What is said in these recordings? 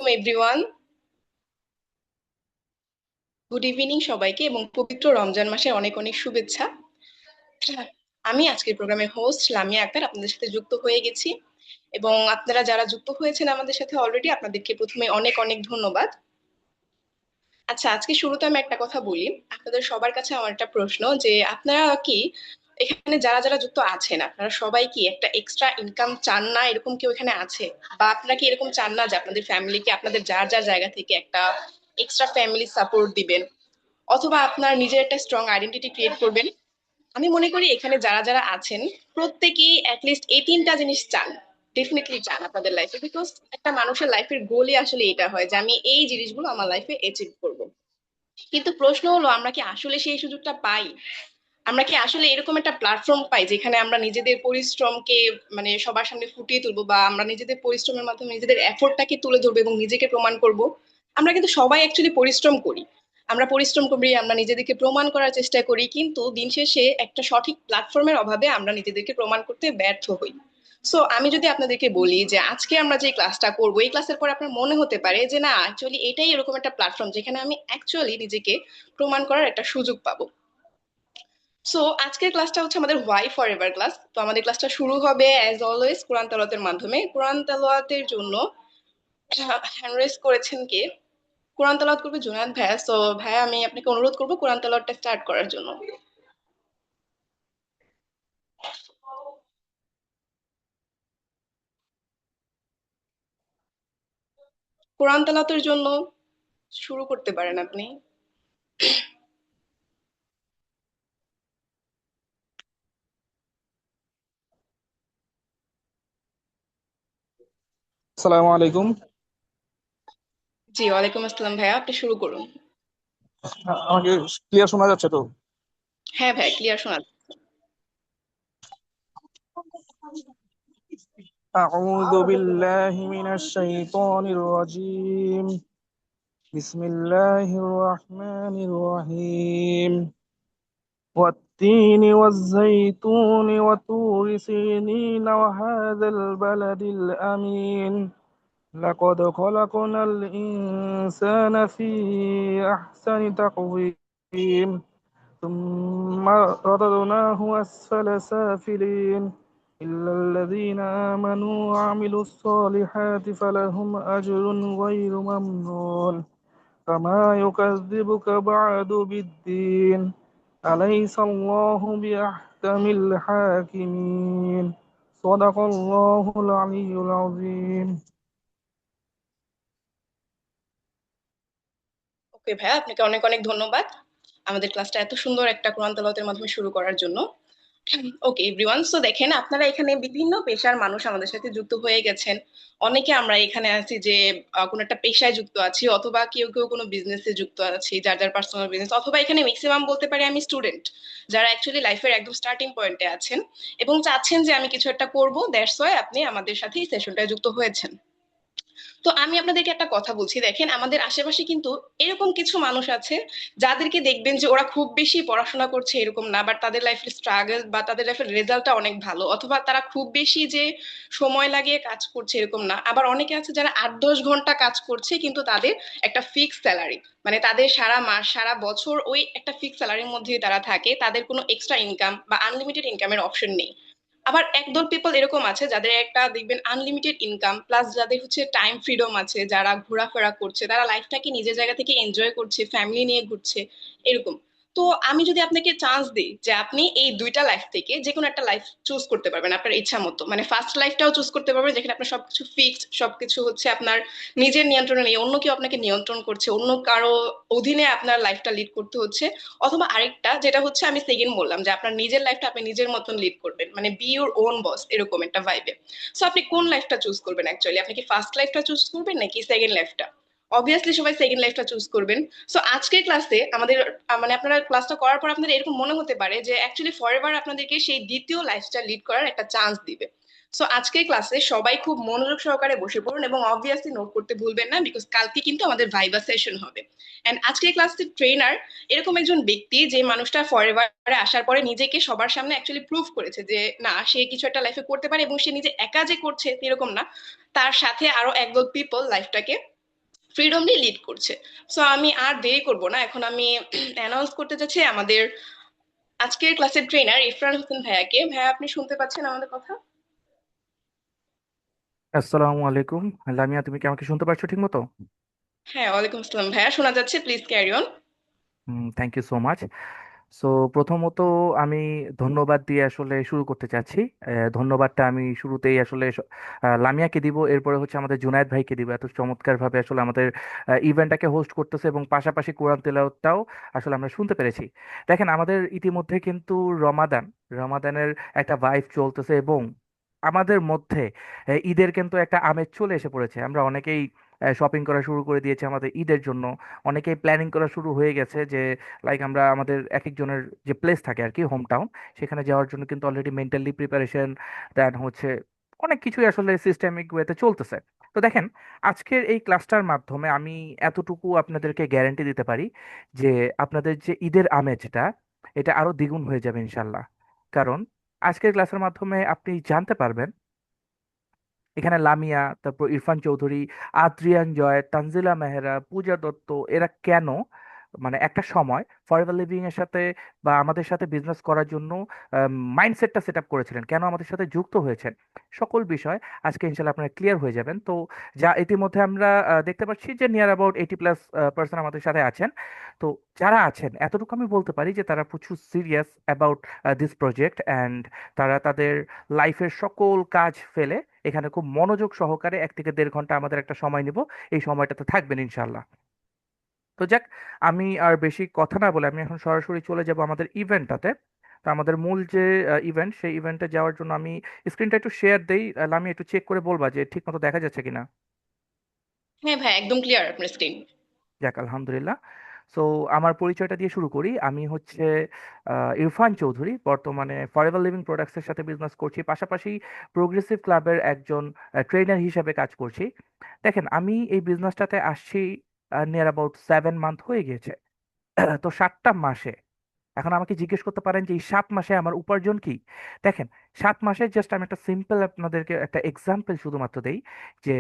Everyone, good evening সবাইকে এবং পবিত্র রমজান মাসের অনেক অনেক শুভেচ্ছা। আমি আজকের প্রোগ্রামের হোস্ট লামিয়া আক্তার আপনাদের সাথে যুক্ত হয়ে গেছি এবং আপনারা যারা যুক্ত হয়েছেন আমাদের সাথে অলরেডি আপনাদেরকে প্রথমে অনেক অনেক ধন্যবাদ। আচ্ছা, আজকে শুরুতে আমি একটা কথা বলি। আপনাদের সবার কাছে আমার একটা প্রশ্ন যে আপনারা কি এখানে যারা যারা যুক্ত আছেন আপনারা সবাই কি একটা এক্সট্রা ইনকাম চান না? এরকম কেউ এখানে আছে? বা আপনারা কি এরকম চান না যে আপনাদের ফ্যামিলিকে আপনাদের যার যার জায়গা থেকে একটা এক্সট্রা ফ্যামিলি সাপোর্ট দিবেন, অথবা আপনার নিজের একটা স্ট্রং আইডেন্টিটি ক্রিয়েট করবেন? আমি মনে করি এখানে যারা যারা আছেন প্রত্যেকেই অ্যাটলিস্ট এই তিনটা জিনিস চান, ডেফিনেটলি চান আপনাদের লাইফে। বিকজ একটা মানুষের লাইফের গোলই আসলে এটা হয় যে আমি এই জিনিসগুলো আমার লাইফে অ্যাচিভ করব। কিন্তু প্রশ্ন হলো আমরা কি আসলে সেই সুযোগটা পাই? আমরা কি আসলে এরকম একটা প্ল্যাটফর্ম পাই যেখানে আমরা নিজেদের পরিশ্রমকে মানে সবার সামনে ফুটিয়ে তুলবো, বা আমরা নিজেদের পরিশ্রমের মাধ্যমে নিজেদের এফোর্টটাকে তুলে ধরবো এবং নিজেকে প্রমাণ করব? আমরা কিন্তু সবাই অ্যাকচুয়ালি পরিশ্রম করি, আমরা পরিশ্রম করি, আমরা নিজেদেরকে প্রমাণ করার চেষ্টা করি, কিন্তু দিন শেষে একটা সঠিক প্ল্যাটফর্মের অভাবে আমরা নিজেদেরকে প্রমাণ করতে ব্যর্থ হই। সো আমি যদি আপনাদেরকে বলি যে আজকে আমরা যে ক্লাসটা করবো, এই ক্লাসের পর আপনার মনে হতে পারে যে না, অ্যাকচুয়ালি এটাই এরকম একটা প্ল্যাটফর্ম যেখানে আমি অ্যাকচুয়ালি নিজেকে প্রমাণ করার একটা সুযোগ পাবো। সো আজকের ক্লাসটা হচ্ছে আমাদের হোয়াই ফর এভার ক্লাস। তো আমাদের ক্লাসটা শুরু হবে অ্যাজ অলওয়েজ কোরআন তেলাওয়াতের মাধ্যমে। কোরআন তেলাওয়াতের জন্য হ্যান্ড রেজ করেছেন কে? কোরআন তেলাওয়াত করবে জুনায়েদ ভাইয়া। সো ভাইয়া, আমি আপনাকে অনুরোধ করবো কোরআন তেলাওয়াতটা স্টার্ট করার জন্য। কোরআন তেলাওয়াতের জন্য শুরু করতে পারেন আপনি। আসসালামু আলাইকুম। জি, ওয়ালাইকুম আসসালাম ভাইয়া, আপনি শুরু করুন। আমাকে ক্লিয়ার শোনা যাচ্ছে তো? হ্যাঁ ভাইয়া, ক্লিয়ার শোনা যাচ্ছে। أعوذ بالله من الشيطان الرجيم. بسم الله الرحمن الرحيم. والتين والزيتون وطور سينين وهذا البلد الأمين. لقد خلقنا الإنسان في أحسن تقويم. ثم رددناه أسفل سافلين إلا الذين آمنوا وعملوا الصالحات فلهم أجر غير ممنون. فما يكذبك بعد بالدين. أليس الله بأحكم الحاكمين. صدق الله العلي العظيم. ওকে ভাইয়া, আপনাকে অনেক অনেক ধন্যবাদ আমাদের ক্লাসটা এত সুন্দর একটা কোরআন তেলাওয়াতের মাধ্যমে শুরু করার জন্য। ওকে এভরিওয়ান, সো দেখেন আপনারা এখানে বিভিন্ন পেশার মানুষ আমাদের সাথে যুক্ত হয়ে গেছেন। অনেকে আমরা এখানে আছি যে কোনো একটা পেশায় যুক্ত আছি, অথবা কেউ কেউ কোনো বিজনেসে যুক্ত আছি, যার যার পার্সোনাল বিজনেস, অথবা এখানে ম্যাক্সিমাম বলতে পারি আমি স্টুডেন্ট, যারা অ্যাকচুয়ালি লাইফের একদম স্টার্টিং পয়েন্টে আছেন এবং চাচ্ছেন যে আমি কিছু একটা করবো। দ্যাটস ওয়াই আপনি আমাদের সাথে এই সেশনটায় যুক্ত হয়েছেন। তো আমি আপনাদেরকে একটা কথা বলছি, দেখেন আমাদের আশেপাশে কিন্তু এরকম কিছু মানুষ আছে যাদেরকে দেখবেন যে ওরা খুব বেশি পড়াশোনা করছে এরকম না, বাট তাদের লাইফের স্ট্রাগল বা তাদের লাইফের রেজাল্টটা অনেক ভালো, অথবা তারা খুব বেশি যে সময় লাগিয়ে কাজ করছে এরকম না। আবার অনেকে আছে যারা 8-10 ঘন্টা কাজ করছে কিন্তু তাদের একটা ফিক্স স্যালারি, মানে তাদের সারা মাস সারা বছর ওই একটা ফিক্স স্যালারির মধ্যেই তারা থাকে, তাদের কোনো এক্সট্রা ইনকাম বা আনলিমিটেড ইনকামের অপশন নেই। আবার একদল পিপল এরকম আছে যাদের একটা দেখবেন আনলিমিটেড ইনকাম প্লাস যাদের হচ্ছে টাইম ফ্রিডম আছে, যারা ঘোরাফেরা করছে, তারা লাইফটাকে নিজের জায়গা থেকে এনজয় করছে, ফ্যামিলি নিয়ে ঘুরছে এরকম। তো আমি যদি আপনাকে চান্স দিই যে আপনি এই দুইটা লাইফ থেকে যে কোনো একটা লাইফ চুজ করতে পারবেন আপনার ইচ্ছা মতো, মানে ফার্স্ট লাইফটাও চুজ করতে পারবেন যেখানে আপনার সবকিছু ফিক্সড, সবকিছু হচ্ছে আপনার নিজের নিয়ন্ত্রণে নেই, অন্য কেউ আপনাকে নিয়ন্ত্রণ করছে, অন্য কারো অধীনে আপনার লাইফটা লিড করতে হচ্ছে। অথবা আরেকটা যেটা হচ্ছে আমি সেকেন্ড বললাম, যে আপনার নিজের লাইফটা আপনি নিজের মতন লিড করবেন, মানে বি ইউর ওন বস, এরকম একটা ভাইবে। সো আপনি কোন লাইফটা চুজ করবেন অ্যাকচুয়ালি? আপনি কি ফার্স্ট লাইফটা চুজ করবেন নাকি সেকেন্ড লাইফটা? অবভিয়াসলি সবাই সেকেন্ড লাইফটা চুজ করবেন। সো আজকের ক্লাসে আমাদের মানে আপনারা ক্লাসটা করার পর আপনাদের এরকম মনে হতে পারে যে অ্যাকচুয়ালি ফরএভার আপনাদেরকে সেই দ্বিতীয় লাইফটা লিড করার একটা চান্স দিবে। সো আজকের ক্লাসে সবাই খুব মনোযোগ সহকারে বসে পড়ুন এবং অবভিয়াসলি নোট করতে ভুলবেন না, বিকজ কালকে কিন্তু আমাদের ভাইবা সেশন হবে। এন্ড আজকের ক্লাসের ট্রেনার এরকম একজন ব্যক্তি যে মানুষটা ফরএভারে আসার পরে নিজেকে সবার সামনে অ্যাকচুয়ালি প্রুভ করেছে যে না, সে কিছু একটা লাইফে করতে পারে এবং সে নিজে একা যে করছে এরকম না, তার সাথে আরো একদল পিপল লাইফটাকে ফ্রিডমলি লিড করছে। সো আমি আর দেরি করব না, এখন আমি অ্যানাউন্স করতে যাচ্ছি আমাদের আজকের ক্লাসের ট্রেনার ইরফান হোসেন ভাইয়াকে। ভাইয়া, আপনি শুনতে পাচ্ছেন আমাদের কথা? আসসালামু আলাইকুম। লামিয়া, তুমি কি আমাকে শুনতে পারছো ঠিক মতো? হ্যাঁ, ওয়ালাইকুম আসসালাম ভাইয়া, শোনা যাচ্ছে, please carry on. Thank you so much. So প্রথমত আমি ধন্যবাদ দিয়ে আসলে শুরু করতে চাচ্ছি। ধন্যবাদটা আমি শুরুতেই আসলে লামিয়াকে দিব, এরপরে হচ্ছে আমাদের জুনায়েদ ভাইকে দিব। এত চমৎকারভাবে আসলে আমাদের ইভেন্টটাকে হোস্ট করতেছে এবং পাশাপাশি কোরআন তেলাওয়াতটাও আসলে আমরা শুনতে পেরেছি। দেখেন, আমাদের ইতিমধ্যে কিন্তু রমাদান রমাদানের একটা ভাইব চলতেছে এবং আমাদের মধ্যে ঈদের কিন্তু একটা আমেজ চলে এসে পড়েছে। আমরা অনেকেই শপিং করা শুরু করে দিয়েছি আমাদের ঈদের জন্য। অনেকেই প্ল্যানিং করা শুরু হয়ে গেছে যে লাইক আমরা আমাদের এক একজনের যে প্লেস থাকে আর কি, হোম টাউন, সেখানে যাওয়ার জন্য কিন্তু অলরেডি মেন্টালি প্রিপারেশন দেন হচ্ছে অনেক কিছুই আসলে সিস্টেমিক ওয়েতে চলতেছে। তো দেখেন, আজকের এই ক্লাসটার মাধ্যমে আমি এতটুকু আপনাদেরকে গ্যারান্টি দিতে পারি যে আপনাদের যে ঈদের আমেজটা, এটা আরো দ্বিগুণ হয়ে যাবে ইনশাল্লাহ। কারণ আজকের ক্লাসের মাধ্যমে আপনি জানতে পারবেন এখানে লামিয়া, তারপর ইরফান চৌধুরী, আদ্রিয়ান জয়, তানজিলা মেহরা, পূজা দত্ত, এরা কেন মানে একটা সময় ফরএভার লিভিং এর সাথে বা আমাদের সাথে বিজনেস করার জন্য মাইন্ডসেটটা সেট আপ করেছিলেন, কেন আমাদের সাথে যুক্ত হয়েছেন, সকল বিষয় আজকে ইনশাল্লাহ আপনারা ক্লিয়ার হয়ে যাবেন। তো যা ইতিমধ্যে আমরা দেখতে পাচ্ছি যে নিয়ার অ্যাবাউট 80+ পার্সন আমাদের সাথে আছেন। তো যারা আছেন এতটুকু আমি বলতে পারি যে তারা প্রচুর serious about this project and তারা তাদের লাইফের সকল কাজ ফেলে এখানে খুব মনোযোগ সহকারে 1 থেকে 1.5 ঘন্টা আমাদের একটা সময় নিব, এই সময়টাতে থাকবেন ইনশাল্লাহ। তো যাক, আমি আর বেশি কথা না বলে আমি এখন সরাসরি চলে যাব আমাদের ইভেন্টটাতে। তো আমাদের মূল যে ইভেন্ট, সেই ইভেন্টে যাওয়ার জন্য আমি স্ক্রিনটা একটু শেয়ার দেই। আমি একটু চেক করে বলবা যে ঠিক মতো দেখা যাচ্ছে কিনা। হ্যাঁ ভাই, একদম ক্লিয়ার আপনার স্ক্রিন। যাক, আলহামদুলিল্লাহ। সো আমার পরিচয়টা দিয়ে শুরু করি। আমি হচ্ছে ইরফান চৌধুরী, বর্তমানে ফরএভার লিভিং প্রোডাক্টসের সাথে বিজনেস করছি, পাশাপাশি প্রোগ্রেসিভ ক্লাবের একজন ট্রেনার হিসেবে কাজ করছি। দেখেন, আমি এই বিজনেসটাতে আসছি নিয়ার অ্যাবাউট 7 মান্থ হয়ে গিয়েছে। তো 7টা মাসে এখন আমাকে জিজ্ঞেস করতে পারেন যে এই 7 মাসে আমার উপার্জন কি। দেখেন, 7 মাসে জাস্ট আমি একটা সিম্পল আপনাদেরকে একটা এক্সাম্পল শুধুমাত্র দেই যে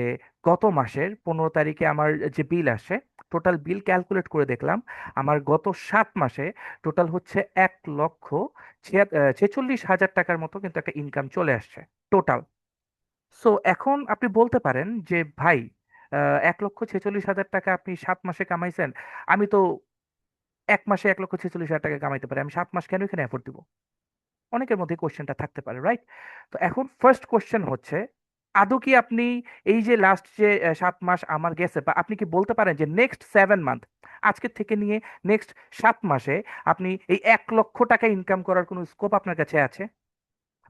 গত মাসের 15 তারিখে আমার যে বিল আসে, টোটাল বিল ক্যালকুলেট করে দেখলাম আমার গত 7 মাসে টোটাল হচ্ছে 1,46,000 টাকার মতো কিন্তু একটা ইনকাম চলে আসছে টোটাল। সো এখন আপনি বলতে পারেন যে ভাই, 1,46,000 টাকা আপনি 7 মাসে কামাইছেন, আমি তো 1 মাসে 1,46,000 টাকা কামাইতে পারি, আমি 7 মাস কেন এখানে এফোর্ট দিব? অনেকের মধ্যে কোশ্চেনটা থাকতে পারে, রাইট? তো এখন ফার্স্ট কোশ্চেন হচ্ছে, আদৌ কি আপনি এই যে লাস্ট যে 7 মাস আমার গেছে, বা আপনি কি বলতে পারেন যে নেক্সট 7 মান্থ, আজকের থেকে নিয়ে নেক্সট 7 মাসে আপনি এই 1,00,000 টাকা ইনকাম করার কোনো স্কোপ আপনার কাছে আছে?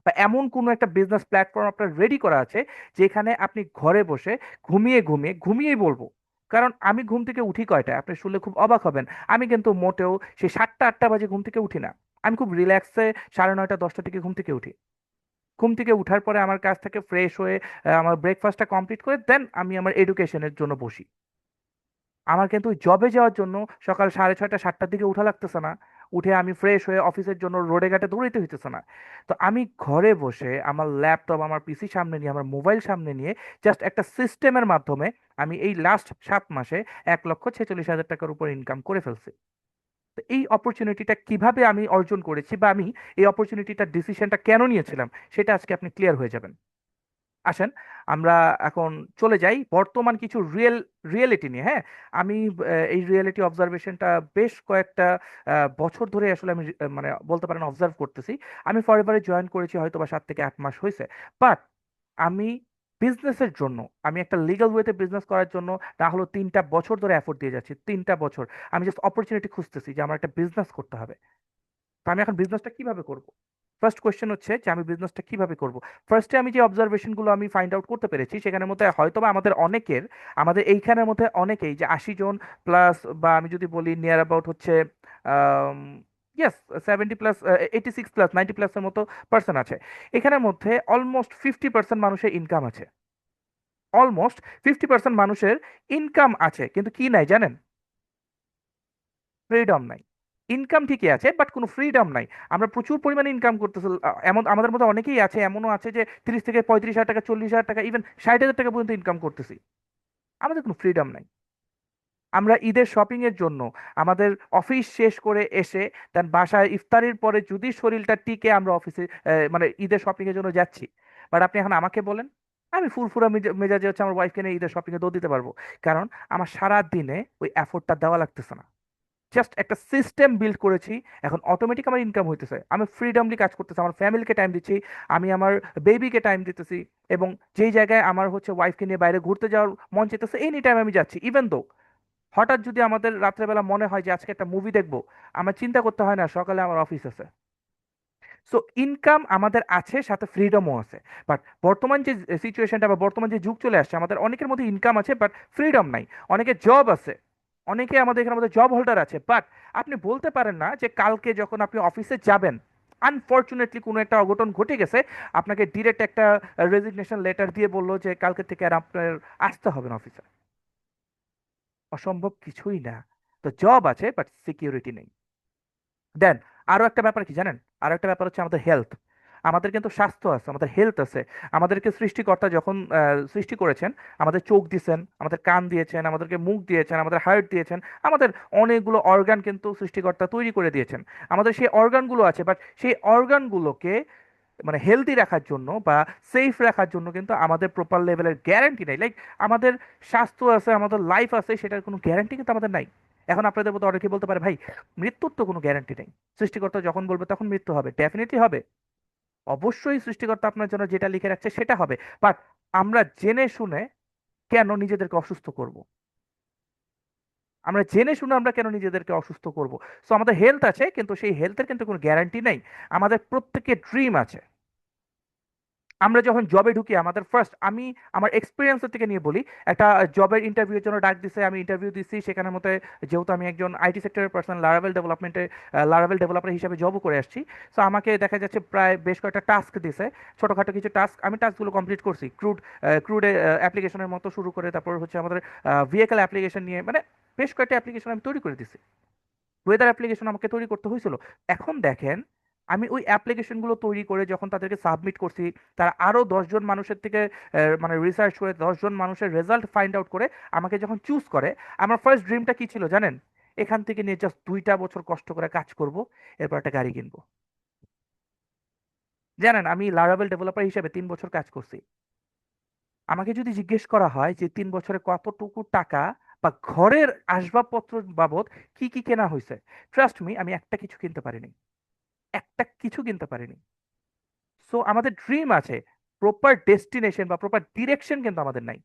বা এমন কোনো একটা বিজনেস প্ল্যাটফর্ম আপনার রেডি করা আছে যেখানে আপনি ঘরে বসে ঘুমিয়ে ঘুমিয়ে ঘুমিয়েই বলবো, কারণ আমি ঘুম থেকে উঠি কয়টায় আপনি শুনলে খুব অবাক হবেন। আমি কিন্তু মোটেও সেই 7টা 8টা বাজে ঘুম থেকে উঠি না। আমি খুব রিল্যাক্সে 9:30 10টার দিকে ঘুম থেকে উঠি। ঘুম থেকে উঠার পরে আমার কাছ থেকে ফ্রেশ হয়ে আমার ব্রেকফাস্টটা কমপ্লিট করে দেন আমি আমার এডুকেশনের জন্য বসি। আমার কিন্তু জবে যাওয়ার জন্য সকাল 6:30 7টার দিকে উঠা লাগতেছে না। উঠে আমি ফ্রেশ হয়ে অফিসের জন্য রোডে ঘাটে দৌড়াইতে হইতেছে না। তো আমি ঘরে বসে আমার ল্যাপটপ, আমার পিসি সামনে নিয়ে, আমার মোবাইল সামনে নিয়ে জাস্ট একটা সিস্টেমের মাধ্যমে আমি এই লাস্ট 7 মাসে 1,46,000 টাকার উপর ইনকাম করে ফেলছি। তো এই অপরচুনিটিটা কিভাবে আমি অর্জন করেছি বা আমি এই অপরচুনিটিটার ডিসিশনটা কেন নিয়েছিলাম, সেটা আজকে আপনি ক্লিয়ার হয়ে যাবেন। আসেন, আমরা এখন চলে যাই বর্তমান কিছু রিয়েলিটি নিয়ে। হ্যাঁ, আমি এই রিয়েলিটি অবজারভেশনটা বেশ কয়েকটা বছর ধরে আসলে আমি মানে বলতে পারেন অবজার্ভ করতেছি। আমি ফরএভারে জয়েন করেছি হয়তো বা 7 থেকে 8 মাস হয়েছে। বাট আমি বিজনেসের জন্য, আমি একটা লিগ্যাল ওয়েতে বিজনেস করার জন্য না হলো 3টা বছর ধরে এফোর্ট দিয়ে যাচ্ছি। 3টা বছর আমি জাস্ট অপরচুনিটি খুঁজতেছি যে আমার একটা বিজনেস করতে হবে। তো আমি এখন বিজনেসটা কিভাবে করব? ফার্স্ট কোয়েশ্চেন হচ্ছে যে আমি বিজনেসটা কিভাবে করব। ফার্স্টে আমি যে অবজারভেশনগুলো আমি ফাইন্ড আউট করতে পেরেছি, সেখানের মধ্যে হয়তোবা আমাদের এইখানের মধ্যে অনেকেই যে 80 জন প্লাস, বা আমি যদি বলি নিয়ার অ্যাবাউট হচ্ছে ইয়েস 70+, 86+, 90+-এর মতো পার্সন আছে। এখানের মধ্যে অলমোস্ট 50% মানুষের ইনকাম আছে। অলমোস্ট 50% মানুষের ইনকাম আছে, কিন্তু কি নাই জানেন? ফ্রিডম নাই। ইনকাম ঠিকই আছে বাট কোনো ফ্রিডম নাই। আমরা প্রচুর পরিমাণে ইনকাম করতেছি, এমন আমাদের মধ্যে অনেকেই আছে, এমনও আছে যে 30 থেকে 35 হাজার টাকা, 40 হাজার টাকা, ইভেন 60 হাজার টাকা পর্যন্ত ইনকাম করতেছি। আমাদের কোনো ফ্রিডম নাই। আমরা ঈদের শপিং এর জন্য আমাদের অফিস শেষ করে এসে দেন বাসায় ইফতারির পরে যদি শরীরটা টিকে আমরা অফিসে মানে ঈদের শপিং এর জন্য যাচ্ছি। বাট আপনি এখন আমাকে বলেন, আমি ফুরফুরা মেজাজে হচ্ছে আমার ওয়াইফকে নিয়ে ঈদের শপিং এ দৌড় দিতে পারবো? কারণ আমার সারা দিনে ওই এফোর্টটা দেওয়া লাগতেছে না। জাস্ট একটা সিস্টেম বিল্ড করেছি, এখন অটোমেটিক আমার ইনকাম হইতেছে, আমি ফ্রিডমলি কাজ করতেছি, আমার ফ্যামিলিকে টাইম দিচ্ছি, আমি আমার বেবিকে টাইম দিতেছি, এবং যেই জায়গায় আমার হচ্ছে ওয়াইফকে নিয়ে বাইরে ঘুরতে যাওয়ার মন চাইতেছে এনি টাইম আমি যাচ্ছি। ইভেন দো হঠাৎ যদি আমাদের রাত্রেবেলা মনে হয় যে আজকে একটা মুভি দেখবো, আমার চিন্তা করতে হয় না, সকালে আমার অফিস আছে। সো ইনকাম আমাদের আছে, সাথে ফ্রিডমও আছে। বাট বর্তমান যে সিচুয়েশনটা বা বর্তমান যে যুগ চলে আসছে, আমাদের অনেকের মধ্যে ইনকাম আছে বাট ফ্রিডম নাই। অনেকে জব আছে, অনেকে আমাদের এখানে মধ্যে জব হোল্ডার আছে, বাট আপনি বলতে পারেন না যে কালকে যখন আপনি অফিসে যাবেন, আনফর্চুনেটলি কোনো একটা অঘটন ঘটে গেছে, আপনাকে ডিরেক্ট একটা রেজিগনেশন লেটার দিয়ে বললো যে কালকে থেকে আর আপনার আসতে হবে না অফিসে। অসম্ভব কিছুই না। তো জব আছে বাট সিকিউরিটি নেই। দেন আরো একটা ব্যাপার কি জানেন? আরো একটা ব্যাপার হচ্ছে আমাদের হেলথ। আমাদের কিন্তু স্বাস্থ্য আছে, আমাদের হেলথ আছে। আমাদেরকে সৃষ্টিকর্তা যখন সৃষ্টি করেছেন, আমাদের চোখ দিয়েছেন, আমাদের কান দিয়েছেন, আমাদেরকে মুখ দিয়েছেন, আমাদের হার্ট দিয়েছেন, আমাদের অনেকগুলো অর্গান কিন্তু সৃষ্টিকর্তা তৈরি করে দিয়েছেন। আমাদের সেই অর্গানগুলো আছে, বাট সেই অর্গানগুলোকে মানে হেলদি রাখার জন্য বা সেফ রাখার জন্য কিন্তু আমাদের প্রপার লেভেলের গ্যারান্টি নেই। লাইক আমাদের স্বাস্থ্য আছে, আমাদের লাইফ আছে, সেটার কোনো গ্যারান্টি কিন্তু আমাদের নাই। এখন আপনাদের মতো অনেকে বলতে পারে, ভাই মৃত্যুর তো কোনো গ্যারান্টি নেই, সৃষ্টিকর্তা যখন বলবে তখন মৃত্যু হবে। ডেফিনেটলি হবে, অবশ্যই সৃষ্টিকর্তা আপনার জন্য যেটা লিখে রাখছে সেটা হবে। বাট আমরা জেনে শুনে কেন নিজেদেরকে অসুস্থ করব? আমরা জেনে শুনে আমরা কেন নিজেদেরকে অসুস্থ করব? সো আমাদের হেলথ আছে, কিন্তু সেই হেলথের কিন্তু কোনো গ্যারান্টি নেই। আমাদের প্রত্যেকের ড্রিম আছে। আমরা যখন জবে ঢুকি, আমাদের ফার্স্ট, আমি আমার এক্সপিরিয়েন্সের থেকে নিয়ে বলি, একটা জবের ইন্টারভিউর জন্য ডাক দিছে, আমি ইন্টারভিউ দিচ্ছি সেখানের মধ্যে। যেহেতু আমি একজন আইটি সেক্টরের পার্সন, লারাভেল ডেভেলপমেন্টে লারাভেল ডেভেলপার হিসেবে জবও করে আসছি। সো আমাকে দেখা যাচ্ছে প্রায় বেশ কয়েকটা টাস্ক দিছে, ছোটোখাটো কিছু টাস্ক, আমি টাস্কগুলো কমপ্লিট করছি। ক্রুড অ্যাপ্লিকেশনের মতো শুরু করে তারপর হচ্ছে আমাদের ভেহিকল অ্যাপ্লিকেশন নিয়ে, মানে বেশ কয়েকটা অ্যাপ্লিকেশন আমি তৈরি করে দিছি। ওয়েদার অ্যাপ্লিকেশন আমাকে তৈরি করতে হয়েছিল। এখন দেখেন, আমি ওই অ্যাপ্লিকেশনগুলো তৈরি করে যখন তাদেরকে সাবমিট করছি, তারা আরও 10 জন মানুষের থেকে মানে রিসার্চ করে 10 জন মানুষের রেজাল্ট ফাইন্ড আউট করে আমাকে যখন চুজ করে, আমার ফার্স্ট ড্রিমটা কি ছিল জানেন? এখান থেকে নিয়ে জাস্ট 2টা বছর কষ্ট করে কাজ করব, এরপর একটা গাড়ি কিনবো। জানেন, আমি লারাভেল ডেভেলপার হিসেবে 3 বছর কাজ করছি। আমাকে যদি জিজ্ঞেস করা হয় যে 3 বছরে কতটুকু টাকা বা ঘরের আসবাবপত্র বাবদ কি কি কেনা হয়েছে, ট্রাস্ট মি, আমি একটা কিছু কিনতে পারিনি, একটা কিছু কিনতে পারিনি। সো আমাদের ড্রিম আছে, প্রপার ডেস্টিনেশন বা প্রপার ডিরেকশন কিন্তু আমাদের নাই।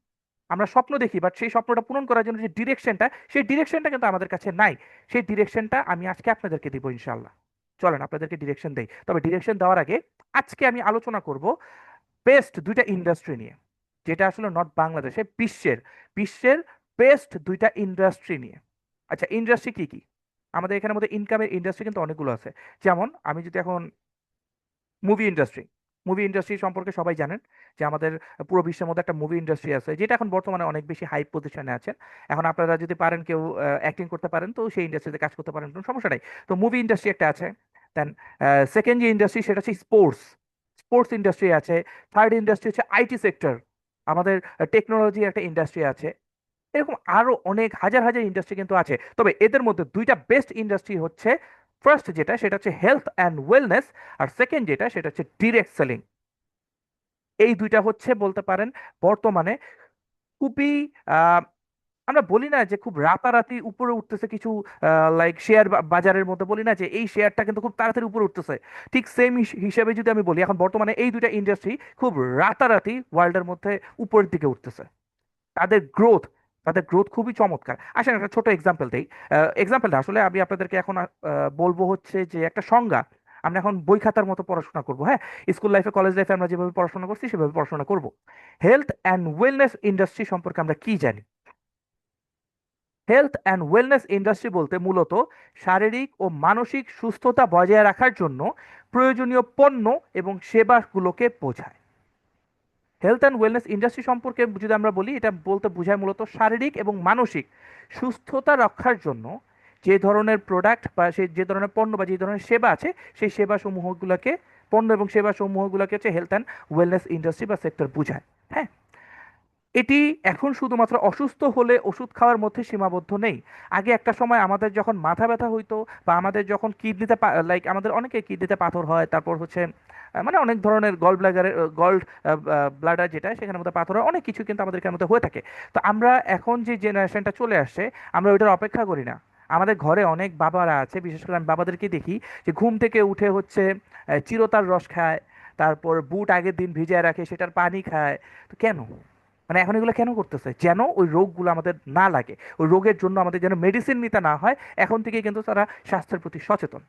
আমরা স্বপ্ন দেখি, বাট সেই স্বপ্নটা পূরণ করার জন্য যে ডিরেকশনটা, সেই ডিরেকশনটা কিন্তু আমাদের কাছে নাই। সেই ডিরেকশনটা আমি আজকে আপনাদেরকে দিব ইনশাল্লাহ। চলেন আপনাদেরকে ডিরেকশন দেই। তবে ডিরেকশন দেওয়ার আগে আজকে আমি আলোচনা করব বেস্ট 2টা ইন্ডাস্ট্রি নিয়ে, যেটা আসলে নট বাংলাদেশে, বিশ্বের বিশ্বের বেস্ট 2টা ইন্ডাস্ট্রি নিয়ে। আচ্ছা, ইন্ডাস্ট্রি কি কি? আমাদের এখানের মধ্যে ইনকামের ইন্ডাস্ট্রি কিন্তু অনেকগুলো আছে। যেমন আমি যদি এখন মুভি ইন্ডাস্ট্রি, মুভি ইন্ডাস্ট্রি সম্পর্কে সবাই জানেন যে আমাদের পুরো বিশ্বের মধ্যে একটা মুভি ইন্ডাস্ট্রি আছে, যেটা এখন বর্তমানে অনেক বেশি হাই পজিশনে আছে। এখন আপনারা যদি পারেন, কেউ অ্যাক্টিং করতে পারেন, তো সেই ইন্ডাস্ট্রিতে কাজ করতে পারেন, কোনো সমস্যা নাই। তো মুভি ইন্ডাস্ট্রি একটা আছে। দেন সেকেন্ড যে ইন্ডাস্ট্রি সেটা হচ্ছে স্পোর্টস, স্পোর্টস ইন্ডাস্ট্রি আছে। থার্ড ইন্ডাস্ট্রি হচ্ছে আইটি সেক্টর, আমাদের টেকনোলজি একটা ইন্ডাস্ট্রি আছে। এরকম আরো অনেক হাজার হাজার ইন্ডাস্ট্রি কিন্তু আছে। তবে এদের মধ্যে 2টা বেস্ট ইন্ডাস্ট্রি হচ্ছে, ফার্স্ট যেটা সেটা হচ্ছে হেলথ অ্যান্ড ওয়েলনেস, আর সেকেন্ড যেটা সেটা হচ্ছে ডিরেক্ট সেলিং। এই 2টা হচ্ছে বলতে পারেন বর্তমানে খুবই আহ, আমরা বলি না যে খুব রাতারাতি উপরে উঠতেছে কিছু, লাইক শেয়ার বাজারের মধ্যে বলি না যে এই শেয়ারটা কিন্তু খুব তাড়াতাড়ি উপরে উঠতেছে, ঠিক সেম হিসেবে যদি আমি বলি, এখন বর্তমানে এই 2টা ইন্ডাস্ট্রি খুব রাতারাতি ওয়ার্ল্ডের মধ্যে উপরের দিকে উঠতেছে। তাদের গ্রোথ, তাদের গ্রোথ খুবই চমৎকার। আসেন একটা ছোট এক্সাম্পল দেই। এক্সাম্পলটা আসলে আমি আপনাদেরকে এখন বলবো হচ্ছে যে একটা সংজ্ঞা। আমরা এখন বই খাতার মতো পড়াশোনা করব, হ্যাঁ? স্কুল লাইফে, কলেজ লাইফে আমরা যেভাবে পড়াশোনা করছি সেভাবে পড়াশোনা করব। হেলথ অ্যান্ড ওয়েলনেস ইন্ডাস্ট্রি সম্পর্কে আমরা কি জানি? হেলথ অ্যান্ড ওয়েলনেস ইন্ডাস্ট্রি বলতে মূলত শারীরিক ও মানসিক সুস্থতা বজায় রাখার জন্য প্রয়োজনীয় পণ্য এবং সেবাগুলোকে বোঝায়। হেলথ অ্যান্ড ওয়েলনেস ইন্ডাস্ট্রি সম্পর্কে যদি আমরা বলি, এটা বলতে বোঝায় মূলত শারীরিক এবং মানসিক সুস্থতা রক্ষার জন্য যে ধরনের প্রোডাক্ট বা সেই যে ধরনের পণ্য বা যে ধরনের সেবা আছে, সেই সেবা সমূহগুলোকে, পণ্য এবং সেবা সমূহগুলোকে হচ্ছে হেলথ অ্যান্ড ওয়েলনেস ইন্ডাস্ট্রি বা সেক্টর বোঝায়। হ্যাঁ, এটি এখন শুধুমাত্র অসুস্থ হলে ওষুধ খাওয়ার মধ্যে সীমাবদ্ধ নেই। আগে একটা সময় আমাদের যখন মাথা ব্যথা হইতো বা আমাদের যখন কিডনিতে লাইক আমাদের অনেকে কিডনিতে পাথর হয়, তারপর হচ্ছে মানে অনেক ধরনের গল ব্লাডারের গল্ড ব্লাডার যেটা সেখানের মধ্যে পাথর হয়, অনেক কিছু কিন্তু আমাদের এখানের মধ্যে হয়ে থাকে। তো আমরা এখন যে জেনারেশনটা চলে আসছে আমরা ওইটার অপেক্ষা করি না। আমাদের ঘরে অনেক বাবারা আছে, বিশেষ করে আমি বাবাদেরকে দেখি যে ঘুম থেকে উঠে হচ্ছে চিরতার রস খায়, তারপর বুট আগের দিন ভিজিয়ে রাখে সেটার পানি খায়। তো কেন? মানে এখন এগুলো কেন করতেছে? যেন ওই রোগগুলো আমাদের না লাগে, ওই রোগের জন্য আমাদের যেন মেডিসিন নিতে না হয়। এখন থেকে কিন্তু তারা স্বাস্থ্যের প্রতি সচেতন।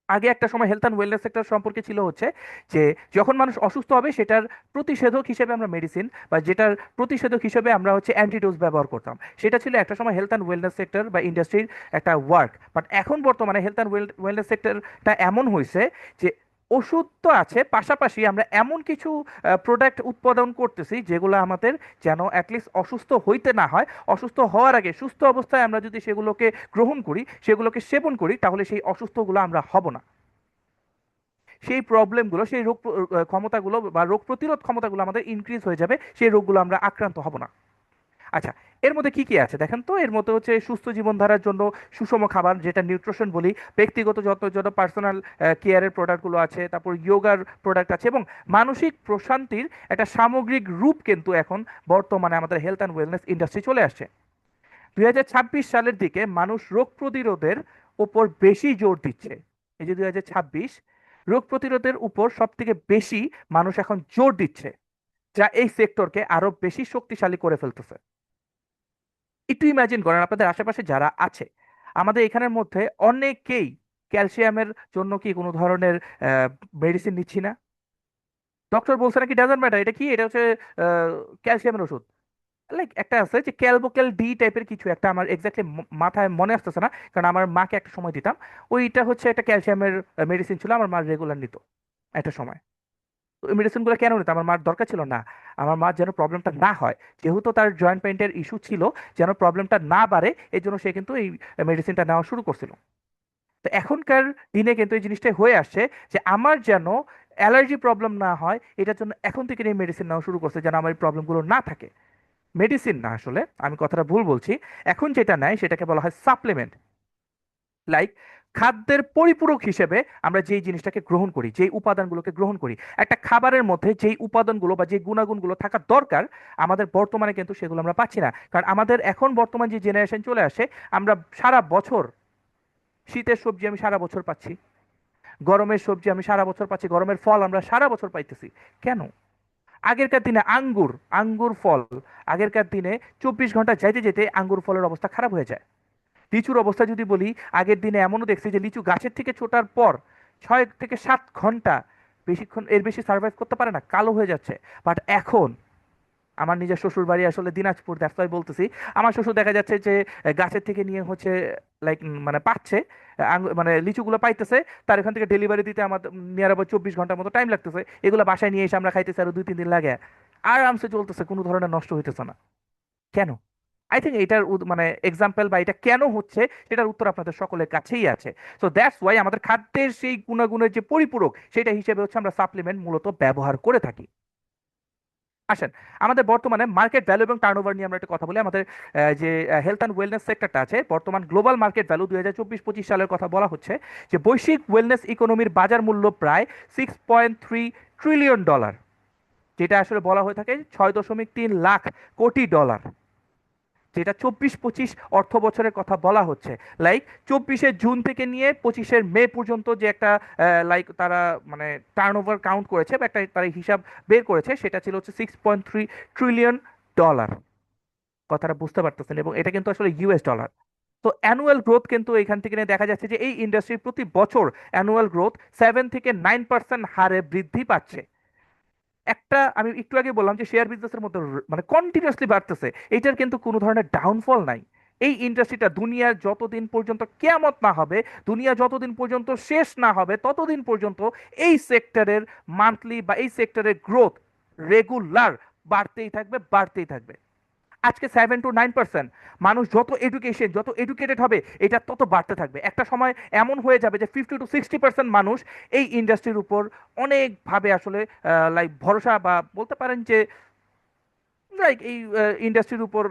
আগে একটা সময় হেলথ অ্যান্ড ওয়েলনেস সেক্টর সম্পর্কে ছিল হচ্ছে যে যখন মানুষ অসুস্থ হবে সেটার প্রতিষেধক হিসেবে আমরা মেডিসিন বা যেটার প্রতিষেধক হিসেবে আমরা হচ্ছে অ্যান্টিডোজ ব্যবহার করতাম, সেটা ছিল একটা সময় হেলথ অ্যান্ড ওয়েলনেস সেক্টর বা ইন্ডাস্ট্রির একটা ওয়ার্ক। বাট এখন বর্তমানে হেলথ অ্যান্ড ওয়েলনেস সেক্টরটা এমন হয়েছে যে ওষুধ তো আছে, পাশাপাশি আমরা এমন কিছু প্রোডাক্ট উৎপাদন করতেছি যেগুলো আমাদের যেন অ্যাটলিস্ট অসুস্থ হইতে না হয়, অসুস্থ হওয়ার আগে সুস্থ অবস্থায় আমরা যদি সেগুলোকে গ্রহণ করি, সেগুলোকে সেবন করি, তাহলে সেই অসুস্থগুলো আমরা হব না। সেই প্রবলেমগুলো, সেই ক্ষমতাগুলো বা রোগ প্রতিরোধ ক্ষমতাগুলো আমাদের ইনক্রিজ হয়ে যাবে, সেই রোগগুলো আমরা আক্রান্ত হব না। আচ্ছা, এর মধ্যে কি কি আছে দেখেন তো। এর মধ্যে হচ্ছে সুস্থ জীবনধারার জন্য সুষম খাবার, যেটা নিউট্রিশন বলি, ব্যক্তিগত যত্নের জন্য পার্সোনাল কেয়ারের প্রোডাক্টগুলো আছে, তারপর যোগার প্রোডাক্ট আছে, এবং মানসিক প্রশান্তির একটা সামগ্রিক রূপ কিন্তু এখন বর্তমানে আমাদের হেলথ অ্যান্ড ওয়েলনেস ইন্ডাস্ট্রি চলে আসছে। 2026 সালের দিকে মানুষ রোগ প্রতিরোধের উপর বেশি জোর দিচ্ছে। এই যে 2026, রোগ প্রতিরোধের উপর সব থেকে বেশি মানুষ এখন জোর দিচ্ছে, যা এই সেক্টরকে আরো বেশি শক্তিশালী করে ফেলতেছে। একটু ইমাজিন করেন আপনাদের আশেপাশে যারা আছে, আমাদের এখানের মধ্যে অনেকেই ক্যালসিয়ামের জন্য কি কোনো ধরনের মেডিসিন নিচ্ছি না? ডক্টর বলছে নাকি ডাজন্ট ম্যাটার এটা কি, এটা হচ্ছে ক্যালসিয়ামের ওষুধ। লাইক একটা আছে যে ক্যালবোকেল ডি টাইপের কিছু একটা, আমার এক্স্যাক্টলি মাথায় মনে আসতেছে না, কারণ আমার মাকে একটা সময় দিতাম। ওইটা হচ্ছে একটা ক্যালসিয়ামের মেডিসিন ছিল, আমার মা রেগুলার নিত একটা সময়। তো ওই মেডিসিনগুলো কেন নিত? আমার মার দরকার ছিল না, আমার মার যেন প্রবলেমটা না হয়, যেহেতু তার জয়েন্ট পেইন্টের ইস্যু ছিল, যেন প্রবলেমটা না বাড়ে, এই জন্য সে কিন্তু এই মেডিসিনটা নেওয়া শুরু করছিল। তো এখনকার দিনে কিন্তু এই জিনিসটাই হয়ে আসছে যে আমার যেন অ্যালার্জি প্রবলেম না হয়, এটার জন্য এখন থেকে এই মেডিসিন নেওয়া শুরু করছে যেন আমার এই প্রবলেমগুলো না থাকে। মেডিসিন না, আসলে আমি কথাটা ভুল বলছি। এখন যেটা নেয় সেটাকে বলা হয় সাপ্লিমেন্ট। লাইক খাদ্যের পরিপূরক হিসেবে আমরা যেই জিনিসটাকে গ্রহণ করি, যেই উপাদানগুলোকে গ্রহণ করি, একটা খাবারের মধ্যে যেই উপাদানগুলো বা যে গুণাগুণগুলো থাকা দরকার, আমাদের বর্তমানে কিন্তু সেগুলো আমরা পাচ্ছি না। কারণ আমাদের এখন বর্তমান যে জেনারেশন চলে আসে, আমরা সারা বছর শীতের সবজি আমি সারা বছর পাচ্ছি, গরমের সবজি আমি সারা বছর পাচ্ছি, গরমের ফল আমরা সারা বছর পাইতেছি। কেন? আগেরকার দিনে আঙ্গুর, আঙ্গুর ফল, আগেরকার দিনে 24 ঘন্টা যাইতে যেতে আঙ্গুর ফলের অবস্থা খারাপ হয়ে যায়। লিচুর অবস্থা যদি বলি, আগের দিনে এমনও দেখছি যে লিচু গাছের থেকে ছোটার পর 6 থেকে 7 ঘন্টা, বেশিক্ষণ এর বেশি সার্ভাইভ করতে পারে না, কালো হয়ে যাচ্ছে। বাট এখন আমার নিজের শ্বশুর বাড়ি আসলে দিনাজপুর, দ্যাটস ওয়াই বলতেছি। আমার শ্বশুর দেখা যাচ্ছে যে গাছের থেকে নিয়ে হচ্ছে লাইক মানে পাচ্ছে, মানে লিচুগুলো পাইতেছে, তার এখান থেকে ডেলিভারি দিতে আমার নিয়ার অ্যাবাউট 24 ঘন্টার মতো টাইম লাগতেছে। এগুলো বাসায় নিয়ে এসে আমরা খাইতেছি আরো 2-3 দিন লাগে, আরামসে চলতেছে, কোনো ধরনের নষ্ট হইতেছে না। কেন? আই থিঙ্ক এটার মানে এক্সাম্পল বা এটা কেন হচ্ছে সেটার উত্তর আপনাদের সকলের কাছেই আছে। সো দ্যাটস ওয়াই আমাদের খাদ্যের সেই গুণাগুণের যে পরিপূরক, সেটা হিসেবে হচ্ছে আমরা সাপ্লিমেন্ট মূলত ব্যবহার করে থাকি। আসেন, আমাদের বর্তমানে মার্কেট ভ্যালু এবং টার্নওভার নিয়ে আমরা একটা কথা বলি। আমাদের যে হেলথ অ্যান্ড ওয়েলনেস সেক্টরটা আছে, বর্তমান গ্লোবাল মার্কেট ভ্যালু 2024-25 সালের কথা বলা হচ্ছে যে বৈশ্বিক ওয়েলনেস ইকোনমির বাজার মূল্য প্রায় $6.3 ট্রিলিয়ন, যেটা আসলে বলা হয়ে থাকে 6.3 লাখ কোটি ডলার, যেটা 24-25 অর্থ বছরের কথা বলা হচ্ছে। লাইক 24শে জুন থেকে নিয়ে 25শে মে পর্যন্ত যে একটা লাইক তারা মানে টার্ন ওভার কাউন্ট করেছে বা একটা তারা হিসাব বের করেছে, সেটা ছিল হচ্ছে $6.3 ট্রিলিয়ন। কথাটা বুঝতে পারতেছেন? এবং এটা কিন্তু আসলে ইউএস ডলার। তো অ্যানুয়াল গ্রোথ কিন্তু এখান থেকে নিয়ে দেখা যাচ্ছে যে এই ইন্ডাস্ট্রি প্রতি বছর অ্যানুয়াল গ্রোথ 7 থেকে 9% হারে বৃদ্ধি পাচ্ছে। একটা আমি একটু আগে বললাম যে শেয়ার বিজনেসের মধ্যে মানে কন্টিনিউয়াসলি বাড়তেছে, এটার কিন্তু কোনো ধরনের ডাউনফল নাই। এই ইন্ডাস্ট্রিটা দুনিয়ার যতদিন পর্যন্ত কেয়ামত না হবে, দুনিয়া যতদিন পর্যন্ত শেষ না হবে, ততদিন পর্যন্ত এই সেক্টরের মান্থলি বা এই সেক্টরের গ্রোথ রেগুলার বাড়তেই থাকবে, বাড়তেই থাকবে। আজকে 7 to 9%, মানুষ যত এডুকেশন, যত এডুকেটেড হবে, এটা তত বাড়তে থাকবে। একটা সময় এমন হয়ে যাবে যে 50 to 60% মানুষ এই ইন্ডাস্ট্রির উপর অনেকভাবে আসলে লাইক ভরসা বা বলতে পারেন যে লাইক এই ইন্ডাস্ট্রির উপর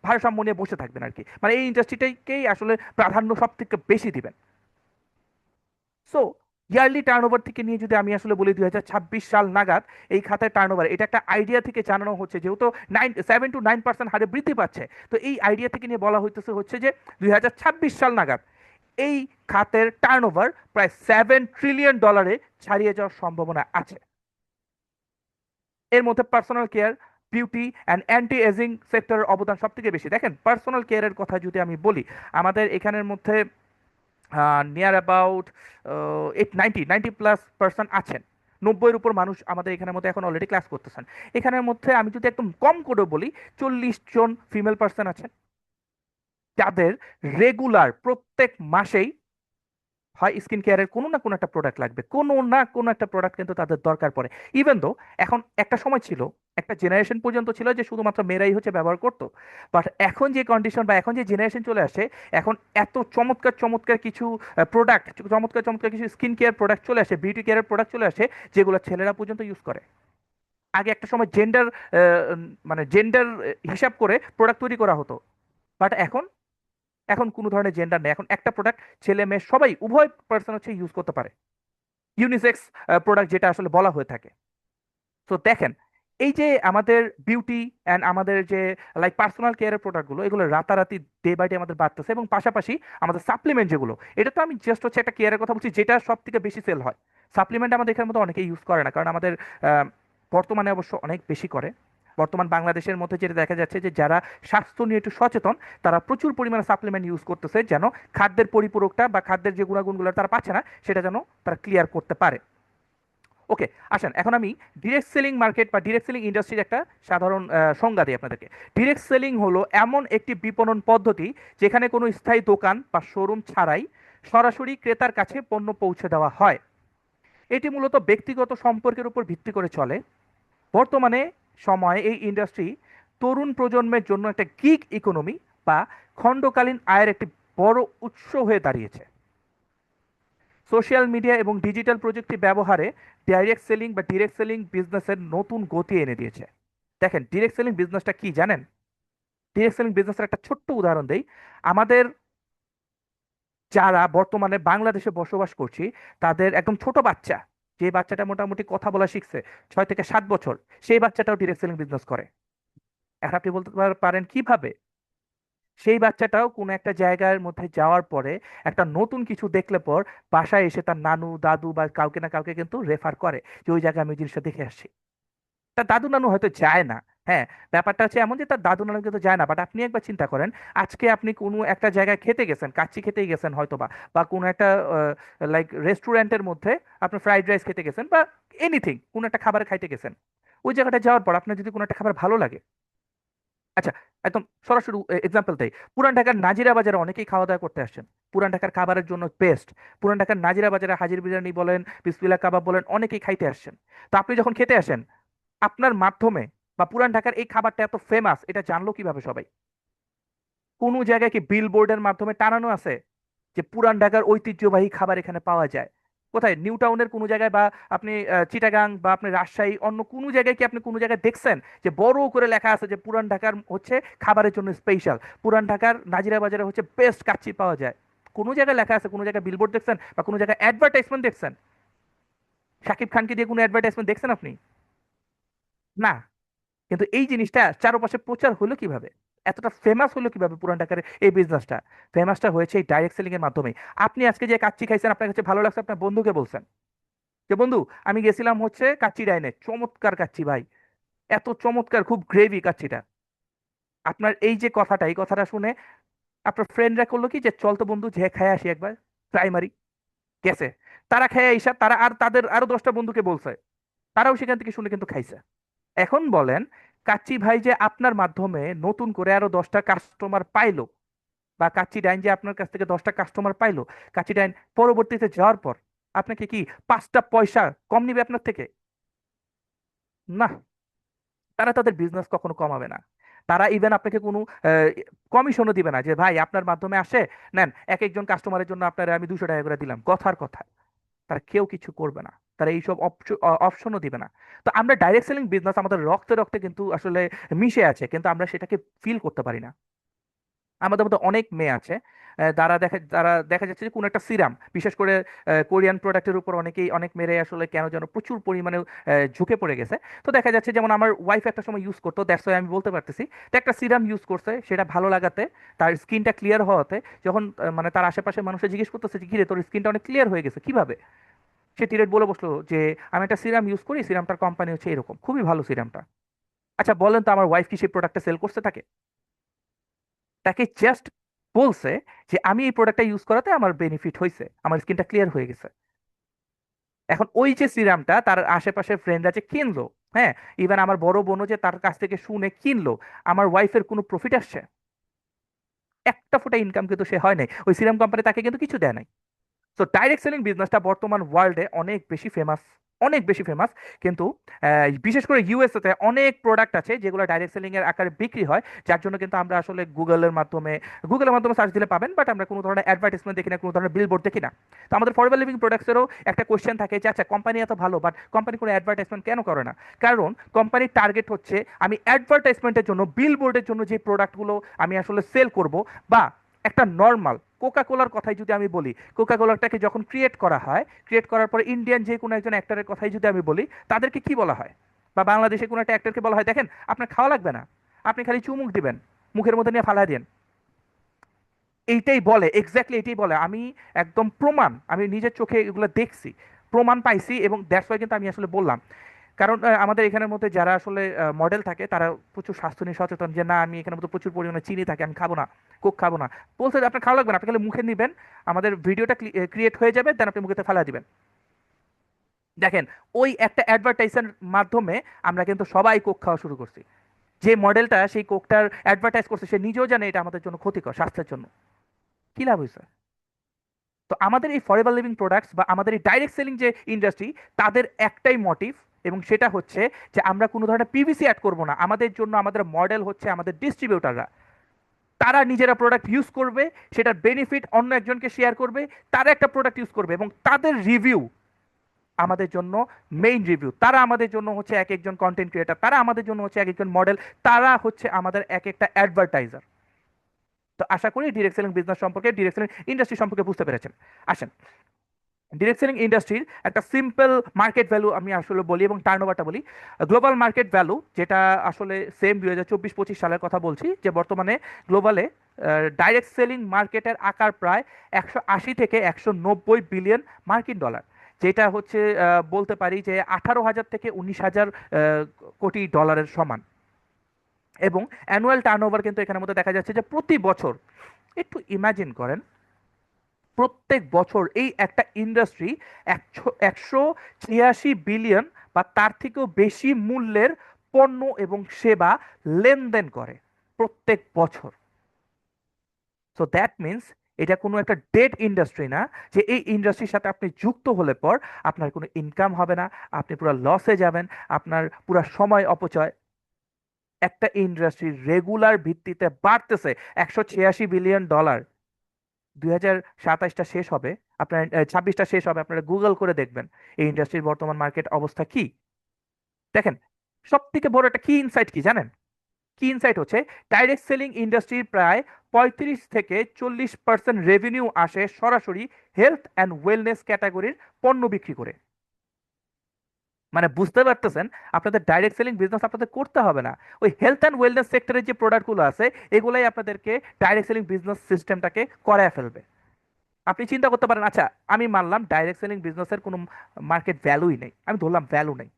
ভারসাম্য নিয়ে বসে থাকবেন আর কি, মানে এই ইন্ডাস্ট্রিটাকেই আসলে প্রাধান্য সব থেকে বেশি দিবেন। সো ইয়ারলি টার্নওভার থেকে নিয়ে যদি আমি আসলে বলি 2026 সাল নাগাদ এই খাতের টার্নওভার, এটা একটা আইডিয়া থেকে জানানো হচ্ছে, যেহেতু 7 to 9% হারে বৃদ্ধি পাচ্ছে, তো এই আইডিয়া থেকে নিয়ে বলা হচ্ছে যে 2026 সাল নাগাদ এই খাতের টার্নওভার প্রায় $7 ট্রিলিয়ন ছাড়িয়ে যাওয়ার সম্ভাবনা আছে। এর মধ্যে personal care, beauty and anti ageing সেক্টরের অবদান সব থেকে বেশি। দেখেন পার্সোনাল কেয়ারের কথা যদি আমি বলি, আমাদের এখানের মধ্যে নিয়ার অ্যাবাউট 90+ পার্সেন্ট আছেন, 90-এর উপর মানুষ আমাদের এখানের মধ্যে এখন অলরেডি ক্লাস করতেছেন। এখানের মধ্যে আমি যদি একদম কম করে বলি 40 জন ফিমেল পার্সন আছেন যাদের রেগুলার প্রত্যেক মাসেই হয় স্কিন কেয়ারের কোনো না কোনো একটা প্রোডাক্ট লাগবে, কোনো না কোনো একটা প্রোডাক্ট কিন্তু তাদের দরকার পড়ে। ইভেন দো এখন একটা সময় ছিল, একটা জেনারেশন পর্যন্ত ছিল যে শুধুমাত্র মেয়েরাই হচ্ছে ব্যবহার করতো, বাট এখন যে কন্ডিশন বা এখন যে জেনারেশন চলে আসে, এখন এত চমৎকার চমৎকার কিছু প্রোডাক্ট, চমৎকার চমৎকার কিছু স্কিন কেয়ার প্রোডাক্ট চলে আসে, বিউটি কেয়ারের প্রোডাক্ট চলে আসে, যেগুলো ছেলেরা পর্যন্ত ইউজ করে। আগে একটা সময় জেন্ডার, মানে জেন্ডার হিসাব করে প্রোডাক্ট তৈরি করা হতো, বাট এখন এখন কোনো ধরনের জেন্ডার নেই, এখন একটা প্রোডাক্ট ছেলে মেয়ে সবাই উভয় পার্সন হচ্ছে ইউজ করতে পারে, ইউনিসেক্স প্রোডাক্ট যেটা আসলে বলা হয়ে থাকে। তো দেখেন এই যে আমাদের বিউটি অ্যান্ড আমাদের যে লাইক পার্সোনাল কেয়ারের প্রোডাক্টগুলো, এগুলো রাতারাতি ডে বাই ডে আমাদের বাড়তেছে, এবং পাশাপাশি আমাদের সাপ্লিমেন্ট যেগুলো, এটা তো আমি জাস্ট হচ্ছে একটা কেয়ারের কথা বলছি যেটা সব থেকে বেশি সেল হয়। সাপ্লিমেন্ট আমাদের এখানের মধ্যে অনেকে ইউজ করে না, কারণ আমাদের আহ, বর্তমানে অবশ্য অনেক বেশি করে। বর্তমান বাংলাদেশের মধ্যে যেটা দেখা যাচ্ছে যে যারা স্বাস্থ্য নিয়ে একটু সচেতন, তারা প্রচুর পরিমাণে সাপ্লিমেন্ট ইউজ করতেছে, যেন খাদ্যের পরিপূরকটা বা খাদ্যের যে গুণাগুণগুলো তারা পাচ্ছে না সেটা যেন তারা ক্লিয়ার করতে পারে। ওকে, আসেন এখন আমি ডিরেক্ট সেলিং মার্কেট বা ডিরেক্ট সেলিং ইন্ডাস্ট্রির একটা সাধারণ সংজ্ঞা দিই আপনাদেরকে। ডিরেক্ট সেলিং হলো এমন একটি বিপণন পদ্ধতি যেখানে কোনো স্থায়ী দোকান বা শোরুম ছাড়াই সরাসরি ক্রেতার কাছে পণ্য পৌঁছে দেওয়া হয়। এটি মূলত ব্যক্তিগত সম্পর্কের উপর ভিত্তি করে চলে। বর্তমানে সময়ে এই ইন্ডাস্ট্রি তরুণ প্রজন্মের জন্য একটা গিগ ইকোনমি বা খণ্ডকালীন আয়ের একটি বড় উৎস হয়ে দাঁড়িয়েছে। সোশ্যাল মিডিয়া এবং ডিজিটাল প্রযুক্তি ব্যবহারে ডাইরেক্ট সেলিং বা ডিরেক্ট সেলিং বিজনেসের নতুন গতি এনে দিয়েছে। দেখেন ডিরেক্ট সেলিং বিজনেসটা কি জানেন? ডিরেক্ট সেলিং বিজনেসের একটা ছোট্ট উদাহরণ দেই। আমাদের যারা বর্তমানে বাংলাদেশে বসবাস করছি, তাদের একদম ছোট বাচ্চা, যে বাচ্চাটা মোটামুটি কথা বলা শিখছে 6 থেকে 7 বছর, সেই বাচ্চাটাও ডিরেক্ট সেলিং বিজনেস করে। এখন আপনি বলতে পারেন কিভাবে? সেই বাচ্চাটাও কোনো একটা জায়গার মধ্যে যাওয়ার পরে একটা নতুন কিছু দেখলে পর বাসায় এসে তার নানু দাদু বা কাউকে না কাউকে কিন্তু রেফার করে যে ওই জায়গায় আমি ওই জিনিসটা দেখে আসছি। তার দাদু নানু হয়তো যায় না, হ্যাঁ, ব্যাপারটা হচ্ছে এমন যে তার দাদু নানু কিন্তু যায় না, বাট আপনি একবার চিন্তা করেন, আজকে আপনি কোনো একটা জায়গায় খেতে গেছেন, কাচ্চি খেতেই গেছেন হয়তো বা কোনো একটা লাইক রেস্টুরেন্টের মধ্যে আপনি ফ্রাইড রাইস খেতে গেছেন বা এনিথিং, কোনো একটা খাবার খাইতে গেছেন। ওই জায়গাটা যাওয়ার পর আপনার যদি কোনো একটা খাবার ভালো লাগে, আচ্ছা, একদম সরাসরি এক্সাম্পল দেই, পুরান ঢাকার নাজিরা বাজারে অনেকেই খাওয়া দাওয়া করতে আসছেন, পুরান ঢাকার খাবারের জন্য বেস্ট। পুরান ঢাকার নাজিরা বাজারে হাজির বিরিয়ানি বলেন, বিসমিল্লাহ কাবাব বলেন, অনেকেই খাইতে আসছেন। তো আপনি যখন খেতে আসেন, আপনার মাধ্যমে বা পুরান ঢাকার এই খাবারটা এত ফেমাস এটা জানলো কিভাবে সবাই? কোনো জায়গায় কি বিল বোর্ডের মাধ্যমে টানানো আছে যে পুরান ঢাকার ঐতিহ্যবাহী খাবার এখানে পাওয়া যায়? কোথায়? নিউ টাউনের কোনো জায়গায় বা আপনি চিটাগাং বা আপনি রাজশাহী অন্য কোনো জায়গায় কি আপনি কোনো জায়গায় দেখছেন যে বড় করে লেখা আছে যে পুরান ঢাকার হচ্ছে খাবারের জন্য স্পেশাল, পুরান ঢাকার নাজিরা বাজারে হচ্ছে বেস্ট কাচ্চি পাওয়া যায়? কোনো জায়গায় লেখা আছে? কোনো জায়গায় বিলবোর্ড দেখছেন বা কোনো জায়গায় অ্যাডভার্টাইজমেন্ট দেখছেন? শাকিব খানকে দিয়ে কোনো অ্যাডভার্টাইজমেন্ট দেখছেন আপনি? না। কিন্তু এই জিনিসটা চারপাশে প্রচার হলো কিভাবে, এতটা ফেমাস হলো কিভাবে পুরান ঢাকার এই বিজনেসটা? ফেমাসটা হয়েছে এই ডাইরেক্ট সেলিং এর মাধ্যমে। আপনি আজকে যে কাচ্চি খাইছেন, আপনার কাছে ভালো লাগছে, আপনার বন্ধুকে বলছেন যে বন্ধু আমি গেছিলাম হচ্ছে কাচ্চি ডাইনে, চমৎকার কাচ্চি ভাই, এত চমৎকার, খুব গ্রেভি কাচ্চিটা। আপনার এই যে কথাটা, এই কথাটা শুনে আপনার ফ্রেন্ডরা করলো কি যে চল তো বন্ধু যে খায় আসি একবার, প্রাইমারি গেছে, তারা খেয়ে আইসা তারা আর তাদের আরো 10টা বন্ধুকে বলছে, তারাও সেখান থেকে শুনে কিন্তু খাইছে। এখন বলেন কাচ্চি ভাই যে আপনার মাধ্যমে নতুন করে আরো 10টা কাস্টমার পাইলো, বা কাচ্চি ডাইন যে আপনার কাছ থেকে 10টা কাস্টমার পাইলো, কাচ্চি ডাইন পরবর্তীতে যাওয়ার পর আপনাকে কি 5টা পয়সা কম নিবে আপনার থেকে? না, তারা তাদের বিজনেস কখনো কমাবে না। তারা ইভেন আপনাকে কোনো কমিশনও দিবে না যে ভাই আপনার মাধ্যমে আসে, নেন এক একজন কাস্টমারের জন্য আপনার আমি 200 টাকা করে দিলাম, কথার কথা। তারা কেউ কিছু করবে না। তারা এইসব অপশনও দিবে না। তো আমরা ডাইরেক্ট সেলিং বিজনেস আমাদের রক্তে রক্তে কিন্তু আসলে মিশে আছে, কিন্তু আমরা সেটাকে ফিল করতে পারি না। আমাদের মধ্যে অনেক মেয়ে আছে, তারা দেখা যাচ্ছে যে কোনো একটা সিরাম, বিশেষ করে কোরিয়ান প্রোডাক্টের উপর অনেক মেয়েরাই আসলে কেন যেন প্রচুর পরিমাণে ঝুঁকে পড়ে গেছে। তো দেখা যাচ্ছে যেমন আমার ওয়াইফ একটা সময় ইউজ করতো, দ্যাটস ওয়াই আমি বলতে পারতেছি। তো একটা সিরাম ইউজ করছে, সেটা ভালো লাগাতে, তার স্কিনটা ক্লিয়ার হওয়াতে, যখন মানে তার আশেপাশে মানুষে জিজ্ঞেস করতেছে যে কিরে তোর স্কিনটা অনেক ক্লিয়ার হয়ে গেছে কিভাবে, সে ডিরেক্ট বলে বসলো যে আমি একটা সিরাম ইউজ করি, সিরামটার কোম্পানি হচ্ছে এরকম, খুবই ভালো সিরামটা। আচ্ছা বলেন তো আমার ওয়াইফ কি সেই প্রোডাক্টটা সেল করছে তাকে? তাকে জাস্ট বলছে যে আমি এই প্রোডাক্টটা ইউজ করাতে আমার বেনিফিট হয়েছে, আমার স্কিনটা ক্লিয়ার হয়ে গেছে। এখন ওই যে সিরামটা তার আশেপাশের ফ্রেন্ডরা যে কিনলো, হ্যাঁ, ইভেন আমার বড় বোনও যে তার কাছ থেকে শুনে কিনলো, আমার ওয়াইফের কোনো প্রফিট আসছে? একটা ফোঁটা ইনকাম কিন্তু সে হয় নাই, ওই সিরাম কোম্পানি তাকে কিন্তু কিছু দেয় নাই। সো ডাইরেক্ট সেলিং বিজনেসটা বর্তমান ওয়ার্ল্ডে অনেক বেশি ফেমাস, অনেক বেশি ফেমাস। কিন্তু বিশেষ করে ইউএসএ তে অনেক প্রোডাক্ট আছে যেগুলো ডাইরেক্ট সেলিং এর আকারে বিক্রি হয়, যার জন্য কিন্তু আমরা আসলে গুগলের মাধ্যমে সার্চ দিলে পাবেন, বাট আমরা কোনো ধরনের অ্যাডভার্টাইজমেন্ট দেখি না, কোনো ধরনের বিলবোর্ড দেখি না। তো আমাদের ফরএভার লিভিং প্রোডাক্টসেরও একটা কোয়েশ্চেন থাকে যে আচ্ছা কোম্পানি এত ভালো, বাট কোম্পানি কোনো অ্যাডভার্টাইজমেন্ট কেন করে না? কারণ কোম্পানির টার্গেট হচ্ছে আমি অ্যাডভার্টাইজমেন্টের জন্য, বিলবোর্ডের জন্য যে প্রোডাক্টগুলো আমি আসলে সেল করব, বা একটা নর্মাল কোকা কোলার কথাই যদি আমি বলি, কোকা কোলাটাকে যখন ক্রিয়েট করা হয়, ক্রিয়েট করার পরে ইন্ডিয়ান যে কোনো একজন অ্যাক্টরের কথাই যদি আমি বলি, তাদেরকে কি বলা হয়? বা বাংলাদেশে কোনো একটা অ্যাক্টরকে বলা হয় দেখেন আপনার খাওয়া লাগবে না, আপনি খালি চুমুক দিবেন, মুখের মধ্যে নিয়ে ফালা দেন। এইটাই বলে, এক্স্যাক্টলি এইটাই বলে। আমি একদম প্রমাণ, আমি নিজের চোখে এগুলো দেখছি, প্রমাণ পাইছি, এবং দ্যাটস ওয়াই কিন্তু আমি আসলে বললাম। কারণ আমাদের এখানের মধ্যে যারা আসলে মডেল থাকে তারা প্রচুর স্বাস্থ্য নিয়ে সচেতন, যে না আমি এখানের মধ্যে প্রচুর পরিমাণে চিনি থাকে, আমি খাবো না, কোক খাবো না। বলছে যে আপনার খাওয়া লাগবে না, আপনি খালি মুখে নিবেন, আমাদের ভিডিওটা ক্রিয়েট হয়ে যাবে, দেন আপনি মুখেতে ফেলা দিবেন। দেখেন, ওই একটা অ্যাডভার্টাইজের মাধ্যমে আমরা কিন্তু সবাই কোক খাওয়া শুরু করছি। যে মডেলটা সেই কোকটার অ্যাডভার্টাইজ করছে সে নিজেও জানে এটা আমাদের জন্য ক্ষতিকর, স্বাস্থ্যের জন্য। কি লাভ হয়েছে? তো আমাদের এই ফরএভার লিভিং প্রোডাক্টস বা আমাদের এই ডাইরেক্ট সেলিং যে ইন্ডাস্ট্রি, তাদের একটাই মোটিভ, এবং সেটা হচ্ছে যে আমরা কোনো ধরনের পিভিসি অ্যাড করব না। আমাদের জন্য আমাদের মডেল হচ্ছে আমাদের ডিস্ট্রিবিউটাররা, তারা নিজেরা প্রোডাক্ট ইউজ করবে, সেটার বেনিফিট অন্য একজনকে শেয়ার করবে, তারা একটা প্রোডাক্ট ইউজ করবে, এবং তাদের রিভিউ আমাদের জন্য মেইন রিভিউ। তারা আমাদের জন্য হচ্ছে এক একজন কন্টেন্ট ক্রিয়েটার, তারা আমাদের জন্য হচ্ছে এক একজন মডেল, তারা হচ্ছে আমাদের এক একটা অ্যাডভার্টাইজার। তো আশা করি ডিরেক্ট সেলিং বিজনেস সম্পর্কে, ডিরেক্ট সেলিং ইন্ডাস্ট্রি সম্পর্কে বুঝতে পেরেছেন। আসেন, ডিরেক্ট সেলিং ইন্ডাস্ট্রির একটা সিম্পল মার্কেট ভ্যালু আমি আসলে বলি এবং টার্নওভারটা বলি। গ্লোবাল মার্কেট ভ্যালু, যেটা আসলে সেম 2024-25 সালের কথা বলছি, যে বর্তমানে গ্লোবালে ডাইরেক্ট সেলিং মার্কেটের আকার প্রায় 180 থেকে 190 বিলিয়ন মার্কিন ডলার, যেটা হচ্ছে বলতে পারি যে 18,000 থেকে 19,000 কোটি ডলারের সমান। এবং অ্যানুয়াল টার্নওভার কিন্তু এখানের মধ্যে দেখা যাচ্ছে যে প্রতি বছর, একটু ইমাজিন করেন, প্রত্যেক বছর এই একটা ইন্ডাস্ট্রি 186 বিলিয়ন বা তার থেকেও বেশি মূল্যের পণ্য এবং সেবা লেনদেন করে প্রত্যেক বছর। সো দ্যাট মিনস এটা কোনো একটা ডেড ইন্ডাস্ট্রি না, যে এই ইন্ডাস্ট্রির সাথে আপনি যুক্ত হলে পর আপনার কোনো ইনকাম হবে না, আপনি পুরো লসে যাবেন, আপনার পুরো সময় অপচয়। একটা ইন্ডাস্ট্রি রেগুলার ভিত্তিতে বাড়তেছে, 186 বিলিয়ন ডলার। 2027টা শেষ হবে, আপনার 26টা শেষ হবে, আপনারা গুগল করে দেখবেন এই ইন্ডাস্ট্রির বর্তমান মার্কেট অবস্থা কি। দেখেন, সব থেকে বড় একটা কি ইনসাইট কি জানেন? কি ইনসাইট হচ্ছে ডাইরেক্ট সেলিং ইন্ডাস্ট্রির প্রায় 35 থেকে 40% রেভিনিউ আসে সরাসরি হেলথ অ্যান্ড ওয়েলনেস ক্যাটাগরির পণ্য বিক্রি করে। মানে বুঝতে পারতেছেন, আপনাদের ডাইরেক্ট সেলিং বিজনেস আপনাদের করতে হবে না, ওই হেলথ অ্যান্ড ওয়েলনেস সেক্টরের যে প্রোডাক্টগুলো আছে এগুলাই আপনাদেরকে ডাইরেক্ট সেলিং বিজনেস সিস্টেমটাকে করায় ফেলবে। আপনি চিন্তা করতে পারেন আচ্ছা আমি মানলাম ডাইরেক্ট সেলিং বিজনেসের কোনো মার্কেট ভ্যালুই নেই, আমি ধরলাম ভ্যালু নেই,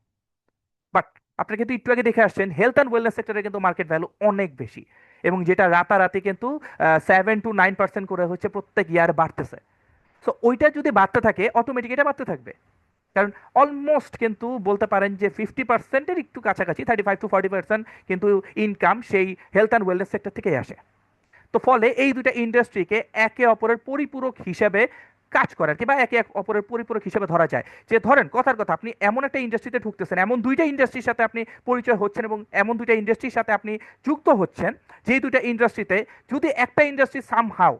বাট আপনি কিন্তু একটু আগে দেখে আসছেন হেলথ অ্যান্ড ওয়েলনেস সেক্টরে কিন্তু মার্কেট ভ্যালু অনেক বেশি, এবং যেটা রাতারাতি কিন্তু 7 to 9% করে হচ্ছে প্রত্যেক ইয়ার বাড়তেছে। সো ওইটা যদি বাড়তে থাকে অটোমেটিক এটা বাড়তে থাকবে, কারণ অলমোস্ট কিন্তু বলতে পারেন যে 50%-এর একটু কাছাকাছি, 35 to 40% কিন্তু ইনকাম সেই হেলথ অ্যান্ড ওয়েলনেস সেক্টর থেকেই আসে। তো ফলে এই দুইটা ইন্ডাস্ট্রিকে একে অপরের পরিপূরক হিসেবে কাজ করে আর কি, বা একে অপরের পরিপূরক হিসেবে ধরা যায়। যে ধরেন কথার কথা, আপনি এমন একটা ইন্ডাস্ট্রিতে ঢুকতেছেন, এমন দুইটা ইন্ডাস্ট্রির সাথে আপনি পরিচয় হচ্ছেন, এবং এমন দুইটা ইন্ডাস্ট্রির সাথে আপনি যুক্ত হচ্ছেন, যেই দুইটা ইন্ডাস্ট্রিতে যদি একটা ইন্ডাস্ট্রি সামহাও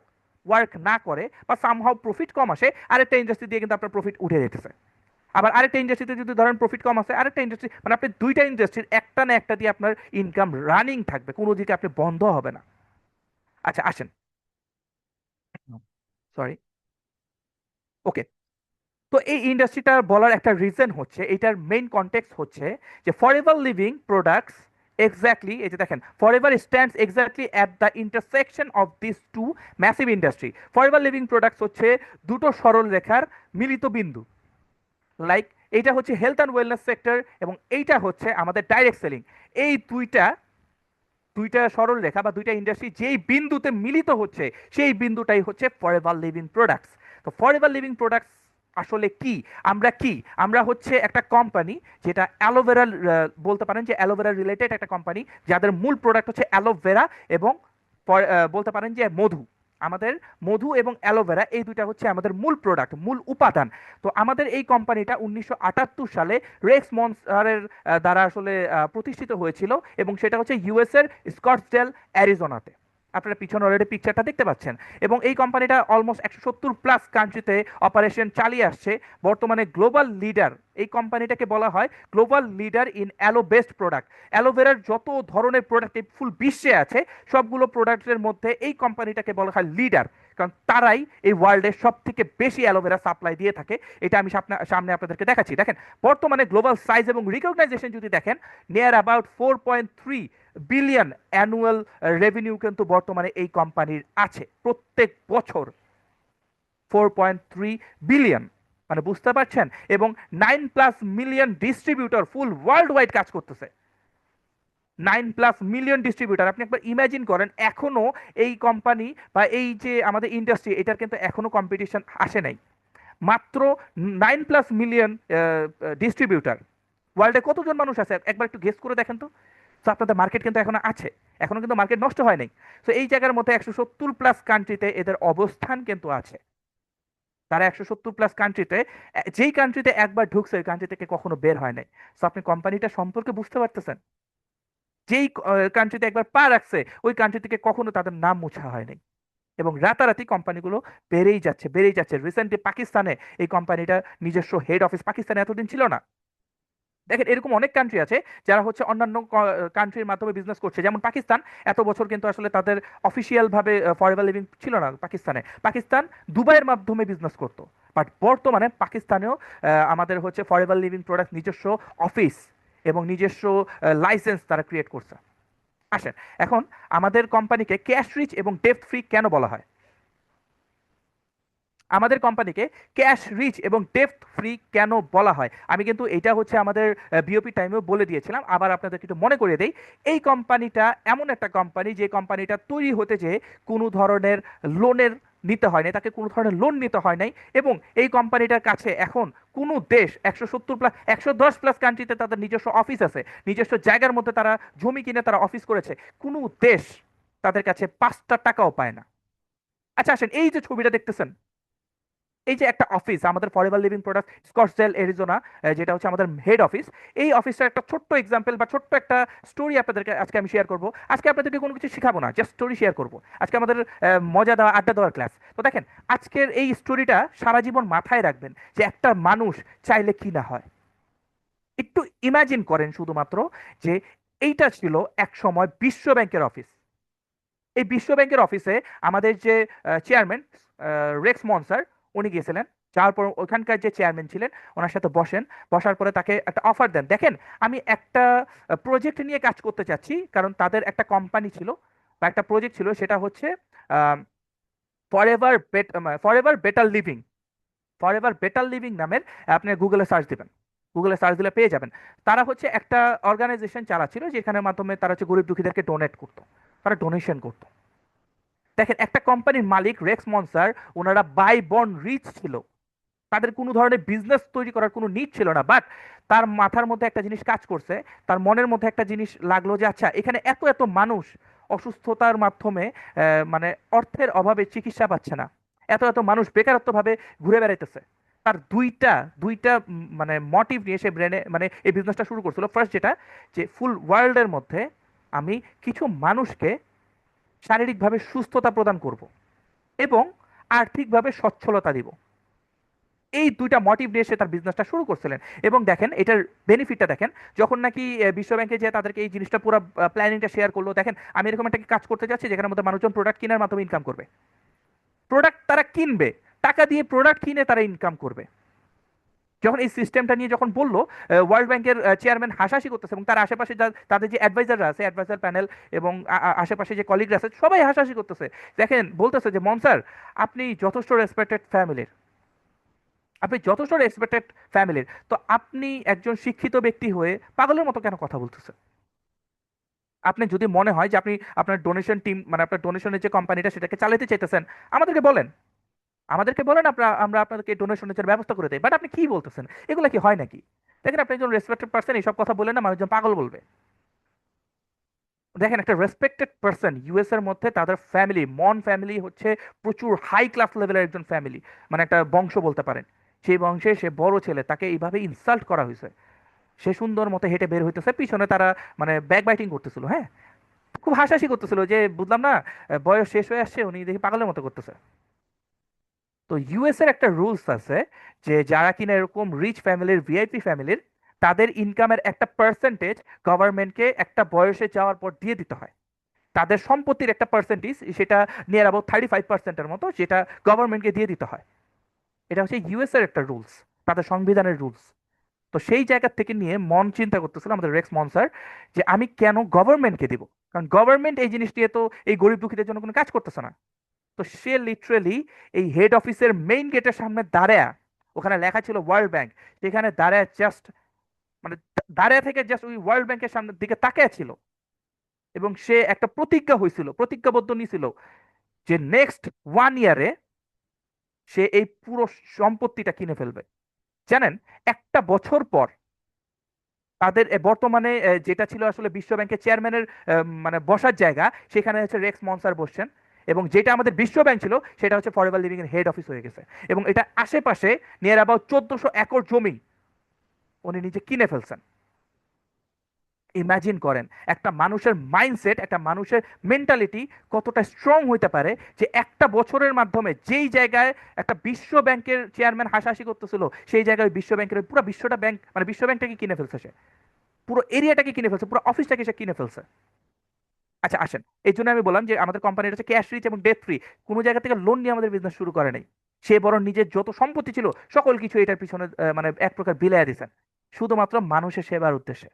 ওয়ার্ক না করে বা সামহাও প্রফিট কম আসে, আরেকটা ইন্ডাস্ট্রি দিয়ে কিন্তু আপনার প্রফিট উঠে যেতেছে। আবার আরেকটা ইন্ডাস্ট্রিতে যদি ধরেন প্রফিট কম আছে, আরেকটা ইন্ডাস্ট্রি, মানে আপনি দুইটা ইন্ডাস্ট্রির একটা না একটা দিয়ে আপনার ইনকাম রানিং থাকবে, কোনো দিকে আপনি বন্ধ হবে না। আচ্ছা আসেন, সরি, ওকে। তো এই ইন্ডাস্ট্রিটা বলার একটা রিজন হচ্ছে, এটার মেইন কনটেক্সট হচ্ছে যে ফরএভার লিভিং প্রোডাক্টস এক্স্যাক্টলি, এই যে দেখেন, Forever stands exactly at the intersection of this two massive industry. Forever Living Products হচ্ছে দুটো সরল রেখার মিলিত বিন্দু। লাইক এইটা হচ্ছে হেলথ অ্যান্ড ওয়েলনেস সেক্টর এবং এইটা হচ্ছে আমাদের ডাইরেক্ট সেলিং। এই দুইটা দুইটা সরল রেখা বা দুইটা ইন্ডাস্ট্রি যেই বিন্দুতে মিলিত হচ্ছে, সেই বিন্দুটাই হচ্ছে ফরএভার লিভিং প্রোডাক্টস। তো ফরএভার লিভিং প্রোডাক্টস আসলে কি? আমরা কি? আমরা হচ্ছে একটা কোম্পানি যেটা অ্যালোভেরা, বলতে পারেন যে অ্যালোভেরা রিলেটেড একটা কোম্পানি, যাদের মূল প্রোডাক্ট হচ্ছে অ্যালোভেরা এবং বলতে পারেন যে মধু। আমাদের মধু এবং অ্যালোভেরা এই দুইটা হচ্ছে আমাদের মূল প্রোডাক্ট, মূল উপাদান। তো আমাদের এই কোম্পানিটা 1978 সালে রেক্স মনসারের দ্বারা আসলে প্রতিষ্ঠিত হয়েছিল এবং সেটা হচ্ছে ইউএস এর স্কটসডেল, অ্যারিজোনাতে। আপনারা পিছনে অলরেডি পিকচারটা দেখতে পাচ্ছেন। এবং এই কোম্পানিটা অলমোস্ট 170 প্লাস কান্ট্রিতে অপারেশন চালিয়ে আসছে। বর্তমানে গ্লোবাল লিডার, এই কোম্পানিটাকে বলা হয় global leader in aloe based product. অ্যালোভেরার যত ধরনের প্রোডাক্ট এই ফুল বিশ্বে আছে, সবগুলো প্রোডাক্টের মধ্যে এই কোম্পানিটাকে বলা হয় লিডার, কারণ তারাই এই ওয়ার্ল্ডের সব থেকে বেশি অ্যালোভেরা সাপ্লাই দিয়ে থাকে। এটা আমি সামনে আপনাদেরকে দেখাচ্ছি। দেখেন বর্তমানে গ্লোবাল সাইজ এবং রিকগনাইজেশন যদি দেখেন, near about 4.3 billion annual revenue কিন্তু বর্তমানে এই কোম্পানির আছে প্রত্যেক বছর। 4.3 বিলিয়ন, মানে বুঝতে পারছেন। এবং 9+ মিলিয়ন ডিস্ট্রিবিউটর ফুল ওয়ার্ল্ড ওয়াইড কাজ করতেছে। 9+ মিলিয়ন ডিস্ট্রিবিউটার, আপনি একবার ইমাজিন করেন, এখনো এই কোম্পানি বা এই যে আমাদের ইন্ডাস্ট্রি, এটার কিন্তু এখনো কম্পিটিশন আসে নাই। মাত্র 9+ মিলিয়ন ডিস্ট্রিবিউটার। ওয়ার্ল্ডে কতজন মানুষ আছে একবার একটু গেস করে দেখেন তো। তো আপনাদের মার্কেট কিন্তু এখনো আছে, এখনো কিন্তু মার্কেট নষ্ট হয় নাই। তো এই জায়গার মধ্যে 170 প্লাস কান্ট্রিতে এদের অবস্থান কিন্তু আছে। তারা 170 প্লাস কান্ট্রিতে, যেই কান্ট্রিতে একবার ঢুকছে ওই কান্ট্রি থেকে কখনো বের হয় নাই। তো আপনি কোম্পানিটা সম্পর্কে বুঝতে পারতেছেন, যেই কান্ট্রিতে একবার পা রাখছে ওই কান্ট্রি থেকে কখনো তাদের নাম মুছা হয় নাই। এবং রাতারাতি কোম্পানিগুলো বেড়েই যাচ্ছে, বেড়েই যাচ্ছে। রিসেন্টলি পাকিস্তানে এই কোম্পানিটা নিজস্ব হেড অফিস, পাকিস্তানে এতদিন ছিল না। দেখেন এরকম অনেক কান্ট্রি আছে যারা হচ্ছে অন্যান্য কান্ট্রির মাধ্যমে বিজনেস করছে, যেমন পাকিস্তান এত বছর কিন্তু আসলে তাদের অফিসিয়াল ভাবে ফরএভার লিভিং ছিল না পাকিস্তানে। পাকিস্তান দুবাইয়ের মাধ্যমে বিজনেস করতো, বাট বর্তমানে পাকিস্তানেও আমাদের হচ্ছে ফরএভার লিভিং প্রোডাক্ট নিজস্ব অফিস এবং নিজস্ব লাইসেন্স তারা ক্রিয়েট করছে। আসেন এখন, আমাদের কোম্পানিকে ক্যাশ রিচ এবং ডেপ্থ ফ্রি কেন বলা হয়? আমাদের কোম্পানিকে ক্যাশ রিচ এবং ডেপথ ফ্রি কেন বলা হয়? আমি কিন্তু এটা হচ্ছে আমাদের বিওপি টাইমেও বলে দিয়েছিলাম, আবার আপনাদেরকে একটু মনে করিয়ে দেই। এই কোম্পানিটা এমন একটা কোম্পানি যে কোম্পানিটা তৈরি হতে যে কোনো ধরনের লোনের নিতে হয় নাই, তাকে কোনো ধরনের লোন নিতে হয় নাই। এবং এই কোম্পানিটার কাছে এখন কোনো দেশ, 170 প্লাস 110 প্লাস কান্ট্রিতে তাদের নিজস্ব অফিস আছে, নিজস্ব জায়গার মধ্যে তারা জমি কিনে তারা অফিস করেছে। কোনো দেশ তাদের কাছে 5টা টাকাও পায় না। আচ্ছা আসেন, এই যে ছবিটা দেখতেছেন, এই যে একটা অফিস আমাদের ফরএভার লিভিং প্রোডাক্ট স্কটসডেল, অ্যারিজোনা, যেটা হচ্ছে আমাদের হেড অফিস। এই অফিসটার একটা ছোট্ট এক্সাম্পল বা ছোট্ট একটা স্টোরি আপনাদেরকে আজকে আমি শেয়ার করব। আজকে আপনাদেরকে কোনো কিছু শেখাবো না, জাস্ট স্টোরি শেয়ার করব। আজকে আমাদের মজা দেওয়া, আড্ডা দেওয়ার ক্লাস। তো দেখেন আজকের এই স্টোরিটা সারা জীবন মাথায় রাখবেন যে একটা মানুষ চাইলে কি না হয়। একটু ইমাজিন করেন শুধুমাত্র যে এইটা ছিল এক সময় বিশ্ব ব্যাংকের অফিস। এই বিশ্ব ব্যাংকের অফিসে আমাদের যে চেয়ারম্যান রেক্স মনসার, উনি গিয়েছিলেন। যাওয়ার পর ওখানকার যে চেয়ারম্যান ছিলেন ওনার সাথে বসেন, বসার পরে তাকে একটা অফার দেন, দেখেন আমি একটা প্রজেক্ট নিয়ে কাজ করতে চাচ্ছি, কারণ তাদের একটা কোম্পানি ছিল বা একটা প্রজেক্ট ছিল, সেটা হচ্ছে forever forever better living. Forever better living নামের, আপনি গুগলে সার্চ দিবেন, গুগলে সার্চ দিলে পেয়ে যাবেন। তারা হচ্ছে একটা অর্গানাইজেশন চালাচ্ছিল যেখানের মাধ্যমে তারা হচ্ছে গরিব দুঃখীদেরকে ডোনেট করতো, তারা ডোনেশন করতো। দেখেন একটা কোম্পানির মালিক রেক্স মনসার, ওনারা বাই বন্ড রিচ ছিল, তাদের কোনো ধরনের বিজনেস তৈরি করার কোনো নিড ছিল না। বাট তার মাথার মধ্যে একটা জিনিস কাজ করছে, তার মনের মধ্যে একটা জিনিস লাগলো যে আচ্ছা এখানে এত এত মানুষ অসুস্থতার মাধ্যমে মানে অর্থের অভাবে চিকিৎসা পাচ্ছে না, এত এত মানুষ বেকারত্ব ভাবে ঘুরে বেড়াইতেছে। তার দুইটা দুইটা মানে মোটিভ নিয়ে সে ব্রেনে মানে এই বিজনেসটা শুরু করছিল। ফার্স্ট যেটা, যে ফুল ওয়ার্ল্ডের মধ্যে আমি কিছু মানুষকে শারীরিকভাবে সুস্থতা প্রদান করব এবং আর্থিকভাবে সচ্ছলতা দিব। এই দুইটা মোটিভ নিয়ে সে তার বিজনেসটা শুরু করছিলেন। এবং দেখেন এটার বেনিফিটটা দেখেন, যখন নাকি বিশ্বব্যাংকে যে তাদেরকে এই জিনিসটা পুরো প্ল্যানিংটা শেয়ার করলো, দেখেন আমি এরকম একটা কাজ করতে যাচ্ছি যেখানে মধ্যে মানুষজন প্রোডাক্ট কেনার মাধ্যমে ইনকাম করবে, প্রোডাক্ট তারা কিনবে, টাকা দিয়ে প্রোডাক্ট কিনে তারা ইনকাম করবে। যখন এই সিস্টেমটা নিয়ে যখন বললো, ওয়ার্ল্ড ব্যাংকের চেয়ারম্যান হাসাহাসি করতেছে, এবং তার আশেপাশে তাদের যে অ্যাডভাইজাররা আছে, অ্যাডভাইজার প্যানেল এবং আশেপাশে যে কলিগরা আছে, সবাই হাসাহাসি করতেছে। দেখেন বলতেছে যে মনসার, আপনি যথেষ্ট রেসপেক্টেড ফ্যামিলির, আপনি যথেষ্ট রেসপেক্টেড ফ্যামিলির, তো আপনি একজন শিক্ষিত ব্যক্তি হয়ে পাগলের মতো কেন কথা বলতেছেন? আপনি যদি মনে হয় যে আপনি আপনার ডোনেশন টিম, মানে আপনার ডোনেশনের যে কোম্পানিটা সেটাকে চালাতে চাইতেছেন, আমাদেরকে বলেন, আমাদেরকে বলেন, আমরা আপনাদেরকে ডোনেশনের ব্যবস্থা করে দেই। বাট আপনি কি বলতেছেন? এগুলো কি হয় নাকি? দেখেন আপনি একজন রেসপেক্টেড পার্সন, এইসব কথা বললেন না, মানুষজন পাগল বলবে। দেখেন একটা রেসপেক্টেড পার্সন ইউএস এর মধ্যে, তাদের ফ্যামিলি, মন ফ্যামিলি হচ্ছে প্রচুর হাই ক্লাস লেভেলের একজন ফ্যামিলি, মানে একটা বংশ বলতে পারেন। সেই বংশে সে বড় ছেলে, তাকে এইভাবে ইনসাল্ট করা হয়েছে। সে সুন্দর মতো হেঁটে বের হইতেছে, পিছনে তারা মানে ব্যাক বাইটিং করতেছিল, হ্যাঁ, খুব হাসাহাসি করতেছিল যে বুঝলাম না, বয়স শেষ হয়ে আসছে, উনি দেখি পাগলের মতো করতেছে। তো ইউএস এর একটা রুলস আছে যে যারা কিনা এরকম রিচ ফ্যামিলির, ভিআইপি ফ্যামিলির, তাদের ইনকামের একটা পার্সেন্টেজ গভর্নমেন্টকে একটা বয়সে যাওয়ার পর দিয়ে দিতে হয়। তাদের সম্পত্তির একটা পার্সেন্টেজ, সেটা নিয়ার অ্যাবাউট 35%-এর মতো, যেটা গভর্নমেন্টকে দিয়ে দিতে হয়। এটা হচ্ছে ইউএস এর একটা রুলস, তাদের সংবিধানের রুলস। তো সেই জায়গা থেকে নিয়ে মন চিন্তা করতেছিল আমাদের রেক্স মনসার, যে আমি কেন গভর্নমেন্টকে দিব, কারণ গভর্নমেন্ট এই জিনিস নিয়ে তো এই গরিব দুঃখীদের জন্য কোনো কাজ করতেছে না। তো সে লিটারেলি এই হেড অফিসের মেইন গেটের সামনে দাঁড়ায়, ওখানে লেখা ছিল ওয়ার্ল্ড ব্যাংক, সেখানে দাঁড়ায় জাস্ট, মানে দাঁড়ায় থেকে জাস্ট ওই ওয়ার্ল্ড ব্যাংকের সামনের দিকে তাকিয়ে ছিল। এবং সে একটা প্রতিজ্ঞা হয়েছিল, প্রতিজ্ঞাবদ্ধ নিয়েছিল যে নেক্সট 1 ইয়ারে সে এই পুরো সম্পত্তিটা কিনে ফেলবে। জানেন, একটা বছর পর তাদের বর্তমানে যেটা ছিল আসলে বিশ্ব ব্যাংকের চেয়ারম্যানের মানে বসার জায়গা, সেখানে হচ্ছে রেক্স মনসার বসছেন। এবং যেটা আমাদের বিশ্ব ব্যাংক ছিল সেটা হচ্ছে ফরএভার লিভিং এর হেড অফিস হয়ে গেছে। এবং এটা আশেপাশে নিয়ার অ্যাবাউট 1400 একর জমি উনি নিজে কিনে ফেলছেন। ইমাজিন করেন একটা মানুষের মাইন্ডসেট, একটা মানুষের মেন্টালিটি কতটা স্ট্রং হইতে পারে, যে একটা বছরের মাধ্যমে যেই জায়গায় একটা বিশ্ব ব্যাংকের চেয়ারম্যান হাসাহাসি করতেছিল, সেই জায়গায় বিশ্ব ব্যাংকের পুরো বিশ্বটা ব্যাংক, মানে বিশ্ব ব্যাংকটাকে কিনে ফেলছে সে, পুরো এরিয়াটাকে কিনে ফেলছে, পুরো অফিসটাকে সে কিনে ফেলছে। আচ্ছা আসেন, এই জন্য আমি বললাম যে আমাদের কোম্পানিটা হচ্ছে ক্যাশ রিচ এবং ডেট ফ্রি, কোনো জায়গা থেকে লোন নিয়ে আমাদের বিজনেস শুরু করে নাই। সে বরং নিজের যত সম্পত্তি ছিল সকল কিছু এটার পিছনে মানে এক প্রকার বিলাইয়া দিয়েছেন, শুধুমাত্র মানুষের সেবার উদ্দেশ্যে।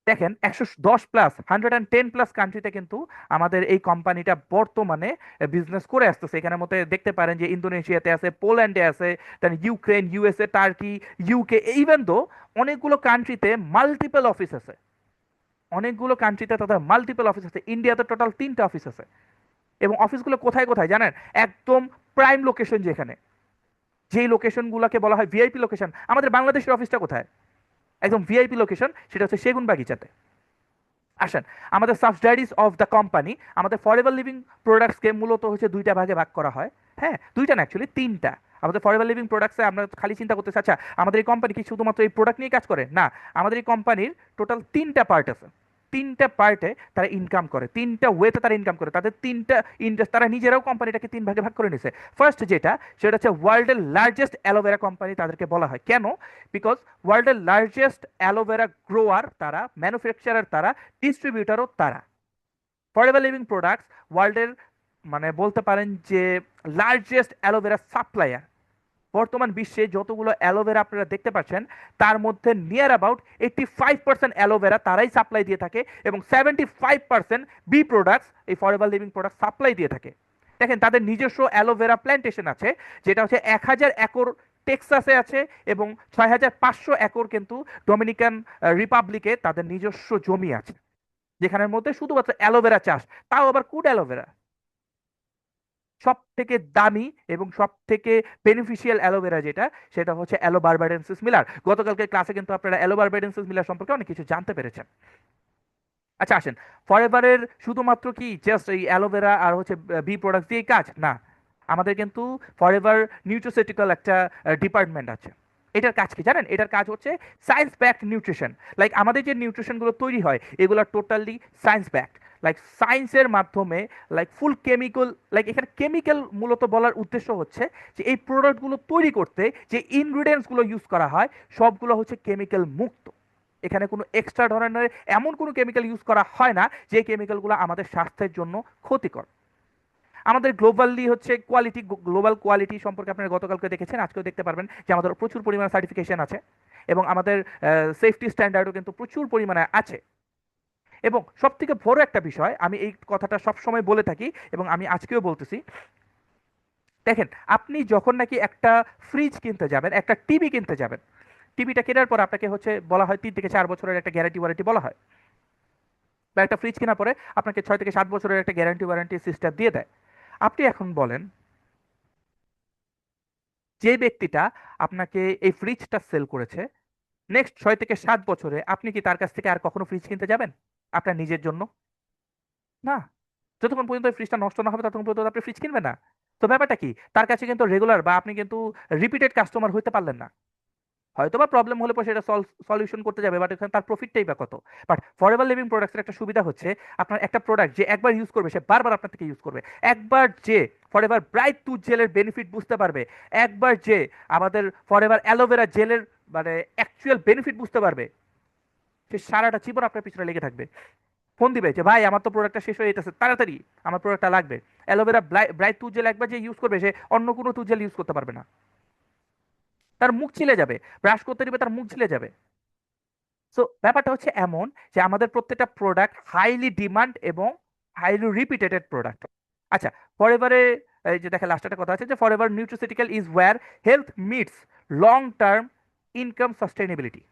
দেখেন 110+, 110+ কান্ট্রিতে কিন্তু আমাদের এই কোম্পানিটা বর্তমানে বিজনেস করে আসতেছে। এখানের মধ্যে দেখতে পারেন যে ইন্দোনেশিয়াতে আছে, পোল্যান্ডে আছে, then Ukraine, USA, Turkey, UK, even though অনেকগুলো কান্ট্রিতে মাল্টিপল অফিস আছে। অনেকগুলো কান্ট্রিতে তাদের মাল্টিপল অফিস আছে, ইন্ডিয়াতে টোটাল 3টা অফিস আছে। এবং অফিসগুলো কোথায় কোথায় জানেন? একদম প্রাইম লোকেশন, যেখানে যেই লোকেশনগুলোকে বলা হয় ভিআইপি লোকেশন। আমাদের বাংলাদেশের অফিসটা কোথায়? একদম ভিআইপি লোকেশন, সেটা হচ্ছে সেগুনবাগিচাতে। আসেন, আমাদের সাবসিডারিজ অফ দ্য কোম্পানি, আমাদের ফরএভার লিভিং প্রোডাক্টসকে মূলত হচ্ছে দুইটা ভাগে ভাগ করা হয়। হ্যাঁ, দুইটা না, অ্যাকচুয়ালি 3টা। আমাদের ফরএভার লিভিং প্রোডাক্টসে আমরা খালি চিন্তা করতেছি আচ্ছা আমাদের এই কোম্পানি কি শুধুমাত্র এই প্রোডাক্ট নিয়ে কাজ করে? না, আমাদের এই কোম্পানির টোটাল 3টা পার্ট আছে। 3টা পার্টে তারা ইনকাম করে, 3টা ওয়েতে তারা ইনকাম করে। তাদের 3টা ইন্ডাস্ট্রি, তারা নিজেরাও কোম্পানিটাকে 3 ভাগে ভাগ করে নিছে। ফার্স্ট যেটা, সেটা হচ্ছে ওয়ার্ল্ডের লার্জেস্ট অ্যালোভেরা কোম্পানি তাদেরকে বলা হয়। কেন? বিকজ ওয়ার্ল্ডের লার্জেস্ট অ্যালোভেরা গ্রোয়ার তারা, ম্যানুফ্যাকচারার তারা, ডিস্ট্রিবিউটারও তারা। ফরএভার লিভিং প্রোডাক্টস ওয়ার্ল্ডের মানে বলতে পারেন যে লার্জেস্ট অ্যালোভেরা সাপ্লায়ার। বর্তমান বিশ্বে যতগুলো অ্যালোভেরা আপনারা দেখতে পাচ্ছেন, তার মধ্যে নিয়ার অ্যাবাউট 85% অ্যালোভেরা তারাই সাপ্লাই দিয়ে থাকে, এবং 75% বি প্রোডাক্টস এই ফরএভার লিভিং প্রোডাক্ট সাপ্লাই দিয়ে থাকে। দেখেন তাদের নিজস্ব অ্যালোভেরা প্ল্যান্টেশন আছে, যেটা হচ্ছে 1000 একর টেক্সাসে আছে, এবং 6500 একর কিন্তু ডোমিনিকান রিপাবলিকে তাদের নিজস্ব জমি আছে, যেখানের মধ্যে শুধুমাত্র অ্যালোভেরা চাষ, তাও আবার কুড অ্যালোভেরা। সব থেকে দামি এবং সব থেকে বেনিফিশিয়াল অ্যালোভেরা যেটা, সেটা হচ্ছে অ্যালো বারবাডেন্সিস মিলার। গতকালকে ক্লাসে কিন্তু আপনারা অ্যালো বারবাডেন্সিস মিলার সম্পর্কে অনেক কিছু জানতে পেরেছেন। আচ্ছা আসেন, ফরএভারের শুধুমাত্র কি জাস্ট এই অ্যালোভেরা আর হচ্ছে বি প্রোডাক্ট দিয়ে কাজ না, আমাদের কিন্তু ফরএভার নিউট্রিসিউটিক্যাল একটা ডিপার্টমেন্ট আছে। এটার কাজ কি জানেন? এটার কাজ হচ্ছে সায়েন্স ব্যাকড নিউট্রিশন। লাইক আমাদের যে নিউট্রিশনগুলো তৈরি হয় এগুলো টোটালি সায়েন্স ব্যাকড। লাইক সায়েন্সের মাধ্যমে, লাইক ফুল কেমিক্যাল, লাইক এখানে কেমিক্যাল মূলত বলার উদ্দেশ্য হচ্ছে যে এই প্রোডাক্টগুলো তৈরি করতে যে ইনগ্রিডিয়েন্টসগুলো ইউজ করা হয় সবগুলো হচ্ছে কেমিক্যাল মুক্ত। এখানে কোনো এক্সট্রা ধরনের এমন কোনো কেমিক্যাল ইউজ করা হয় না যে কেমিক্যালগুলো আমাদের স্বাস্থ্যের জন্য ক্ষতিকর। আমাদের গ্লোবালি হচ্ছে কোয়ালিটি, গ্লোবাল কোয়ালিটি সম্পর্কে আপনারা গতকালকে দেখেছেন, আজকেও দেখতে পারবেন যে আমাদের প্রচুর পরিমাণে সার্টিফিকেশন আছে এবং আমাদের সেফটি স্ট্যান্ডার্ডও কিন্তু প্রচুর পরিমাণে আছে। এবং সব থেকে বড় একটা বিষয়, আমি এই কথাটা সব সময় বলে থাকি এবং আমি আজকেও বলতেছি, দেখেন আপনি যখন নাকি একটা ফ্রিজ কিনতে যাবেন, একটা টিভি কিনতে যাবেন, টিভিটা কেনার পর আপনাকে হচ্ছে বলা হয় 3 থেকে 4 বছরের একটা গ্যারান্টি ওয়ারেন্টি বলা হয়, বা একটা ফ্রিজ কেনার পরে আপনাকে 6 থেকে 7 বছরের একটা গ্যারান্টি ওয়ারেন্টি সিস্টেম দিয়ে দেয়। আপনি এখন বলেন, যে ব্যক্তিটা আপনাকে এই ফ্রিজটা সেল করেছে, নেক্সট 6 থেকে 7 বছরে আপনি কি তার কাছ থেকে আর কখনো ফ্রিজ কিনতে যাবেন আপনার নিজের জন্য? না। যতক্ষণ পর্যন্ত ওই ফ্রিজটা নষ্ট না হবে ততক্ষণ পর্যন্ত আপনি ফ্রিজ কিনবেন না। তো ব্যাপারটা কি, তার কাছে কিন্তু রেগুলার বা আপনি কিন্তু রিপিটেড কাস্টমার হইতে পারলেন না। হয়তো বা প্রবলেম হলে পরে সেটা সলিউশন করতে যাবে, বাট এখানে তার প্রফিটটাই বা কত। বাট ফরএভার লিভিং প্রোডাক্টসের একটা সুবিধা হচ্ছে, আপনার একটা প্রোডাক্ট যে একবার ইউজ করবে সে বারবার আপনার থেকে ইউজ করবে। একবার যে ফরএভার ব্রাইট টুথ জেলের বেনিফিট বুঝতে পারবে, একবার যে আমাদের ফরএভার অ্যালোভেরা জেলের মানে অ্যাকচুয়াল বেনিফিট বুঝতে পারবে, সে সারাটা জীবন আপনার পিছনে লেগে থাকবে। ফোন দিবে যে ভাই আমার তো প্রোডাক্টটা শেষ হয়ে যেতেছে, তাড়াতাড়ি আমার প্রোডাক্টটা লাগবে। অ্যালোভেরা ব্রাইট টুথ জেল একবার যে ইউজ করবে সে অন্য কোনো টুথ জেল ইউজ করতে পারবে না, তার মুখ ছিলে যাবে। ব্রাশ করতে দিবে তার মুখ ছিলে যাবে। সো ব্যাপারটা হচ্ছে এমন যে আমাদের প্রত্যেকটা প্রোডাক্ট হাইলি ডিমান্ড এবং হাইলি রিপিটেটেড প্রোডাক্ট। আচ্ছা, ফরএভারে এই যে দেখেন লাস্ট একটা কথা আছে যে forever nutraceutical is where health meets long term income sustainability.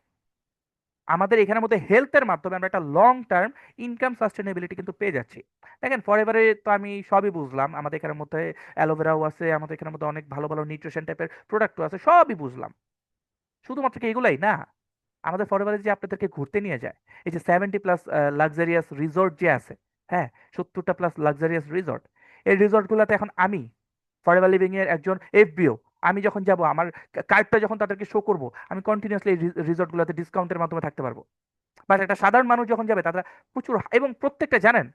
আমাদের এখানের মধ্যে হেলথের মাধ্যমে আমরা একটা লং টার্ম ইনকাম সাস্টেনেবিলিটি কিন্তু পেয়ে যাচ্ছি। দেখেন ফরএভারে তো আমি সবই বুঝলাম, আমাদের এখানের মধ্যে অ্যালোভেরাও আছে, আমাদের এখানের মধ্যে অনেক ভালো ভালো নিউট্রিশন টাইপের প্রোডাক্টও আছে, সবই বুঝলাম। শুধুমাত্র কি এগুলাই না, আমাদের ফরএভারে যে আপনাদেরকে ঘুরতে নিয়ে যায়, এই যে 70+ লাক্সারিয়াস রিসোর্ট যে আছে, হ্যাঁ, 70টা প্লাস লাক্সারিয়াস রিসোর্ট, এই রিসোর্টগুলোতে এখন আমি ফরএভার লিভিং এর একজন এফবিও, আমি যখন যাব আমার কার্ডটা যখন তাদেরকে শো করব, আমি কন্টিনিউয়াসলি এই রিসোর্টগুলোতে ডিসকাউন্টের মাধ্যমে থাকতে পারবো। বাট একটা সাধারণ মানুষ যখন যাবে তারা প্রচুর, এবং প্রত্যেকটা জানেন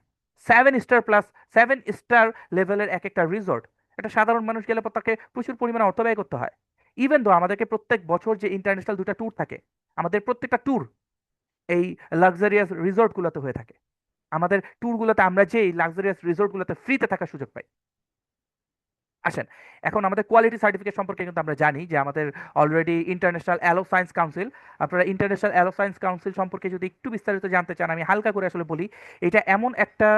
7 স্টার প্লাস 7 স্টার লেভেলের এক একটা রিসোর্ট, একটা সাধারণ মানুষ গেলে পর তাকে প্রচুর পরিমাণে অর্থ ব্যয় করতে হয়। ইভেন দো আমাদেরকে প্রত্যেক বছর যে ইন্টারন্যাশনাল 2টা ট্যুর থাকে, আমাদের প্রত্যেকটা ট্যুর এই লাক্সারিয়াস রিসোর্টগুলোতে হয়ে থাকে। আমাদের ট্যুরগুলোতে আমরা যে এই লাক্সারিয়াস রিসোর্টগুলোতে ফ্রিতে থাকার সুযোগ পাই। আসেন, এখন আমাদের কোয়ালিটি সার্টিফিকেট সম্পর্কে কিন্তু আমরা জানি যে আমাদের already international aloe science council, আপনারা ইন্টারন্যাশনাল অ্যালো সায়েন্স কাউন্সিল সম্পর্কে যদি একটু বিস্তারিত জানতে চান, আমি হালকা করে আসলে বলি, এটা এমন একটা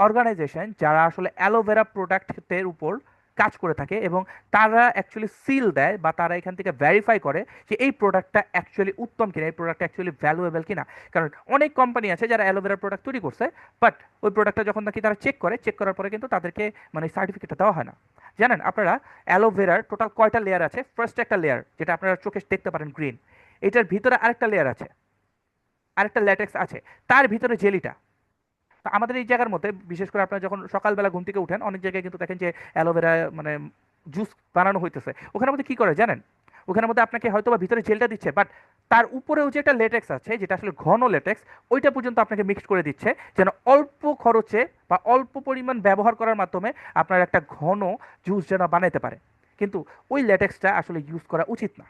অর্গানাইজেশন যারা আসলে অ্যালোভেরা প্রোডাক্টের উপর কাজ করে থাকে এবং তারা অ্যাকচুয়ালি সিল দেয় বা তারা এখান থেকে ভেরিফাই করে যে এই প্রোডাক্টটা অ্যাকচুয়ালি উত্তম কিনা, এই প্রোডাক্টটা অ্যাকচুয়ালি ভ্যালুয়েবল কিনা। কারণ অনেক কোম্পানি আছে যারা অ্যালোভেরা প্রোডাক্ট তৈরি করছে, বাট ওই প্রোডাক্টটা যখন নাকি তারা চেক করার পরে কিন্তু তাদেরকে মানে সার্টিফিকেটটা দেওয়া হয় না। জানেন আপনারা অ্যালোভেরার টোটাল কয়টা লেয়ার আছে? ফার্স্ট একটা লেয়ার যেটা আপনারা চোখে দেখতে পারেন গ্রিন, এটার ভিতরে আরেকটা লেয়ার আছে, আরেকটা ল্যাটেক্স আছে, তার ভিতরে জেলিটা। তো আমাদের এই জায়গার মধ্যে বিশেষ করে আপনারা যখন সকালবেলা ঘুম থেকে উঠেন, অনেক জায়গায় কিন্তু দেখেন যে অ্যালোভেরা মানে জুস বানানো হইতেছে, ওখানের মধ্যে কি করে জানেন? ওখানের মধ্যে আপনাকে হয়তো বা ভিতরে জেলটা দিচ্ছে, বাট তার উপরেও যে একটা লেটেক্স আছে যেটা আসলে ঘন লেটেক্স, ওইটা পর্যন্ত আপনাকে মিক্স করে দিচ্ছে যেন অল্প খরচে বা অল্প পরিমাণ ব্যবহার করার মাধ্যমে আপনার একটা ঘন জুস যেন বানাইতে পারে। কিন্তু ওই লেটেক্সটা আসলে ইউজ করা উচিত না।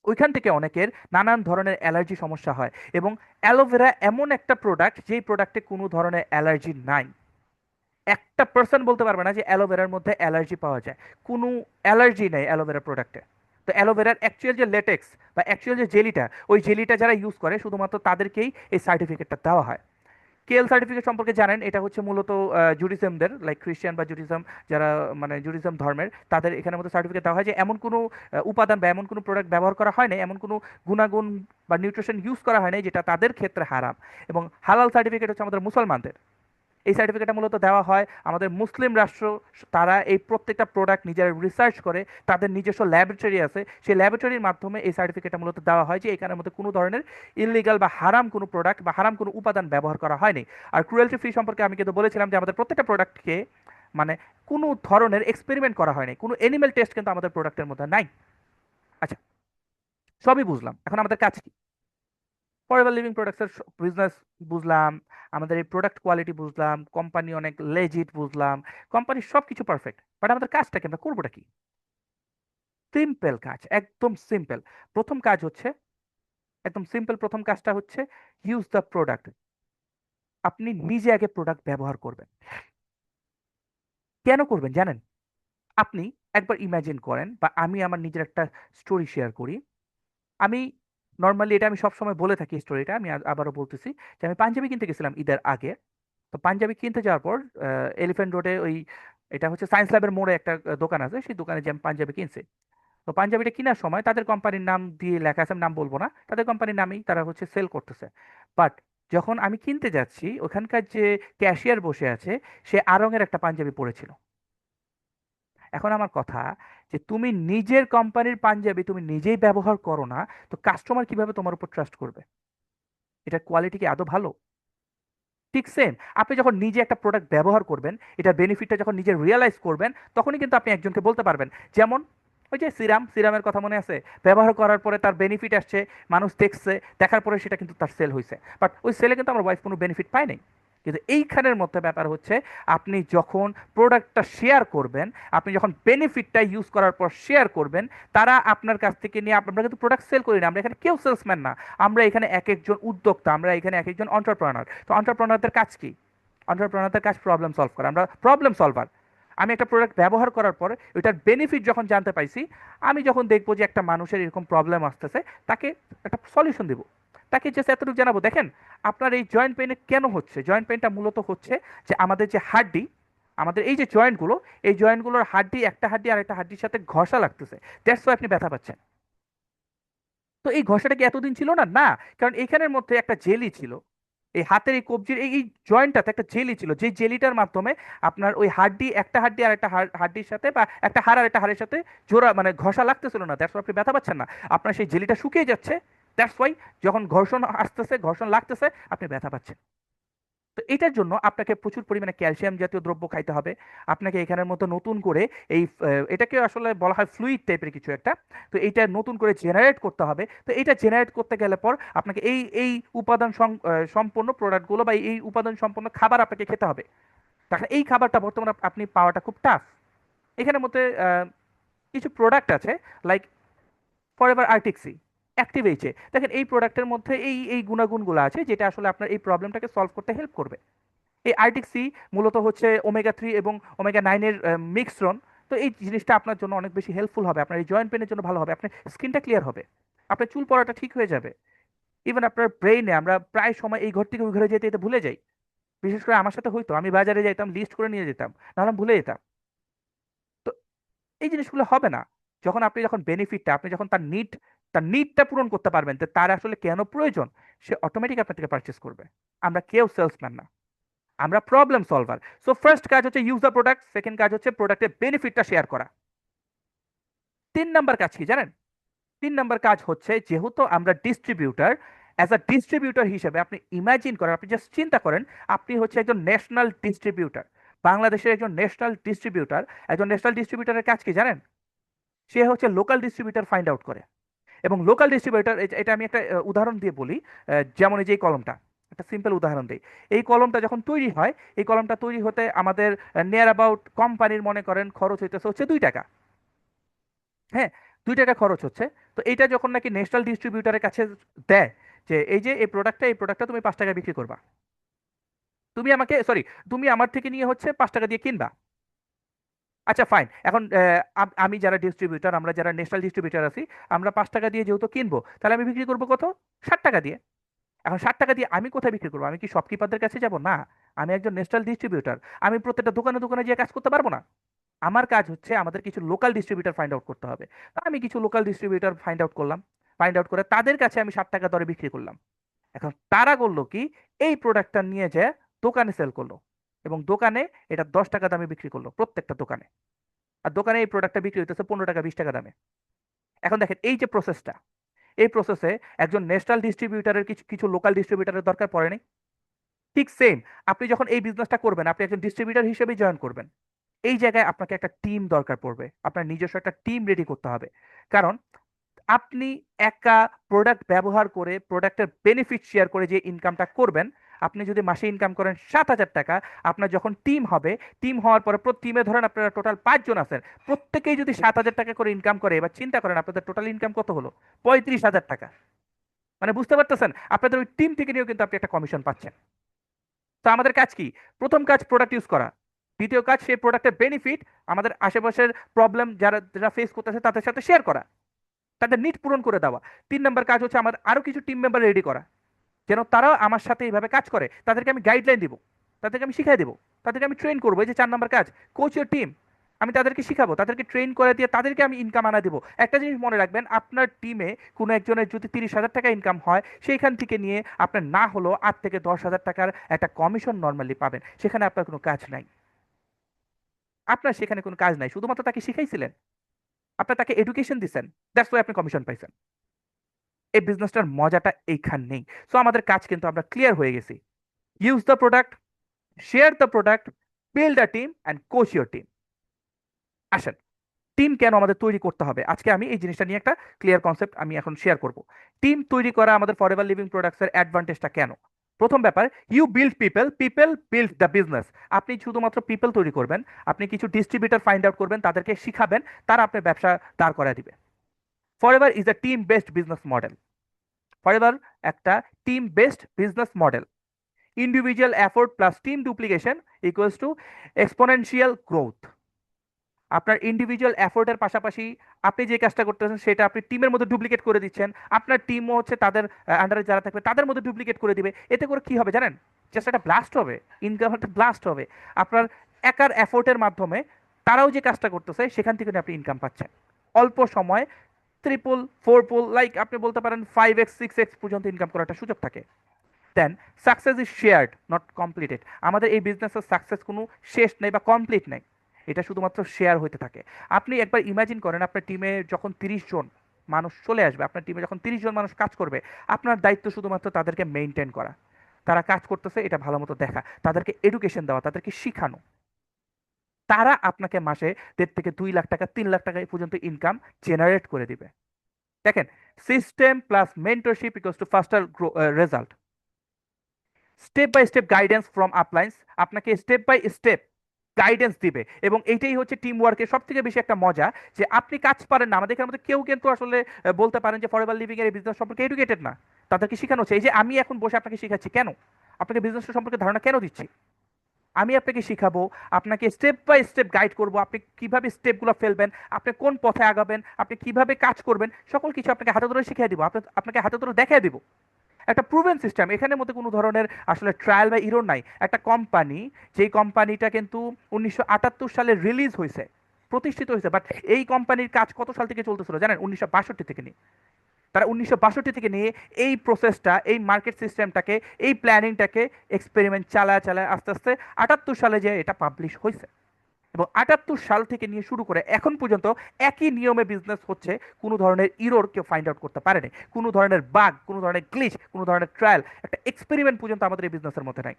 ওইখান থেকে অনেকের নানান ধরনের অ্যালার্জি সমস্যা হয় এবং অ্যালোভেরা এমন একটা প্রোডাক্ট যেই প্রোডাক্টে কোনো ধরনের অ্যালার্জি নাই। একটা পার্সন বলতে পারবে না যে অ্যালোভেরার মধ্যে অ্যালার্জি পাওয়া যায়, কোনো অ্যালার্জি নেই অ্যালোভেরা প্রোডাক্টে। তো অ্যালোভেরার অ্যাকচুয়াল যে লেটেক্স বা অ্যাকচুয়াল যে জেলিটা, ওই জেলিটা যারা ইউজ করে শুধুমাত্র তাদেরকেই এই সার্টিফিকেটটা দেওয়া হয়। কেএল সার্টিফিকেট সম্পর্কে জানেন, এটা হচ্ছে মূলত জুডিজমদের, লাইক খ্রিস্টান বা জুডিজম যারা মানে জুডিজম ধর্মের, তাদের এখানের মধ্যে সার্টিফিকেট দেওয়া হয় যে এমন কোনো উপাদান বা এমন কোনো প্রোডাক্ট ব্যবহার করা হয় না, এমন কোনো গুণাগুণ বা নিউট্রিশন ইউজ করা হয় না যেটা তাদের ক্ষেত্রে হারাম। এবং হালাল সার্টিফিকেট হচ্ছে আমাদের মুসলমানদের, এই সার্টিফিকেটটা মূলত দেওয়া হয় আমাদের মুসলিম রাষ্ট্র। তারা এই প্রত্যেকটা প্রোডাক্ট নিজেরা রিসার্চ করে, তাদের নিজস্ব ল্যাবরেটরি আছে, সেই ল্যাবরেটরির মাধ্যমে এই সার্টিফিকেটটা মূলত দেওয়া হয় যে এখানের মধ্যে কোনো ধরনের ইলিগাল বা হারাম কোনো প্রোডাক্ট বা হারাম কোনো উপাদান ব্যবহার করা হয়নি। আর ক্রুয়েলটি ফ্রি সম্পর্কে আমি কিন্তু বলেছিলাম যে আমাদের প্রত্যেকটা প্রোডাক্টকে মানে কোনো ধরনের এক্সপেরিমেন্ট করা হয়নি, কোনো এনিম্যাল টেস্ট কিন্তু আমাদের প্রোডাক্টের মধ্যে নাই। আচ্ছা, সবই বুঝলাম, এখন আমাদের কাজ কি? ফরএভার লিভিং প্রোডাক্টসের বিজনেস বুঝলাম, আমাদের এই প্রোডাক্ট কোয়ালিটি বুঝলাম, কোম্পানি অনেক লেজিট বুঝলাম, কোম্পানির সব কিছু পারফেক্ট, বাট আমাদের কাজটা কি, আমরা করবোটা কি? সিম্পল কাজ, একদম সিম্পল। প্রথম কাজ হচ্ছে, একদম সিম্পল, প্রথম কাজটা হচ্ছে ইউজ দ্য প্রোডাক্ট। আপনি নিজে আগে প্রোডাক্ট ব্যবহার করবেন। কেন করবেন জানেন? আপনি একবার ইমাজিন করেন, বা আমি আমার নিজের একটা স্টোরি শেয়ার করি। আমি নর্মালি, এটা আমি সবসময় বলে থাকি স্টোরিটা, আমি আবারও বলতেছি, যে আমি পাঞ্জাবি কিনতে গেছিলাম ঈদের আগে। তো পাঞ্জাবি কিনতে যাওয়ার পর এলিফ্যান্ট রোডে ওই, এটা হচ্ছে সায়েন্স ল্যাবের মোড়ে একটা দোকান আছে, সেই দোকানে যে আমি পাঞ্জাবি কিনছি। তো পাঞ্জাবিটা কেনার সময় তাদের কোম্পানির নাম দিয়ে লেখা আছে, আমি নাম বলবো না, তাদের কোম্পানির নামেই তারা হচ্ছে সেল করতেছে। বাট যখন আমি কিনতে যাচ্ছি, ওখানকার যে ক্যাশিয়ার বসে আছে, সে আড়ং-এর একটা পাঞ্জাবি পরেছিল। এখন আমার কথা, যে তুমি নিজের কোম্পানির পাঞ্জাবি তুমি নিজেই ব্যবহার করো না, তো কাস্টমার কিভাবে তোমার উপর ট্রাস্ট করবে? এটার কোয়ালিটি কি আদৌ ভালো? ঠিক সেম, আপনি যখন নিজে একটা প্রোডাক্ট ব্যবহার করবেন, এটা বেনিফিটটা যখন নিজে রিয়েলাইজ করবেন, তখনই কিন্তু আপনি একজনকে বলতে পারবেন। যেমন ওই যে সিরামের কথা মনে আছে? ব্যবহার করার পরে তার বেনিফিট আসছে, মানুষ দেখছে, দেখার পরে সেটা কিন্তু তার সেল হয়েছে, বাট ওই সেলে কিন্তু আমার ওয়াইফ কোনো বেনিফিট পায় নাই। কিন্তু এইখানের মধ্যে ব্যাপার হচ্ছে, আপনি যখন প্রোডাক্টটা শেয়ার করবেন, আপনি যখন বেনিফিটটা ইউজ করার পর শেয়ার করবেন, তারা আপনার কাছ থেকে নিয়ে, আমরা কিন্তু প্রোডাক্ট সেল করি না, আমরা এখানে কেউ সেলসম্যান না, আমরা এখানে এক একজন উদ্যোক্তা, আমরা এখানে এক একজন অন্টারপ্রেনার। তো অন্টারপ্রেনারদের কাজ কি? অন্টারপ্রেনারদের কাজ প্রবলেম সলভ করা, আমরা প্রবলেম সলভার। আমি একটা প্রোডাক্ট ব্যবহার করার পরে ওইটার বেনিফিট যখন জানতে পাইছি, আমি যখন দেখবো যে একটা মানুষের এরকম প্রবলেম আসতেছে, তাকে একটা সলিউশন দেবো। তাকে জাস্ট এতটুকু জানাবো, দেখেন আপনার এই জয়েন্ট পেইনে কেন হচ্ছে। জয়েন্ট পেইনটা মূলত হচ্ছে যে আমাদের যে হাড্ডি, আমাদের এই যে জয়েন্টগুলো, এই জয়েন্টগুলোর হাড্ডি, একটা হাড্ডি আর একটা হাড্ডির সাথে ঘষা লাগতেছে, দ্যাটস ওয়াই আপনি ব্যথা পাচ্ছেন। তো এই ঘষাটা কি এতদিন ছিল না? না, কারণ এখানের মধ্যে একটা জেলি ছিল, এই হাতের এই কবজির এই জয়েন্টটাতে একটা জেলি ছিল, যে জেলিটার মাধ্যমে আপনার ওই হাড্ডি, একটা হাড্ডি আর একটা হাড্ডির সাথে, বা একটা হাড় আর একটা হাড়ের সাথে জোড়া, মানে ঘষা লাগতেছিল না, দ্যাটস আপনি ব্যথা পাচ্ছেন না। আপনার সেই জেলিটা শুকিয়ে যাচ্ছে, দ্যাটস ওয়াই যখন ঘর্ষণ আসতেছে, ঘর্ষণ লাগতেছে, আপনি ব্যথা পাচ্ছেন। তো এটার জন্য আপনাকে প্রচুর পরিমাণে ক্যালসিয়াম জাতীয় দ্রব্য খাইতে হবে। আপনাকে এখানের মতো নতুন করে এই এটাকে আসলে বলা হয় ফ্লুইড টাইপের কিছু একটা, তো এইটা নতুন করে জেনারেট করতে হবে। তো এটা জেনারেট করতে গেলে পর আপনাকে এই এই উপাদান সম্পন্ন প্রোডাক্টগুলো, বা এই উপাদান সম্পন্ন খাবার আপনাকে খেতে হবে। তাহলে এই খাবারটা বর্তমানে আপনি পাওয়াটা খুব টাফ। এখানের মধ্যে কিছু প্রোডাক্ট আছে, লাইক ফরএভার আর্টিক্সি, অ্যাক্টিভ এইচে, দেখেন এই প্রোডাক্টের মধ্যে এই এই গুণাগুণগুলো আছে, যেটা আসলে আপনার এই প্রবলেমটাকে সলভ করতে হেল্প করবে। এই আর্টিক সি মূলত হচ্ছে ওমেগা 3 এবং ওমেগা 9-এর মিশ্রণ। তো এই জিনিসটা আপনার জন্য অনেক বেশি হেল্পফুল হবে, আপনার এই জয়েন্ট পেনের জন্য ভালো হবে, আপনার স্কিনটা ক্লিয়ার হবে, আপনার চুল পড়াটা ঠিক হয়ে যাবে। ইভেন আপনার ব্রেইনে, আমরা প্রায় সময় এই ঘর থেকে ওই ঘরে যেতে যেতে ভুলে যাই। বিশেষ করে আমার সাথে হয়তো, আমি বাজারে যাইতাম, লিস্ট করে নিয়ে যেতাম, নাহলে আমি ভুলে যেতাম। তো এই জিনিসগুলো হবে না যখন আপনি, যখন বেনিফিটটা, আপনি যখন তার নিডটা পূরণ করতে পারবেন, যে তার আসলে কেন প্রয়োজন, সে অটোমেটিক আপনার থেকে পারচেস করবে। আমরা কেউ সেলসম্যান না, আমরা প্রবলেম সলভার। সো ফার্স্ট কাজ হচ্ছে ইউজ দ্য প্রোডাক্ট, সেকেন্ড কাজ হচ্ছে প্রোডাক্টের বেনিফিটটা শেয়ার করা। 3 নাম্বার কাজ কি জানেন? 3 নাম্বার কাজ হচ্ছে, যেহেতু আমরা ডিস্ট্রিবিউটার, অ্যাজ আ ডিস্ট্রিবিউটার হিসেবে আপনি ইমাজিন করেন, আপনি জাস্ট চিন্তা করেন, আপনি হচ্ছে একজন ন্যাশনাল ডিস্ট্রিবিউটার, বাংলাদেশের একজন ন্যাশনাল ডিস্ট্রিবিউটার। একজন ন্যাশনাল ডিস্ট্রিবিউটারের কাজ কি জানেন? সে হচ্ছে লোকাল ডিস্ট্রিবিউটার ফাইন্ড আউট করে। এবং লোকাল ডিস্ট্রিবিউটার, এটা আমি একটা উদাহরণ দিয়ে বলি। যেমন এই যে এই কলমটা, একটা সিম্পল উদাহরণ দিই। এই কলমটা যখন তৈরি হয়, এই কলমটা তৈরি হতে আমাদের নিয়ার অ্যাবাউট, কোম্পানির মনে করেন খরচ হইতেছে হচ্ছে 2 টাকা। হ্যাঁ, 2 টাকা খরচ হচ্ছে। তো এইটা যখন নাকি ন্যাশনাল ডিস্ট্রিবিউটারের কাছে দেয়, যে এই যে এই প্রোডাক্টটা তুমি 5 টাকা বিক্রি করবা, তুমি আমাকে, সরি, তুমি আমার থেকে নিয়ে হচ্ছে 5 টাকা দিয়ে কিনবা। আচ্ছা ফাইন, এখন আমি যারা ডিস্ট্রিবিউটার, আমরা যারা ন্যাশনাল ডিস্ট্রিবিউটার আছি, আমরা 5 টাকা দিয়ে যেহেতু কিনবো, তাহলে আমি বিক্রি করবো কত? 60 টাকা দিয়ে। এখন 60 টাকা দিয়ে আমি কোথায় বিক্রি করবো? আমি কি শপকিপারদের কাছে যাব? না, আমি একজন ন্যাশনাল ডিস্ট্রিবিউটার, আমি প্রত্যেকটা দোকানে দোকানে গিয়ে কাজ করতে পারবো না। আমার কাজ হচ্ছে আমাদের কিছু লোকাল ডিস্ট্রিবিউটার ফাইন্ড আউট করতে হবে। তো আমি কিছু লোকাল ডিস্ট্রিবিউটার ফাইন্ড আউট করলাম, ফাইন্ড আউট করে তাদের কাছে আমি 60 টাকা দরে বিক্রি করলাম। এখন তারা করলো কি, এই প্রোডাক্টটা নিয়ে যায় দোকানে সেল করলো, এবং দোকানে এটা 10 টাকা দামে বিক্রি করলো প্রত্যেকটা দোকানে। আর দোকানে এই প্রোডাক্টটা বিক্রি হইতেছে 15 টাকা 20 টাকা দামে। এখন দেখেন এই যে প্রসেসটা, এই প্রসেসে একজন ন্যাশনাল ডিস্ট্রিবিউটারের কিছু কিছু লোকাল ডিস্ট্রিবিউটারের দরকার পড়ে নাই? ঠিক সেম, আপনি যখন এই বিজনেসটা করবেন, আপনি একজন ডিস্ট্রিবিউটর হিসেবেই জয়েন করবেন। এই জায়গায় আপনাকে একটা টিম দরকার পড়বে, আপনার নিজস্ব একটা টিম রেডি করতে হবে। কারণ আপনি একা প্রোডাক্ট ব্যবহার করে প্রোডাক্টের বেনিফিট শেয়ার করে যে ইনকামটা করবেন, আপনি যদি মাসে ইনকাম করেন 7,000 টাকা, আপনার যখন টিম হবে, টিম হওয়ার পরে টিমে ধরেন আপনারা টোটাল 5 জন আছেন, প্রত্যেকেই যদি 7,000 টাকা করে ইনকাম করে, এবার চিন্তা করেন আপনাদের টোটাল ইনকাম কত হলো, 35,000 টাকা। মানে বুঝতে পারতেছেন, আপনাদের ওই টিম থেকে নিয়েও কিন্তু আপনি একটা কমিশন পাচ্ছেন। তো আমাদের কাজ কি? প্রথম কাজ প্রোডাক্ট ইউজ করা, দ্বিতীয় কাজ সেই প্রোডাক্টের বেনিফিট আমাদের আশেপাশের প্রবলেম যারা যারা ফেস করতেছে তাদের সাথে শেয়ার করা, তাদের নিড পূরণ করে দেওয়া। 3 নম্বর কাজ হচ্ছে আমার আরো কিছু টিম মেম্বার রেডি করা, যেন তারাও আমার সাথে এইভাবে কাজ করে, তাদেরকে আমি গাইডলাইন দিব, তাদেরকে আমি শিখাই দেবো, তাদেরকে আমি ট্রেন করবো। এই যে 4 নম্বর কাজ, কোচ ইউর টিম, আমি তাদেরকে শিখাবো, তাদেরকে ট্রেন করে দিয়ে তাদেরকে আমি ইনকাম আনা দিব। একটা জিনিস মনে রাখবেন, আপনার টিমে কোনো একজনের যদি 30,000 টাকা ইনকাম হয়, সেইখান থেকে নিয়ে আপনার না হলো 8 থেকে 10,000 টাকার একটা কমিশন নর্মালি পাবেন, সেখানে আপনার কোনো কাজ নাই। আপনার সেখানে কোনো কাজ নাই, শুধুমাত্র তাকে শিখাইছিলেন, আপনার তাকে এডুকেশন দিচ্ছেন, দ্যাটস ওয়াই আপনি কমিশন পাইছেন। এই বিজনেসটার মজাটা এইখানেই। সো আমাদের কাজ কিন্তু আমরা ক্লিয়ার হয়ে গেছি। Use the product, share the product, build a team and coach your team. আসেন, টিম কেন আমাদের তৈরি করতে হবে, আজকে আমি এই জিনিসটা নিয়ে একটা ক্লিয়ার কনসেপ্ট আমি এখন শেয়ার করব। টিম তৈরি করা আমাদের ফরএভার লিভিং প্রোডাক্টসের অ্যাডভান্টেজটা কেন? প্রথম ব্যাপার, you build people, people build the business. আপনি শুধুমাত্র পিপল তৈরি করবেন, আপনি কিছু ডিস্ট্রিবিউটর ফাইন্ড আউট করবেন, তাদেরকে শিখাবেন, তারা আপনার ব্যবসা দাঁড় করায় দিবে। Forever is a team based business model. Forever একটা team based business model. Individual effort plus team duplication equals to exponential growth. আপনার ইন্ডিভিজুয়াল এফোর্টের পাশাপাশি আপনি যে কাজটা করতেছেন সেটা আপনি টিমের মধ্যে ডুপ্লিকেট করে দিচ্ছেন, আপনার টিমও হচ্ছে তাদের আন্ডারে যারা থাকবে তাদের মধ্যে ডুপ্লিকেট করে দিবে। এতে করে কি হবে জানেন? জাস্ট একটা ব্লাস্ট হবে, ইনকাম একটা ব্লাস্ট হবে। আপনার একার এফোর্টের মাধ্যমে তারাও যে কাজটা করতেছে সেখান থেকে আপনি ইনকাম পাচ্ছেন অল্প সময়, ট্রিপল ফোরপল, লাইক আপনি বলতে পারেন 5x 6x পর্যন্ত ইনকাম করার একটা সুযোগ থাকে। Then success is shared not completed. আমাদের এই বিজনেসের সাকসেস কোনো শেষ নেই বা কমপ্লিট নেই, এটা শুধুমাত্র শেয়ার হতে থাকে। আপনি একবার ইমাজিন করেন, আপনার টিমে যখন 30 জন মানুষ চলে আসবে, আপনার টিমে যখন 30 জন মানুষ কাজ করবে, আপনার দায়িত্ব শুধুমাত্র তাদেরকে মেনটেন করা, তারা কাজ করতেছে এটা ভালো মতো দেখা, তাদেরকে এডুকেশন দেওয়া, তাদেরকে শিখানো। তারা আপনাকে মাসে 1.5 থেকে 2 লাখ টাকা 3 লাখ টাকা এই পর্যন্ত ইনকাম জেনারেট করে দিবে। দেখেন, system plus mentorship equals to faster result. Step by step guidance from uplines, আপনাকে স্টেপ বাই স্টেপ গাইডেন্স দিবে। এবং এইটাই হচ্ছে টিম ওয়ার্কের সব থেকে বেশি একটা মজা, যে আপনি কাজ পারেন না, আমাদের এখানের মধ্যে কেউ কিন্তু আসলে বলতে পারেন যে ফরএভার লিভিং এর বিজনেস সম্পর্কে এডুকেটেড না। তাদেরকে শেখানো হচ্ছে, এই যে আমি এখন বসে আপনাকে শেখাচ্ছি কেন, আপনাকে বিজনেসটা সম্পর্কে ধারণা কেন দিচ্ছি, আমি আপনাকে শিখাবো, আপনাকে স্টেপ বাই স্টেপ গাইড করব, আপনি কিভাবে স্টেপগুলো ফেলবেন, আপনি কোন পথে আগাবেন, আপনি কিভাবে কাজ করবেন, সকল কিছু আপনাকে হাতে ধরে শিখিয়ে দিব, আপনাকে হাতে ধরে দেখিয়ে দিব। একটা প্রুভেন সিস্টেম, এখানের মধ্যে কোনো ধরনের আসলে ট্রায়াল বা ইরর নাই। একটা কোম্পানি, যেই কোম্পানিটা কিন্তু 1978 সালে রিলিজ হয়েছে, প্রতিষ্ঠিত হয়েছে, বাট এই কোম্পানির কাজ কত সাল থেকে চলতেছিল জানেন? 1962 থেকে নিয়ে। তারা 1962 থেকে নিয়ে এই প্রসেসটা, এই মার্কেট সিস্টেমটাকে, এই প্ল্যানিংটাকে এক্সপেরিমেন্ট চালায় চালায় আস্তে আস্তে 78 সালে যে এটা পাবলিশ হয়েছে। এবং 78 সাল থেকে নিয়ে শুরু করে এখন পর্যন্ত একই নিয়মে বিজনেস হচ্ছে, কোনো ধরনের ইরোর কেউ ফাইন্ড আউট করতে পারেনি, কোনো ধরনের বাগ, কোনো ধরনের গ্লিচ, কোনো ধরনের ট্রায়াল, একটা এক্সপেরিমেন্ট পর্যন্ত আমাদের এই বিজনেসের মধ্যে নাই।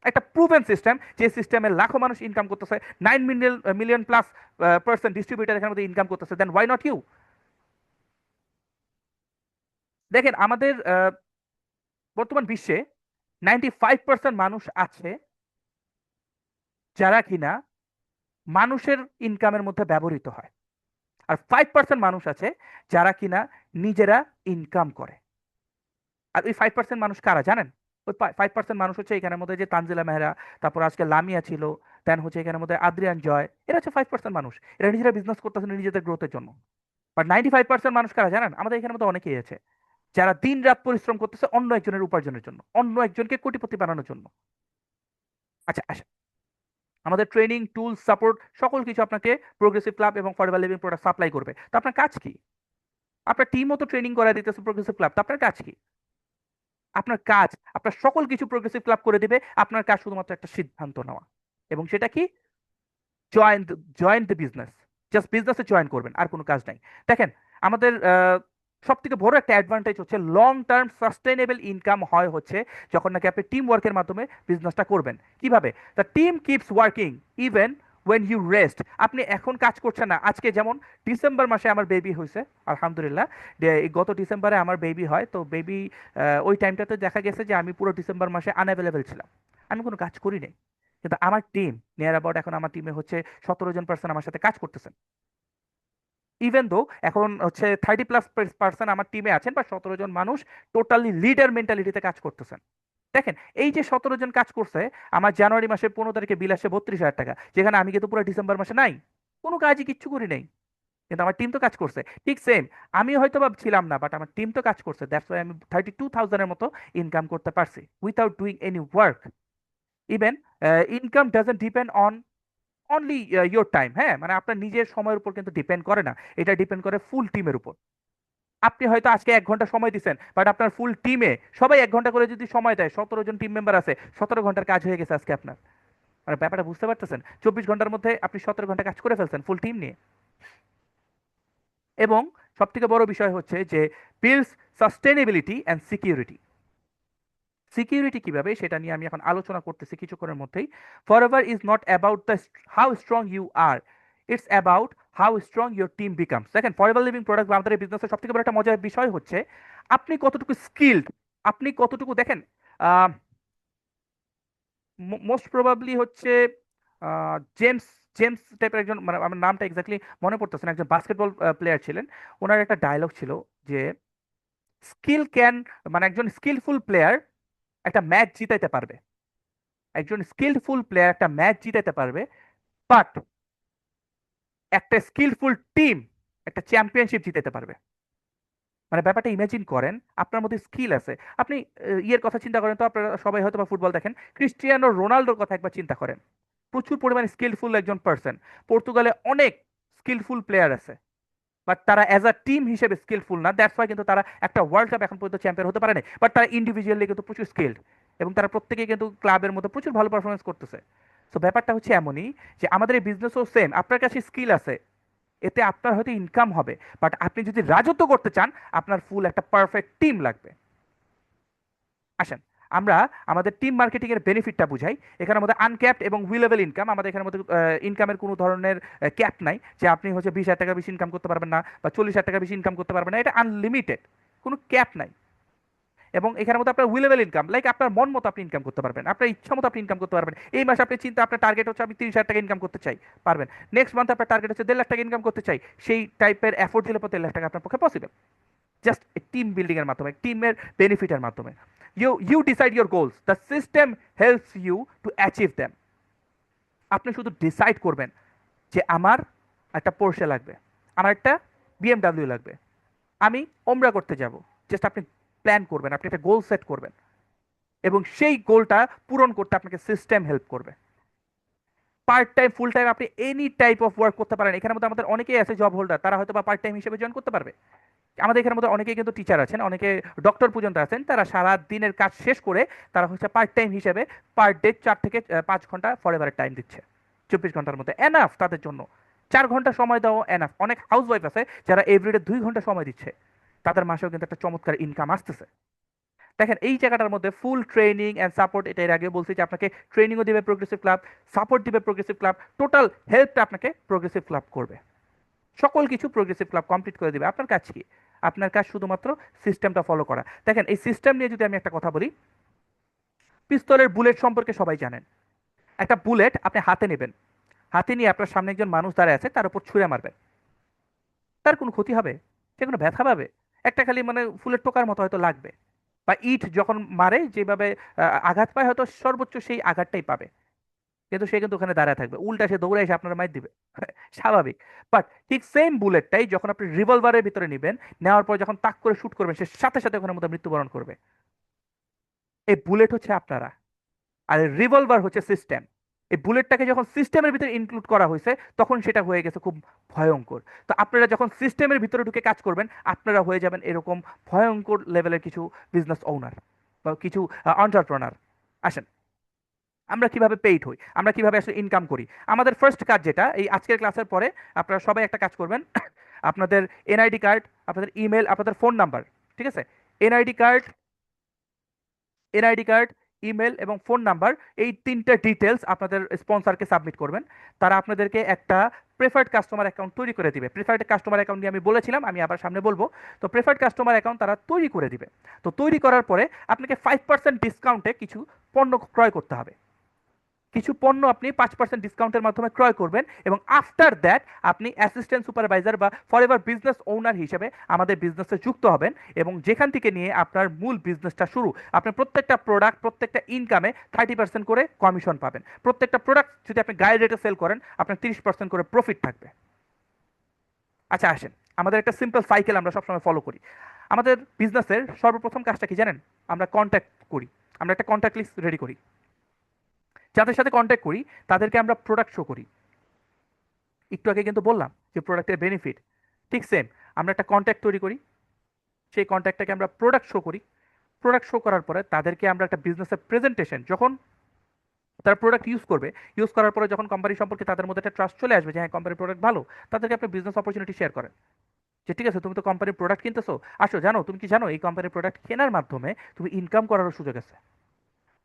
একটা প্রুভেন সিস্টেম, যে সিস্টেমে লাখো মানুষ ইনকাম করতেছে, 9 মিলিয়ন প্লাস পার্সেন্ট ডিস্ট্রিবিউটার এখানে মধ্যে ইনকাম করতেছে, দেন ওয়াই নট ইউ? দেখেন, আমাদের বর্তমান বিশ্বে 95% মানুষ আছে যারা কিনা মানুষের ইনকামের মধ্যে ব্যবহৃত হয়, আর 5% মানুষ আছে যারা কিনা নিজেরা ইনকাম করে। আর ওই 5% মানুষ কারা জানেন? ওই 5% মানুষ হচ্ছে এখানের মধ্যে যে তানজিলা মেহরা, তারপর আজকে লামিয়া ছিল, দেন হচ্ছে এখানের মধ্যে আদ্রিয়ান জয়, এরা হচ্ছে 5% মানুষ। এরা নিজেরা বিজনেস করতেছে নিজেদের গ্রোথের জন্য। বাট 95% মানুষ কারা জানেন? আমাদের এখানের মধ্যে অনেকেই আছে যারা দিন রাত পরিশ্রম করতেছে অন্য একজনের উপার্জনের জন্য, অন্য একজনকে কোটিপতি বানানোর জন্য। আচ্ছা আচ্ছা, আমাদের ট্রেনিং, টুলস, সাপোর্ট সকল কিছু আপনাকে প্রোগ্রেসিভ ক্লাব এবং ফরএভার লিভিং প্রোডাক্ট সাপ্লাই করবে। তো আপনার কাজ কি? আপনার টিমও তো ট্রেনিং করা দিতেছে প্রোগ্রেসিভ ক্লাব, তো আপনার কাজ কি? আপনার কাজ, আপনার সকল কিছু প্রোগ্রেসিভ ক্লাব করে দিবে, আপনার কাজ শুধুমাত্র একটা সিদ্ধান্ত নেওয়া। এবং সেটা কি? Join, join the business. Just বিজনেসে জয়েন করবেন, আর কোনো কাজ নাই। দেখেন, আমাদের সব থেকে বড় একটা অ্যাডভান্টেজ হচ্ছে লং টার্ম সাস্টেনেবল ইনকাম হয় হচ্ছে যখন নাকি আপনি টিম ওয়ার্কের মাধ্যমে বিজনেসটা করবেন। কিভাবে? The team keeps working even when you rest. আপনি এখন কাজ করছেন না। আজকে যেমন ডিসেম্বর মাসে আমার বেবি হয়েছে, আলহামদুলিল্লাহ। এই গত ডিসেম্বরে আমার বেবি হয়, তো বেবি ওই টাইমটাতে দেখা গেছে যে আমি পুরো ডিসেম্বর মাসে আনঅ্যাভেলেবেল ছিলাম, আমি কোনো কাজ করি নাই। কিন্তু আমার টিম নিয়ার অ্যাবাউট, এখন আমার টিমে হচ্ছে 17 জন পার্সন আমার সাথে কাজ করতেছেন। ইভেন দো এখন হচ্ছে 30+ পার্সন আমার টিমে আছেন, বা 17 জন মানুষ টোটালি লিডার মেন্টালিটিতে কাজ করতেছেন। দেখেন, এই যে 17 জন কাজ করছে, আমার জানুয়ারি মাসের 15 তারিখে বিল আসে 32,000 টাকা, যেখানে আমি কিন্তু পুরো ডিসেম্বর মাসে নাই, কোনো কাজই কিচ্ছু করি নাই। কিন্তু আমার টিম তো কাজ করছে। ঠিক সেম, আমি হয়তো বা ছিলাম না, বাট আমার টিম তো কাজ করছে, দ্যাটস ওয়াই আমি 32,000-এর মতো ইনকাম করতে পারছি without doing any work. Even income doesn't depend on only your time. হ্যাঁ, মানে আপনার নিজের সময়ের উপর কিন্তু ডিপেন্ড করে না, এটা ডিপেন্ড করে ফুল টিমের উপর। আপনি হয়তো আজকে 1 ঘন্টা সময় দিচ্ছেন, বাট আপনার ফুল টিমে সবাই 1 ঘন্টা করে যদি সময় দেয়, 17 জন টিম মেম্বার আছে, 17 ঘন্টার কাজ হয়ে গেছে আজকে আপনার। মানে ব্যাপারটা বুঝতে পারতেছেন? 24 ঘন্টার মধ্যে আপনি 17 ঘন্টা কাজ করে ফেলছেন ফুল টিম নিয়ে। এবং সব থেকে বড় বিষয় হচ্ছে যে builds sustainability and security. Security কিভাবে, সেটা নিয়ে আমি এখন আলোচনা করতেছি কিছুক্ষণের মধ্যেই। Forever is not about the how strong you are, it's about how strong your team becomes. দেখেন, ফরএভার লিভিং প্রোডাক্ট বা আমাদের বিজনেসের সব থেকে বড় একটা মজার বিষয় হচ্ছে আপনি কতটুকু স্কিলড, আপনি কতটুকু দেখেন। মোস্ট প্রবাবলি হচ্ছে জেমস জেমস টাইপের একজন, মানে আমার নামটা এক্স্যাক্টলি মনে পড়তেছে না, একজন বাস্কেটবল প্লেয়ার ছিলেন। ওনার একটা ডায়লগ ছিল যে স্কিল ক্যান, মানে একজন স্কিলফুল প্লেয়ার একটা ম্যাচ জিতাইতে পারবে, একজন স্কিলফুল প্লেয়ার একটা ম্যাচ জিতাইতে পারবে, বাট একটা স্কিলফুল টিম একটা চ্যাম্পিয়নশিপ জিতাইতে পারবে। মানে ব্যাপারটা ইমাজিন করেন, আপনার মধ্যে স্কিল আছে। আপনি ইয়ের কথা চিন্তা করেন তো, আপনারা সবাই হয়তো বা ফুটবল দেখেন, ক্রিস্টিয়ানো রোনাল্ডোর কথা একবার চিন্তা করেন। প্রচুর পরিমাণে স্কিলফুল একজন পার্সন। পর্তুগালে অনেক স্কিলফুল প্লেয়ার আছে, বাট তারা অ্যাজ আ টিম হিসেবে স্কিলফুল না, দ্যাটস ওয়াই কিন্তু তারা একটা ওয়ার্ল্ড কাপ এখন পর্যন্ত চ্যাম্পিয়ন হতে পারে নাই। বাট তারা ইন্ডিভিজুয়ালি কিন্তু প্রচুর স্কিল্ড, এবং তারা প্রত্যেকেই কিন্তু ক্লাবের মধ্যে প্রচুর ভালো পারফরমেন্স করতেছে। তো ব্যাপারটা হচ্ছে এমনই, যে আমাদের এই বিজনেসও সেম। আপনার কাছে স্কিল আছে, এতে আপনার হয়তো ইনকাম হবে, বাট আপনি যদি রাজত্ব করতে চান, আপনার ফুল একটা পারফেক্ট টিম লাগবে। আসেন, আমরা আমাদের টিম মার্কেটিং এর বেনিফিটটা বুঝাই। এখানের মধ্যে আনক্যাপড এবং উইলেবল ইনকাম, আমাদের এখানের মধ্যে ইনকামের কোনো ধরনের ক্যাপ নাই, যে আপনি হচ্ছে 20,000 টাকা বেশি ইনকাম করতে পারবেন না, বা 40,000 টাকা বেশি ইনকাম করতে পারবেন না, এটা আনলিমিটেড, কোনো ক্যাপ নাই। এবং এখানের মধ্যে আপনার উইলেবল ইনকাম, লাইক আপনার মন মতো আপনি ইনকাম করতে পারবেন, আপনার ইচ্ছা মতো আপনি ইনকাম করতে পারবেন। এই মাসে আপনি চিন্তা, আপনার টার্গেট হচ্ছে আমি 30,000 টাকা ইনকাম করতে চাই, পারবেন। নেক্সট মান্থ আপনার টার্গেট হচ্ছে 1.5 লাখ টাকা ইনকাম করতে চাই, সেই টাইপের এফোর্ট দিলে 1.5 লাখ টাকা আপনার পক্ষে পসিবল, জাস্ট টিম বিল্ডিং এর মাধ্যমে, টিমের বেনিফিটের মাধ্যমে। You decide your goals, the system helps you to achieve them. আপনি শুধু ডিসাইড করবেন যে আমার একটা পোর্শে লাগবে, আমার একটা বিএমডাব্লিউ লাগবে, আমি ওমরা করতে যাব। জাস্ট আপনি প্ল্যান করবেন, আপনি একটা গোল সেট করবেন, এবং সেই গোলটা পূরণ করতে আপনাকে সিস্টেম হেল্প করবে। পার্ট টাইম, ফুল টাইম, আপনি এনি টাইপ অফ ওয়ার্ক করতে পারেন। এখানের মধ্যে আমাদের অনেকেই আছে জব হোল্ডার, তারা হয়তো বা পার্ট টাইম হিসেবে জয়েন করতে পারবে। আমাদের এখানের মধ্যে অনেকেই কিন্তু টিচার আছেন, অনেকে ডক্টর পর্যন্ত আছেন, তারা সারা দিনের কাজ শেষ করে তারা হচ্ছে পার্ট টাইম হিসেবে পার ডে 4 থেকে 5 ঘন্টা ফরএভারের টাইম দিচ্ছে। 24 ঘন্টার মধ্যে এনাফ তাদের জন্য। 4 ঘন্টা সময় দেওয়া এনাফ। অনেক হাউস ওয়াইফ আছে যারা এভরিডে 2 ঘন্টা সময় দিচ্ছে, তাদের মাসেও কিন্তু একটা চমৎকার ইনকাম আসতেছে। দেখেন, এই জায়গাটার মধ্যে ফুল ট্রেনিং অ্যান্ড সাপোর্ট, এটা এর আগে বলছি যে আপনাকে ট্রেনিংও দিবে প্রোগ্রেসিভ ক্লাব, সাপোর্ট দিবে প্রোগ্রেসিভ ক্লাব, টোটাল হেল্পটা আপনাকে প্রোগ্রেসিভ ক্লাব করবে। সকল কিছু প্রোগ্রেসিভ ক্লাব কমপ্লিট করে দিবে। আপনার কাজ কি? আপনার কাজ শুধুমাত্র সিস্টেমটা ফলো করা। দেখেন, এই সিস্টেম নিয়ে যদি আমি একটা কথা বলি, পিস্তলের বুলেট সম্পর্কে সবাই জানেন। একটা বুলেট আপনি হাতে নেবেন, হাতে নিয়ে আপনার সামনে একজন মানুষ দাঁড়ায় আছে, তার উপর ছুঁড়ে মারবেন, তার কোনো ক্ষতি হবে? সে কোনো ব্যথা পাবে? একটা খালি মানে ফুলের টোকার মতো হয়তো লাগবে। বা ইট যখন মারে যেভাবে আঘাত পায়, হয়তো সর্বোচ্চ সেই আঘাতটাই পাবে, কিন্তু সে কিন্তু ওখানে দাঁড়ায় থাকবে, উল্টা সে দৌড়ে এসে আপনার মাইর দিবে। স্বাভাবিক। বাট ঠিক সেম বুলেটটাই যখন আপনি রিভলভারের ভিতরে নেবেন, নেওয়ার পর যখন তাক করে শুট করবেন, সে সাথে সাথে ওখানের মধ্যে মৃত্যুবরণ করবে। এই বুলেট হচ্ছে আপনারা, আর রিভলভার হচ্ছে সিস্টেম। এই বুলেটটাকে যখন সিস্টেমের ভিতরে ইনক্লুড করা হয়েছে, তখন সেটা হয়ে গেছে খুব ভয়ঙ্কর। তো আপনারা যখন সিস্টেমের ভিতরে ঢুকে কাজ করবেন, আপনারা হয়ে যাবেন এরকম ভয়ঙ্কর লেভেলের কিছু বিজনেস ওনার বা কিছু এন্টারপ্রেনার। আসেন, আমরা কিভাবে পেইড হই, আমরা কিভাবে আসলে ইনকাম করি। আমাদের ফার্স্ট কাজ যেটা, এই আজকের ক্লাসের পরে আপনারা সবাই একটা কাজ করবেন। আপনাদের এনআইডি কার্ড, আপনাদের ইমেল, আপনাদের ফোন নাম্বার, ঠিক আছে, NID card, NID card, email এবং ফোন নাম্বার, এই তিনটা ডিটেলস আপনাদের স্পন্সরকে সাবমিট করবেন। তারা আপনাদেরকে একটা প্রেফার্ড কাস্টমার অ্যাকাউন্ট তৈরি করে দিবে। প্রেফার্ড কাস্টমার অ্যাকাউন্ট নিয়ে আমি বলেছিলাম, আমি আবার সামনে বলবো। তো প্রেফার্ড কাস্টমার অ্যাকাউন্ট তারা তৈরি করে দিবে। তো তৈরি করার পরে আপনাকে 5% ডিসকাউন্টে কিছু পণ্য ক্রয় করতে হবে। কিছু পণ্য আপনি 5% ডিসকাউন্টের মাধ্যমে ক্রয় করবেন, এবং আফটার দ্যাট আপনি অ্যাসিস্ট্যান্ট সুপারভাইজার বা ফরএভার বিজনেস ওনার হিসেবে আমাদের বিজনেসে যুক্ত হবেন, এবং যেখান থেকে নিয়ে আপনার মূল বিজনেসটা শুরু। আপনি প্রত্যেকটা প্রোডাক্ট, প্রত্যেকটা ইনকামে 30% করে কমিশন পাবেন। প্রত্যেকটা প্রোডাক্ট যদি আপনি গায়ে রেটে সেল করেন, আপনার 30% করে প্রফিট থাকবে। আচ্ছা আসেন, আমাদের একটা সিম্পল সাইকেল আমরা সবসময় ফলো করি। আমাদের বিজনেসের সর্বপ্রথম কাজটা কি জানেন? আমরা কন্ট্যাক্ট করি। আমরা একটা কন্ট্যাক্ট লিস্ট রেডি করি। যাদের সাথে কন্ট্যাক্ট করি তাদেরকে আমরা প্রোডাক্ট শো করি। একটু আগে কিন্তু বললাম যে প্রোডাক্টের বেনিফিট। ঠিক সেম, আমরা একটা কন্ট্যাক্ট তৈরি করি, সেই কন্ট্যাক্টটাকে আমরা প্রোডাক্ট শো করি। প্রোডাক্ট শো করার পরে তাদেরকে আমরা একটা বিজনেসের প্রেজেন্টেশন, যখন তারা প্রোডাক্ট ইউজ করবে, ইউজ করার পরে যখন কোম্পানি সম্পর্কে তাদের মধ্যে একটা ট্রাস্ট চলে আসবে যে হ্যাঁ কোম্পানির প্রোডাক্ট ভালো, তাদেরকে আপনি বিজনেস অপরচুনিটি শেয়ার করেন। যে ঠিক আছে, তুমি তো কোম্পানির প্রোডাক্ট কিনতেছো, আসো জানো, তুমি কি জানো এই কোম্পানির প্রোডাক্ট কেনার মাধ্যমে তুমি ইনকাম করারও সুযোগ আছে।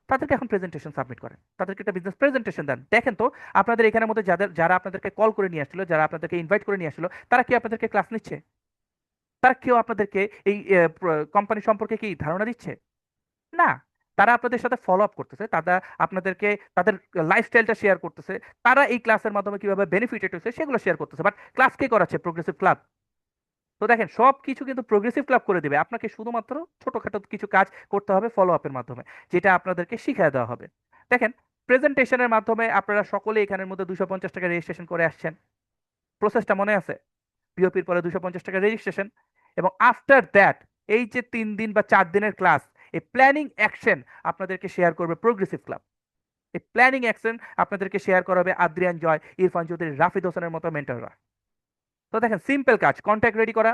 তাদেরকে এখন প্রেজেন্টেশন সাবমিট করেন, তাদেরকে একটা বিজনেস প্রেজেন্টেশন দেন। দেখেন তো আপনাদের এখানের মধ্যে যারা আপনাদেরকে কল করে নিয়ে আসছিল, যারা আপনাদেরকে ইনভাইট করে নিয়ে আসছিল, তারা কি আপনাদেরকে ক্লাস নিচ্ছে? তারা কেউ আপনাদেরকে এই কোম্পানি সম্পর্কে কি ধারণা দিচ্ছে? না। তারা আপনাদের সাথে ফলো আপ করতেছে, তারা আপনাদেরকে তাদের লাইফস্টাইলটা শেয়ার করতেছে, তারা এই ক্লাসের মাধ্যমে কিভাবে বেনিফিটেড হয়েছে সেগুলো শেয়ার করতেছে। বাট ক্লাস কে করাচ্ছে? Progressive club. তো দেখেন, সব কিছু কিন্তু প্রোগ্রেসিভ ক্লাব করে দিবে, আপনাকে শুধুমাত্র ছোটখাটো কিছু কাজ করতে হবে ফলো আপের মাধ্যমে, যেটা আপনাদেরকে শিখিয়ে দেওয়া হবে। দেখেন, প্রেজেন্টেশনের মাধ্যমে আপনারা সকলে এখানের মধ্যে 250 টাকা রেজিস্ট্রেশন করে আসছেন। প্রসেসটা মনে আছে? বিওপির পরে 250 টাকা রেজিস্ট্রেশন, এবং আফটার দ্যাট এই যে 3 দিন বা 4 দিনের ক্লাস, এই প্ল্যানিং অ্যাকশন আপনাদেরকে শেয়ার করবে প্রোগ্রেসিভ ক্লাব। এই প্ল্যানিং অ্যাকশন আপনাদেরকে শেয়ার করাবে আদ্রিয়ান জয়, ইরফান চৌধুরী, রাফিদ হোসেনের মতো মেন্টররা। তো দেখেন, সিম্পল কাজ, কন্ট্যাক্ট রেডি করা,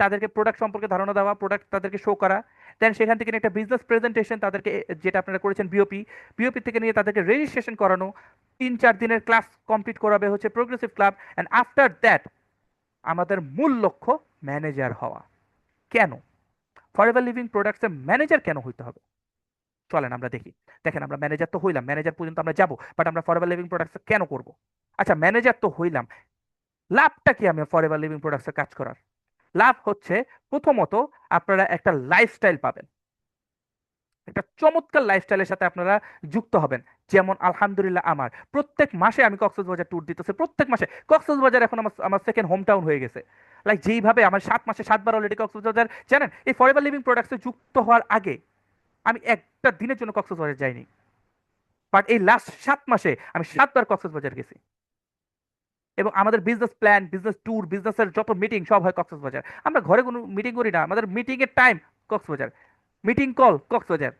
তাদেরকে প্রোডাক্ট সম্পর্কে ধারণা দেওয়া, প্রোডাক্ট তাদেরকে শো করা, দেন সেখান থেকে নিয়ে একটা বিজনেস প্রেজেন্টেশন তাদেরকে, যেটা আপনারা করেছেন বিওপি, বিওপি থেকে নিয়ে তাদেরকে রেজিস্ট্রেশন করানো, 3-4 দিনের ক্লাস কমপ্লিট করাবে হচ্ছে progressive club, and after that আমাদের মূল লক্ষ্য ম্যানেজার হওয়া। কেন ফরএভার লিভিং প্রোডাক্টসের ম্যানেজার কেন হইতে হবে? চলেন আমরা দেখি। দেখেন, আমরা ম্যানেজার তো হইলাম, ম্যানেজার পর্যন্ত আমরা যাবো, বাট আমরা ফরএভার লিভিং প্রোডাক্টস কেন করব? আচ্ছা, ম্যানেজার তো হইলাম, লাভটা কি আমি ফরএভার লিভিং প্রোডাক্টসে কাজ করার? লাভ হচ্ছে, প্রথমত আপনারা একটা লাইফস্টাইল পাবেন, একটা চমৎকার লাইফস্টাইলের সাথে আপনারা যুক্ত হবেন। যেমন আলহামদুলিল্লাহ, আমার প্রত্যেক মাসে আমি কক্সবাজার ট্যুর দিতেছি, প্রত্যেক মাসে। কক্সবাজার এখন আমার আমার সেকেন্ড হোম টাউন হয়ে গেছে। লাইক যেইভাবে আমার 7 মাসে 7 বার অলরেডি কক্সবাজার, জানেন এই ফরএভার লিভিং প্রোডাক্টসে যুক্ত হওয়ার আগে আমি একটা দিনের জন্য কক্সবাজার যাইনি, বাট এই লাস্ট 7 মাসে আমি 7 বার কক্সবাজার গেছি। এবং আমাদের বিজনেস প্ল্যান, বিজনেস ট্যুর, বিজনেসের যত মিটিং সব হয় কক্সবাজার। আমরা ঘরে কোনো মিটিং করি না, আমাদের মিটিং এর time Cox's Bazar, meeting call Cox's Bazar.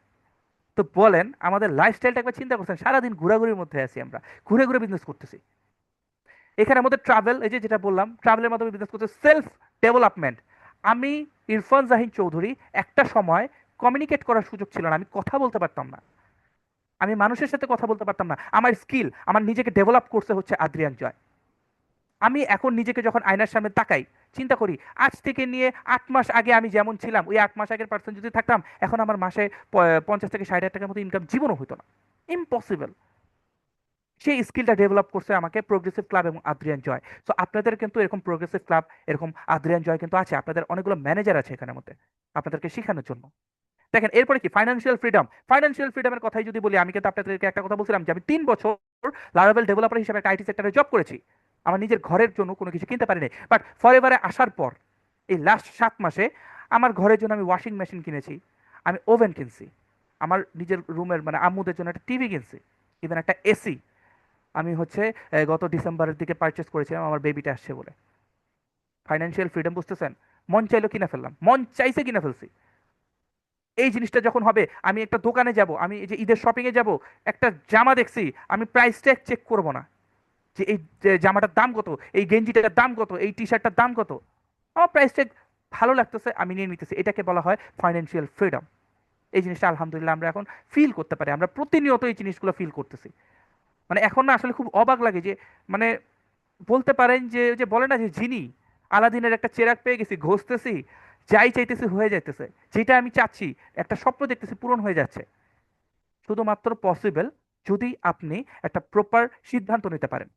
তো বলেন, আমাদের লাইফস্টাইলটা একবার চিন্তা করছেন? সারাদিন ঘোরাঘুরির মধ্যে আছি আমরা, ঘুরে ঘুরে বিজনেস করতেছি। এখানে আমাদের ট্রাভেল, এই যে যেটা বললাম, ট্রাভেলের মাধ্যমে বিজনেস করতে, সেলফ ডেভেলপমেন্ট। আমি ইরফান জাহিন চৌধুরী, একটা সময় কমিউনিকেট করার সুযোগ ছিল না, আমি কথা বলতে পারতাম না, আমি মানুষের সাথে কথা বলতে পারতাম না। আমার স্কিল, আমার নিজেকে ডেভেলপ করতে হচ্ছে আদ্রিয়ান জয়। আমি এখন নিজেকে যখন আয়নার সামনে তাকাই, চিন্তা করি আজ থেকে নিয়ে 8 মাস আগে আমি যেমন ছিলাম, ওই 8 মাস আগের পার্সন যদি থাকতাম, এখন আমার মাসে 50 থেকে 60 হাজার টাকার মতো ইনকাম জীবনও হতো না। ইম্পসিবল। সেই স্কিলটা ডেভেলপ করছে আমাকে প্রোগ্রেসিভ ক্লাব এবং আদ্রিয়ান জয়। সো আপনাদের কিন্তু এরকম প্রোগ্রেসিভ ক্লাব, এরকম আদ্রিয়ান জয় কিন্তু আছে, আপনাদের অনেকগুলো ম্যানেজার আছে এখানের মধ্যে আপনাদেরকে শেখানোর জন্য। দেখেন, এরপরে কি ফাইন্যান্সিয়াল ফ্রিডম। ফাইন্যান্সিয়াল ফ্রিডমের কথাই যদি বলি, আমি কিন্তু আপনাদেরকে একটা কথা বলছিলাম যে আমি 3 বছর লারাভেল ডেভেলপার হিসেবে একটা আইটি সেক্টরে জব করেছি। আমার নিজের ঘরের জন্য কোনো কিছু কিনতে পারিনি, বাট ফরএভারে আসার পর এই লাস্ট 7 মাসে আমার ঘরের জন্য আমি ওয়াশিং মেশিন কিনেছি, আমি ওভেন কিনছি, আমার নিজের রুমের মানে আম্মুদের জন্য একটা টিভি কিনছি, ইভেন একটা এসি আমি হচ্ছে গত ডিসেম্বরের দিকে পারচেস করেছিলাম আমার বেবিটা আসছে বলে। ফাইন্যান্সিয়াল ফ্রিডম, বুঝতেছেন? মন চাইলো কিনে ফেললাম, মন চাইছে কিনে ফেলছি। এই জিনিসটা যখন হবে, আমি একটা দোকানে যাব, আমি এই যে ঈদের শপিং এ যাব, একটা জামা দেখছি, আমি প্রাইস ট্যাগ চেক করব না যে এই যে জামাটার দাম কত, এই গেঞ্জিটার দাম কত, এই টি শার্টটার দাম কত। আমার প্রাইস ট্যাগ ভালো লাগতেছে, আমি নিয়ে নিতেছি। এটাকে বলা হয় ফাইন্যান্সিয়াল ফ্রিডম। এই জিনিসটা আলহামদুলিল্লাহ আমরা এখন ফিল করতে পারি, আমরা প্রতিনিয়ত এই জিনিসগুলো ফিল করতেছি। মানে এখন না আসলে খুব অবাক লাগে যে, মানে বলতে পারেন যে যে বলে না যে জিনি, আলাদিনের একটা চেরাগ পেয়ে গেছি, ঘষতেছি, যাই চাইতেছি হয়ে যাইতেছে, যেটা আমি চাচ্ছি, একটা স্বপ্ন দেখতেছি পূরণ হয়ে যাচ্ছে। শুধুমাত্র পসিবল যদি আপনি একটা প্রপার সিদ্ধান্ত নিতে পারেন।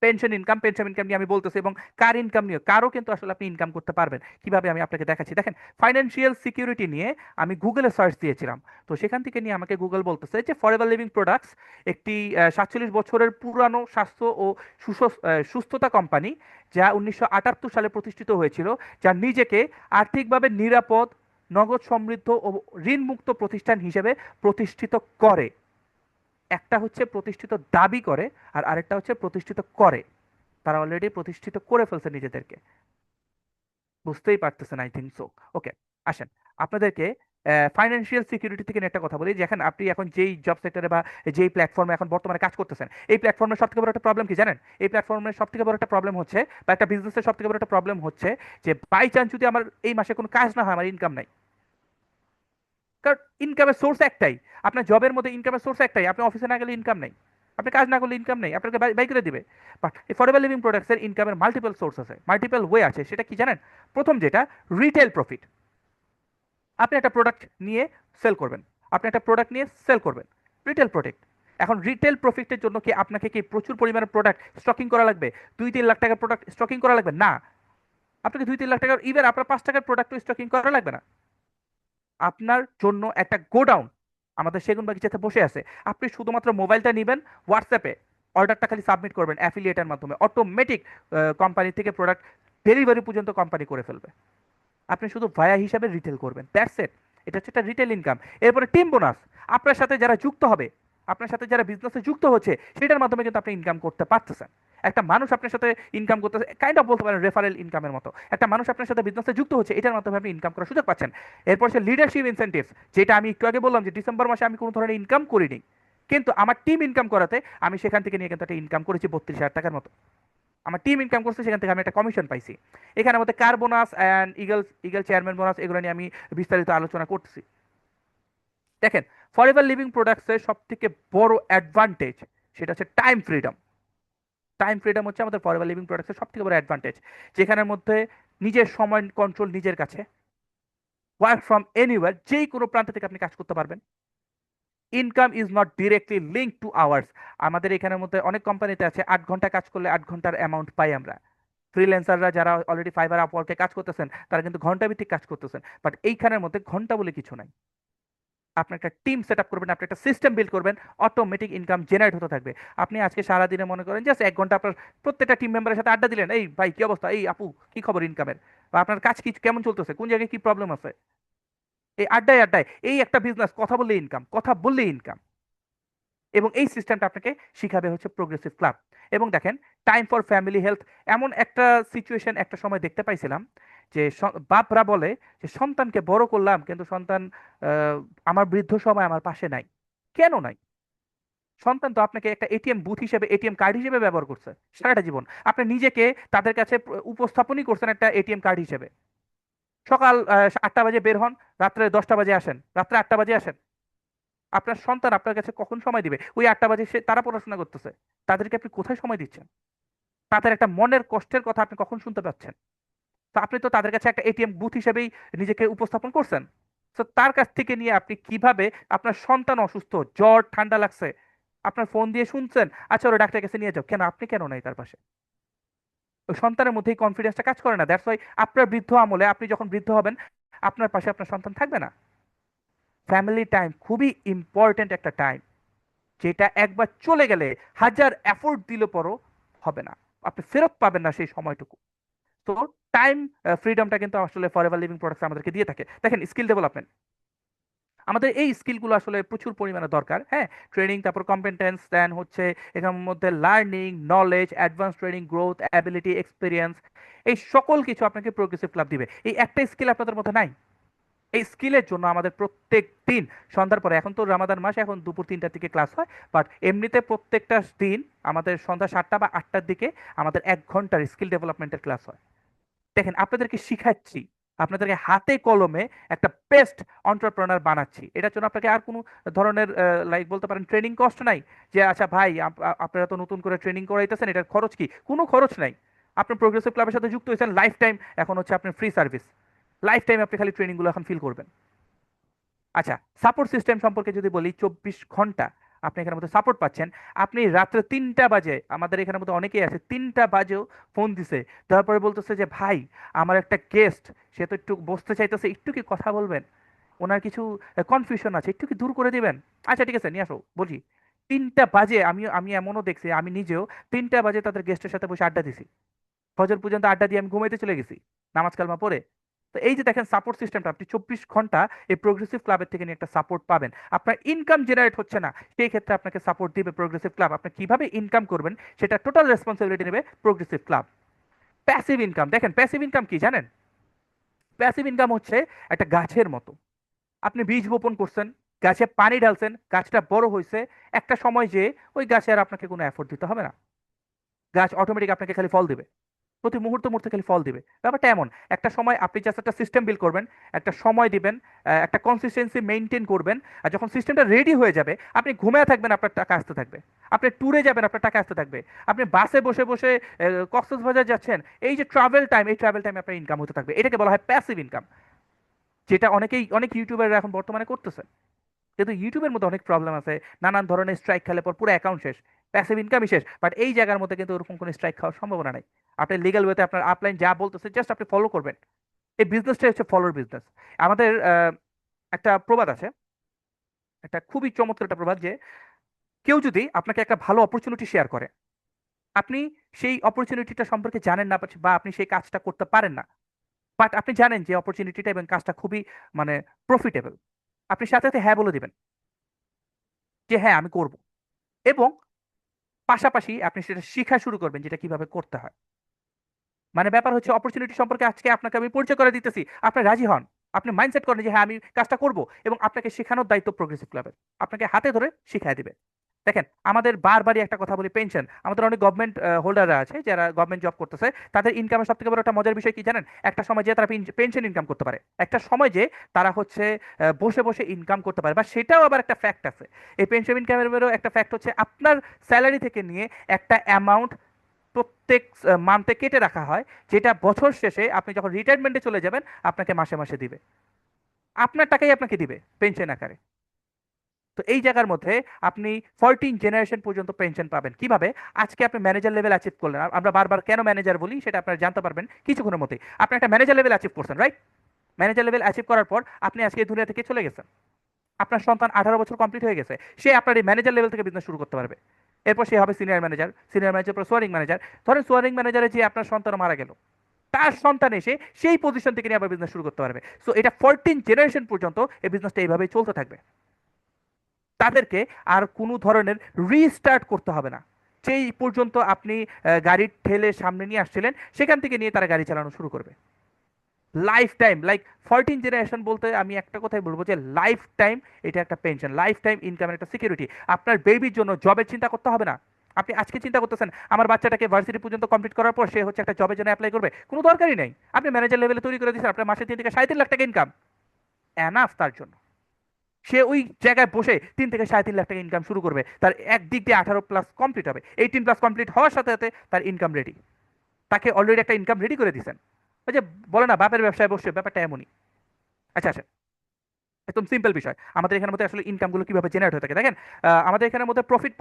পেনশন ইনকাম নিয়ে আমি বলতেছি, এবং কার ইনকাম নিয়ে, কারও কিন্তু আসলে আপনি ইনকাম করতে পারবেন কিভাবে আমি আপনাকে দেখাচ্ছি। দেখেন, ফাইন্যান্সিয়াল সিকিউরিটি নিয়ে আমি গুগলে সার্চ দিয়েছিলাম, তো সেখান থেকে নিয়ে আমাকে গুগল বলতেছে যে ফরএভার লিভিং প্রোডাক্টস একটি 47 বছরের পুরানো স্বাস্থ্য ও সুস্থতা কোম্পানি, যা 1978 সালে প্রতিষ্ঠিত হয়েছিল, যা নিজেকে আর্থিকভাবে নিরাপদ, নগদ সমৃদ্ধ ও ঋণমুক্ত প্রতিষ্ঠান হিসেবে প্রতিষ্ঠিত করে। একটা হচ্ছে প্রতিষ্ঠিত দাবি করে, আর আরেকটা হচ্ছে প্রতিষ্ঠিত করে। তারা অলরেডি প্রতিষ্ঠিত করে ফেলছে নিজেদেরকে। বুঝতেই পারতেছেন, আই থিঙ্ক সো। ওকে, আসেন আপনাদেরকে ফাইন্যান্সিয়াল সিকিউরিটি থেকে নিয়ে একটা কথা বলি। যেখানে আপনি এখন যেই জব সেক্টরে বা যেই প্ল্যাটফর্মে এখন বর্তমানে কাজ করতেছেন, এই প্ল্যাটফর্মের সবথেকে বড় একটা প্রবলেম কি জানেন? এই প্ল্যাটফর্মের সবথেকে বড় একটা প্রবলেম হচ্ছে, বা একটা বিজনেসের সবথেকে বড় একটা প্রবলেম হচ্ছে, যে বাই চান্স যদি আমার এই মাসে কোনো কাজ না হয়, আমার ইনকাম নাই। কারণ ইনকামের সোর্স একটাই, আপনার জবের মধ্যে ইনকামের সোর্স একটাই, আপনি অফিসে না গেলে ইনকাম নেই, আপনি কাজ না করলে ইনকাম নেই, আপনাকে বাই করে দিবে। বাট এই ফরএভার লিভিং প্রোডাক্টসের ইনকামের মাল্টিপল সোর্স আছে, মাল্টিপল ওয়ে আছে। সেটা কি জানেন? প্রথম যেটা, রিটেল প্রফিট। আপনি একটা প্রোডাক্ট নিয়ে সেল করবেন, আপনি একটা প্রোডাক্ট নিয়ে সেল করবেন, রিটেল প্রোডাক্ট। এখন রিটেল প্রফিটের জন্য কি আপনাকে কি প্রচুর পরিমাণে প্রোডাক্ট স্টকিং করা লাগবে? 2-3 লাখ টাকার প্রোডাক্ট স্টকিং করা লাগবে না। আপনাকে 2-3 লাখ টাকার, ইভেন আপনার 5 টাকার প্রোডাক্টও স্টকিং করা লাগবে না। আপনার জন্য একটা গোডাউন আমাদের সেগুনবাগিচাতে বসে আছে। আপনি শুধুমাত্র মোবাইলটা নেবেন, হোয়াটসঅ্যাপে অর্ডারটা খালি সাবমিট করবেন অ্যাফিলিয়েটের মাধ্যমে, অটোমেটিক কোম্পানি থেকে প্রোডাক্ট ডেলিভারি পর্যন্ত কোম্পানি করে ফেলবে। আপনি শুধু ভায়া হিসাবে রিটেল করবেন, দ্যাটস ইট। এটা হচ্ছে একটা রিটেল ইনকাম। এরপরে টিম বোনাস, আপনার সাথে যারা যুক্ত হবে, আপনার সাথে যারা বিজনেসে যুক্ত হচ্ছে, সেটার মাধ্যমে কিন্তু আপনি ইনকাম করতে পারতেছেন। একটা মানুষ আপনার সাথে ইনকাম করতেছে, কাইন্ড অফ বলতে পারেন রেফারেল ইনকামের মতো। একটা মানুষ আপনার সাথে বিজনেসে যুক্ত হচ্ছে, এটার মাধ্যমে আপনি ইনকাম করার সুযোগ পাচ্ছেন। এরপর সে লিডারশিপ ইনসেন্টিভস, যেটা আমি একটু আগে বললাম যে ডিসেম্বর মাসে আমি কোনো ধরনের ইনকাম করিনি, কিন্তু আমার টিম ইনকাম করাতে আমি সেখান থেকে নিয়ে কিন্তু একটা ইনকাম করেছি 32,000 টাকার মতো। আমার টিম ইনকাম করছে, সেখান থেকে আমি একটা কমিশন পাইছি। এখানে আমাদের কার bonus and eagle chairman bonus, এগুলো নিয়ে আমি বিস্তারিত আলোচনা করতেছি। দেখেন, ফরএভার লিভিং প্রোডাক্টসের সব থেকে বড় অ্যাডভান্টেজ সেটা হচ্ছে টাইম ফ্রিডম। টাইম ফ্রিডম হচ্ছে আমাদের ফরএভার লিভিং প্রোডাক্টসের সব থেকে বড় অ্যাডভান্টেজ, যেখানের মধ্যে নিজের সময় কন্ট্রোল নিজের কাছে, ওয়ার্ক ফ্রম এনিওয়্যার, যেই কোনো প্রান্ত থেকে আপনি কাজ করতে পারবেন। Income is not directly link to hours. আমাদের এখানের মধ্যে অনেক কোম্পানিতে আছে 8 ঘন্টা কাজ করলে 8 ঘন্টার অ্যামাউন্ট পাই আমরা। ফ্রিল্যান্সাররা যারা অলরেডি ফাইবার আপওয়ার্কে কাজ করতেছেন, তারা কিন্তু ঘন্টা ভিত্তিক কাজ করতেছেন। বাট এইখানের মধ্যে ঘন্টা বলে কিছু নাই। আপনি একটা টিম সেট আপ করবেন, আপনি একটা সিস্টেম বিল্ড করবেন, অটোমেটিক ইনকাম জেনারেট হতে থাকবে। আপনি আজকে সারাদিনে মনে করেন জাস্ট 1 ঘন্টা আপনার প্রত্যেকটা টিম মেম্বারের সাথে আড্ডা দিলেন, এই ভাই কি অবস্থা, এই আপু কি খবর ইনকামের, বা আপনার কাজ কি কেমন চলতেছে, কোন জায়গায় কি প্রবলেম আছে। এই আড্ডায় আড্ডায় এই একটা বিজনেস, কথা বললে ইনকাম, কথা বললে ইনকাম। এবং এই সিস্টেমটা আপনাকে শিখাবে হচ্ছে প্রোগ্রেসিভ ক্লাব। এবং দেখেন, টাইম ফর ফ্যামিলি হেলথ, এমন একটা সিচুয়েশন একটা সময় দেখতে পাইছিলাম যে বাপরা বলে যে সন্তানকে বড় করলাম, কিন্তু সন্তান আহ, আমার বৃদ্ধ সময় আমার পাশে নাই। কেন নাই? সন্তান তো আপনাকে একটা এটিএম বুথ হিসেবে, এটিএম কার্ড হিসেবে ব্যবহার করছে সারাটা জীবন। আপনি নিজেকে তাদের কাছে উপস্থাপনই করছেন একটা এটিএম কার্ড হিসেবে। সকাল 8টা বাজে বের হন, রাত্রে 10টা বাজে আসেন, রাত্রে 8টা বাজে আসেন। আপনার সন্তান আপনার কাছে কখন সময় দিবে? ওই 8টা বাজে সে তারা পড়াশোনা করতেছে, তাদেরকে আপনি কোথায় সময় দিচ্ছেন? তাদের একটা মনের কষ্টের কথা আপনি কখন শুনতে পাচ্ছেন? তো আপনি তো তাদের কাছে একটা এটিএম বুথ হিসেবেই নিজেকে উপস্থাপন করছেন। তো তার কাছ থেকে নিয়ে আপনি কিভাবে, আপনার সন্তান অসুস্থ, জ্বর ঠান্ডা লাগছে, আপনার ফোন দিয়ে শুনছেন, আচ্ছা ওরা ডাক্তারের কাছে নিয়ে যাও, কেন আপনি কেন নাই তার পাশে? ওই সন্তানের মধ্যে এই কনফিডেন্সটা কাজ করে না। দ্যাটস ওয়াই আপনার বৃদ্ধ আমলে, আপনি যখন বৃদ্ধ হবেন, আপনার পাশে আপনার সন্তান থাকবে না। ফ্যামিলি টাইম খুবই ইম্পর্টেন্ট একটা টাইম, যেটা একবার চলে গেলে হাজার এফোর্ট দিলে পরও হবে না, আপনি ফেরত পাবেন না সেই সময়টুকু। তো টাইম ফ্রিডমটা কিন্তু আসলে ফরএভার লিভিং প্রোডাক্টস আমাদেরকে দিয়ে থাকে। দেখেন, স্কিল ডেভেলপমেন্ট, আমাদের এই স্কিলগুলো আসলে প্রচুর পরিমাণে দরকার। হ্যাঁ, ট্রেনিং, তারপর কম্পিটেন্স, দেন হচ্ছে এখানের মধ্যে learning, knowledge, advance training, growth, ability, experience, এই সকল কিছু আপনাকে প্রোগ্রেসিভ ক্লাব দিবে। এই একটা স্কিল আপনাদের মধ্যে নাই। এই স্কিলের জন্য আমাদের প্রত্যেক দিন সন্ধ্যার পরে, এখন তো রামাদান মাস, এখন দুপুর 3টার দিকে ক্লাস হয়, বাট এমনিতে প্রত্যেকটা দিন আমাদের সন্ধ্যা 7টা বা 8টার দিকে আমাদের 1 ঘন্টার স্কিল ডেভেলপমেন্টের ক্লাস হয়। দেখেন, আপনাদেরকে শিখাচ্ছি, আপনাদেরকে হাতে কলমে একটা বেস্ট এন্টারপ্রেনার বানাচ্ছি। এটার জন্য আপনাকে আর কোনো ধরনের লাইক বলতে পারেন ট্রেনিং কস্ট নাই, যে আচ্ছা ভাই আপনারা তো নতুন করে ট্রেনিং করাইতেছেন, এটার খরচ কি? কোনো খরচ নাই। আপনি প্রোগ্রেসিভ ক্লাবের সাথে যুক্ত হয়েছেন, লাইফ টাইম এখন হচ্ছে আপনার ফ্রি সার্ভিস। লাইফ টাইম আপনি খালি ট্রেনিংগুলো এখন ফিল করবেন। আচ্ছা, সাপোর্ট সিস্টেম সম্পর্কে যদি বলি, 24 ঘন্টা আপনি এখানের মধ্যে সাপোর্ট পাচ্ছেন। আপনি রাত্রে 3টা বাজে, আমাদের এখানের মধ্যে অনেকেই আছে 3টা বাজেও ফোন দিছে, তারপরে বলতেছে যে ভাই আমার একটা গেস্ট, সে তো একটু বসতে চাইতেছে, একটু কি কথা বলবেন, ওনার কিছু কনফিউশন আছে, একটু কি দূর করে দিবেন। আচ্ছা ঠিক আছে, নিয়ে আসো বলছি। 3টা বাজে আমি আমি এমনও দেখছি, আমি নিজেও 3টা বাজে তাদের গেস্টের সাথে বসে আড্ডা দিছি। ফজর পর্যন্ত আড্ডা দিয়ে আমি ঘুমাইতে চলে গেছি নামাজ কালমা পড়ে। তো এই যে দেখেন সাপোর্ট সিস্টেমটা, আপনি 24 ঘন্টা এই প্রোগ্রেসিভ ক্লাবের থেকে নিয়ে একটা সাপোর্ট পাবেন। আপনার ইনকাম জেনারেট হচ্ছে না, সেই ক্ষেত্রে আপনাকে সাপোর্ট দিবে প্রোগ্রেসিভ ক্লাব। আপনি কিভাবে ইনকাম করবেন সেটা টোটাল রেসপন্সিবিলিটি নেবে প্রোগ্রেসিভ ক্লাব। প্যাসিভ ইনকাম, দেখেন প্যাসিভ ইনকাম কি জানেন? প্যাসিভ ইনকাম হচ্ছে একটা গাছের মতো। আপনি বীজ বপন করছেন, গাছে পানি ঢালছেন, গাছটা বড় হয়েছে, একটা সময় যে ওই গাছে আর আপনাকে কোনো এফোর্ট দিতে হবে না, গাছ অটোমেটিক আপনাকে খালি ফল দিবে, প্রতি মুহূর্তে মুহূর্তে খালি ফল দিবে। ব্যাপারটা এমন, একটা সময় আপনি জাস্ট একটা সিস্টেম বিল্ড করবেন, একটা সময় দিবেন, একটা কনসিস্টেন্সি মেনটেন করবেন, আর যখন সিস্টেমটা রেডি হয়ে যাবে আপনি ঘুমিয়ে থাকবেন, আপনার টাকা আসতে থাকবে। আপনি ট্যুরে যাবেন, আপনার টাকা আসতে থাকবে। আপনি বাসে বসে বসে কক্সবাজার যাচ্ছেন, এই যে ট্রাভেল টাইম, এই ট্রাভেল টাইমে আপনার ইনকাম হতে থাকবে। এটাকে বলা হয় প্যাসিভ ইনকাম, যেটা অনেক ইউটিউবাররা এখন বর্তমানে করতেছে। কিন্তু ইউটিউবের মধ্যে অনেক প্রবলেম আছে, নানান ধরনের স্ট্রাইক খেলে পর পুরো অ্যাকাউন্ট শেষ, প্যাসিভ ইনকামই শেষ। বাট এই জায়গার মধ্যে কিন্তু ওরকম কোনো স্ট্রাইক খাওয়ার সম্ভাবনা নাই। আপনি লিগ্যাল ওয়েতে আপনার আপলাইন যা বলতেছে জাস্ট আপনি ফলো করবেন। এই বিজনেসটাই হচ্ছে ফলোর বিজনেস। আমাদের একটা প্রবাদ আছে, একটা খুবই চমৎকার একটা প্রবাদ, যে কেউ যদি আপনাকে একটা ভালো অপরচুনিটি শেয়ার করে, আপনি সেই অপরচুনিটিটা সম্পর্কে জানেন না, বা আপনি সেই কাজটা করতে পারেন না, বাট আপনি জানেন যে অপরচুনিটিটা এবং কাজটা খুবই মানে প্রফিটেবল, আপনি সাথে সাথে হ্যাঁ বলে দিবেন যে হ্যাঁ আমি করব, এবং পাশাপাশি আপনি সেটা শেখা শুরু করবেন যেটা কিভাবে করতে হয়। মানে ব্যাপার হচ্ছে অপরচুনিটি সম্পর্কে আজকে আপনাকে আমি পরিচয় করে দিতেছি, আপনি রাজি হন, আপনি মাইন্ডসেট করেন যে হ্যাঁ আমি কাজটা করব, এবং আপনাকে শেখানোর দায়িত্ব প্রোগ্রেসিভ ক্লাবের, আপনাকে হাতে ধরে শিখাই দিবে। দেখেন আমাদের বারবারই একটা কথা বলি, পেনশন, আমাদের অনেক গভর্নমেন্ট হোল্ডাররা আছে যারা গভর্নমেন্ট জব করতেছে, তাদের ইনকামের সব থেকে বড় একটা মজার বিষয় কি জানেন? একটা সময় যে তারা পেনশন ইনকাম করতে পারে, একটা সময় যে তারা হচ্ছে বসে বসে ইনকাম করতে পারে, বা সেটাও আবার একটা ফ্যাক্ট আছে। এই পেনশন ইনকামেরও একটা ফ্যাক্ট হচ্ছে আপনার স্যালারি থেকে নিয়ে একটা অ্যামাউন্ট প্রত্যেক মান্থে কেটে রাখা হয়, যেটা বছর শেষে আপনি যখন রিটায়ারমেন্টে চলে যাবেন আপনাকে মাসে মাসে দিবে, আপনার টাকাই আপনাকে দিবে পেনশন আকারে। তো এই জায়গার মধ্যে আপনি 14 জেনারেশন পর্যন্ত পেনশন পাবেন। কিভাবে? আজকে আপনি ম্যানেজার লেভেল অ্যাচিভ করলেন, আমরা বারবার কেন ম্যানেজার বলি সেটা আপনারা জানতে পারবেন কিছুক্ষণের মধ্যে। আপনি একটা ম্যানেজার লেভেল অ্যাচিভ করছেন, রাইট? ম্যানেজার লেভেল অ্যাচিভ করার পর আপনি আজকে এই দুনিয়া থেকে চলে গেছেন, আপনার সন্তান 18 বছর কমপ্লিট হয়ে গেছে, সে আপনার এই ম্যানেজার লেভেল থেকে বিজনেস শুরু করতে পারবে। এরপর সে হবে সিনিয়র ম্যানেজার, সিনিয়র ম্যানেজার পর সোয়ারিং ম্যানেজার। ধরেন সোয়ারিং ম্যানেজারে যে আপনার সন্তান মারা গেল, তার সন্তান এসে সেই পজিশন থেকে নিয়ে আবার বিজনেস শুরু করতে পারবে। সো এটা 14 জেনারেশন পর্যন্ত এই বিজনেসটা এইভাবেই চলতে থাকবে। তাদেরকে আর কোনো ধরনের রিস্টার্ট করতে হবে না। সেই পর্যন্ত আপনি গাড়ি ঠেলে সামনে নিয়ে আসছিলেন, সেখান থেকে নিয়ে তারা গাড়ি চালানো শুরু করবে লাইফ টাইম। লাইক 14 জেনারেশন বলতে আমি একটা কথাই বলবো যে লাইফ টাইম, এটা একটা পেনশন, লাইফ টাইম ইনকামের একটা সিকিউরিটি। আপনার বেবির জন্য জবের চিন্তা করতে হবে না। আপনি আজকে চিন্তা করতেছেন আমার বাচ্চাটাকে ভার্সিটি পর্যন্ত কমপ্লিট করার পর সে হচ্ছে একটা জবের জন্য অ্যাপ্লাই করবে, কোনো দরকারই নেই। আপনি ম্যানেজার লেভেলে তৈরি করে দিচ্ছেন, আপনার মাসে 3 থেকে 3.5 লাখ টাকা ইনকাম এনাফ তার জন্য। সে ওই জায়গায় বসে 3 থেকে 3.5 লাখ টাকা ইনকাম শুরু করবে, তার একদিক দিয়ে 18+ কমপ্লিট হবে, 18+ কমপ্লিট হওয়ার সাথে সাথে তার ইনকাম রেডি। তাকে অলরেডি একটা ইনকাম রেডি করে দিয়েছেন। ওই যে বলে না বাপের ব্যবসায় বসে, ব্যাপারটা এমনই। আচ্ছা আচ্ছা, একদম সিম্পল বিষয়, আমাদের এখানের মধ্যে আসলে ইনকামগুলো কিভাবে জেনারেট হয়ে থাকে দেখেন। আমাদের এখানের মধ্যে প্রফিট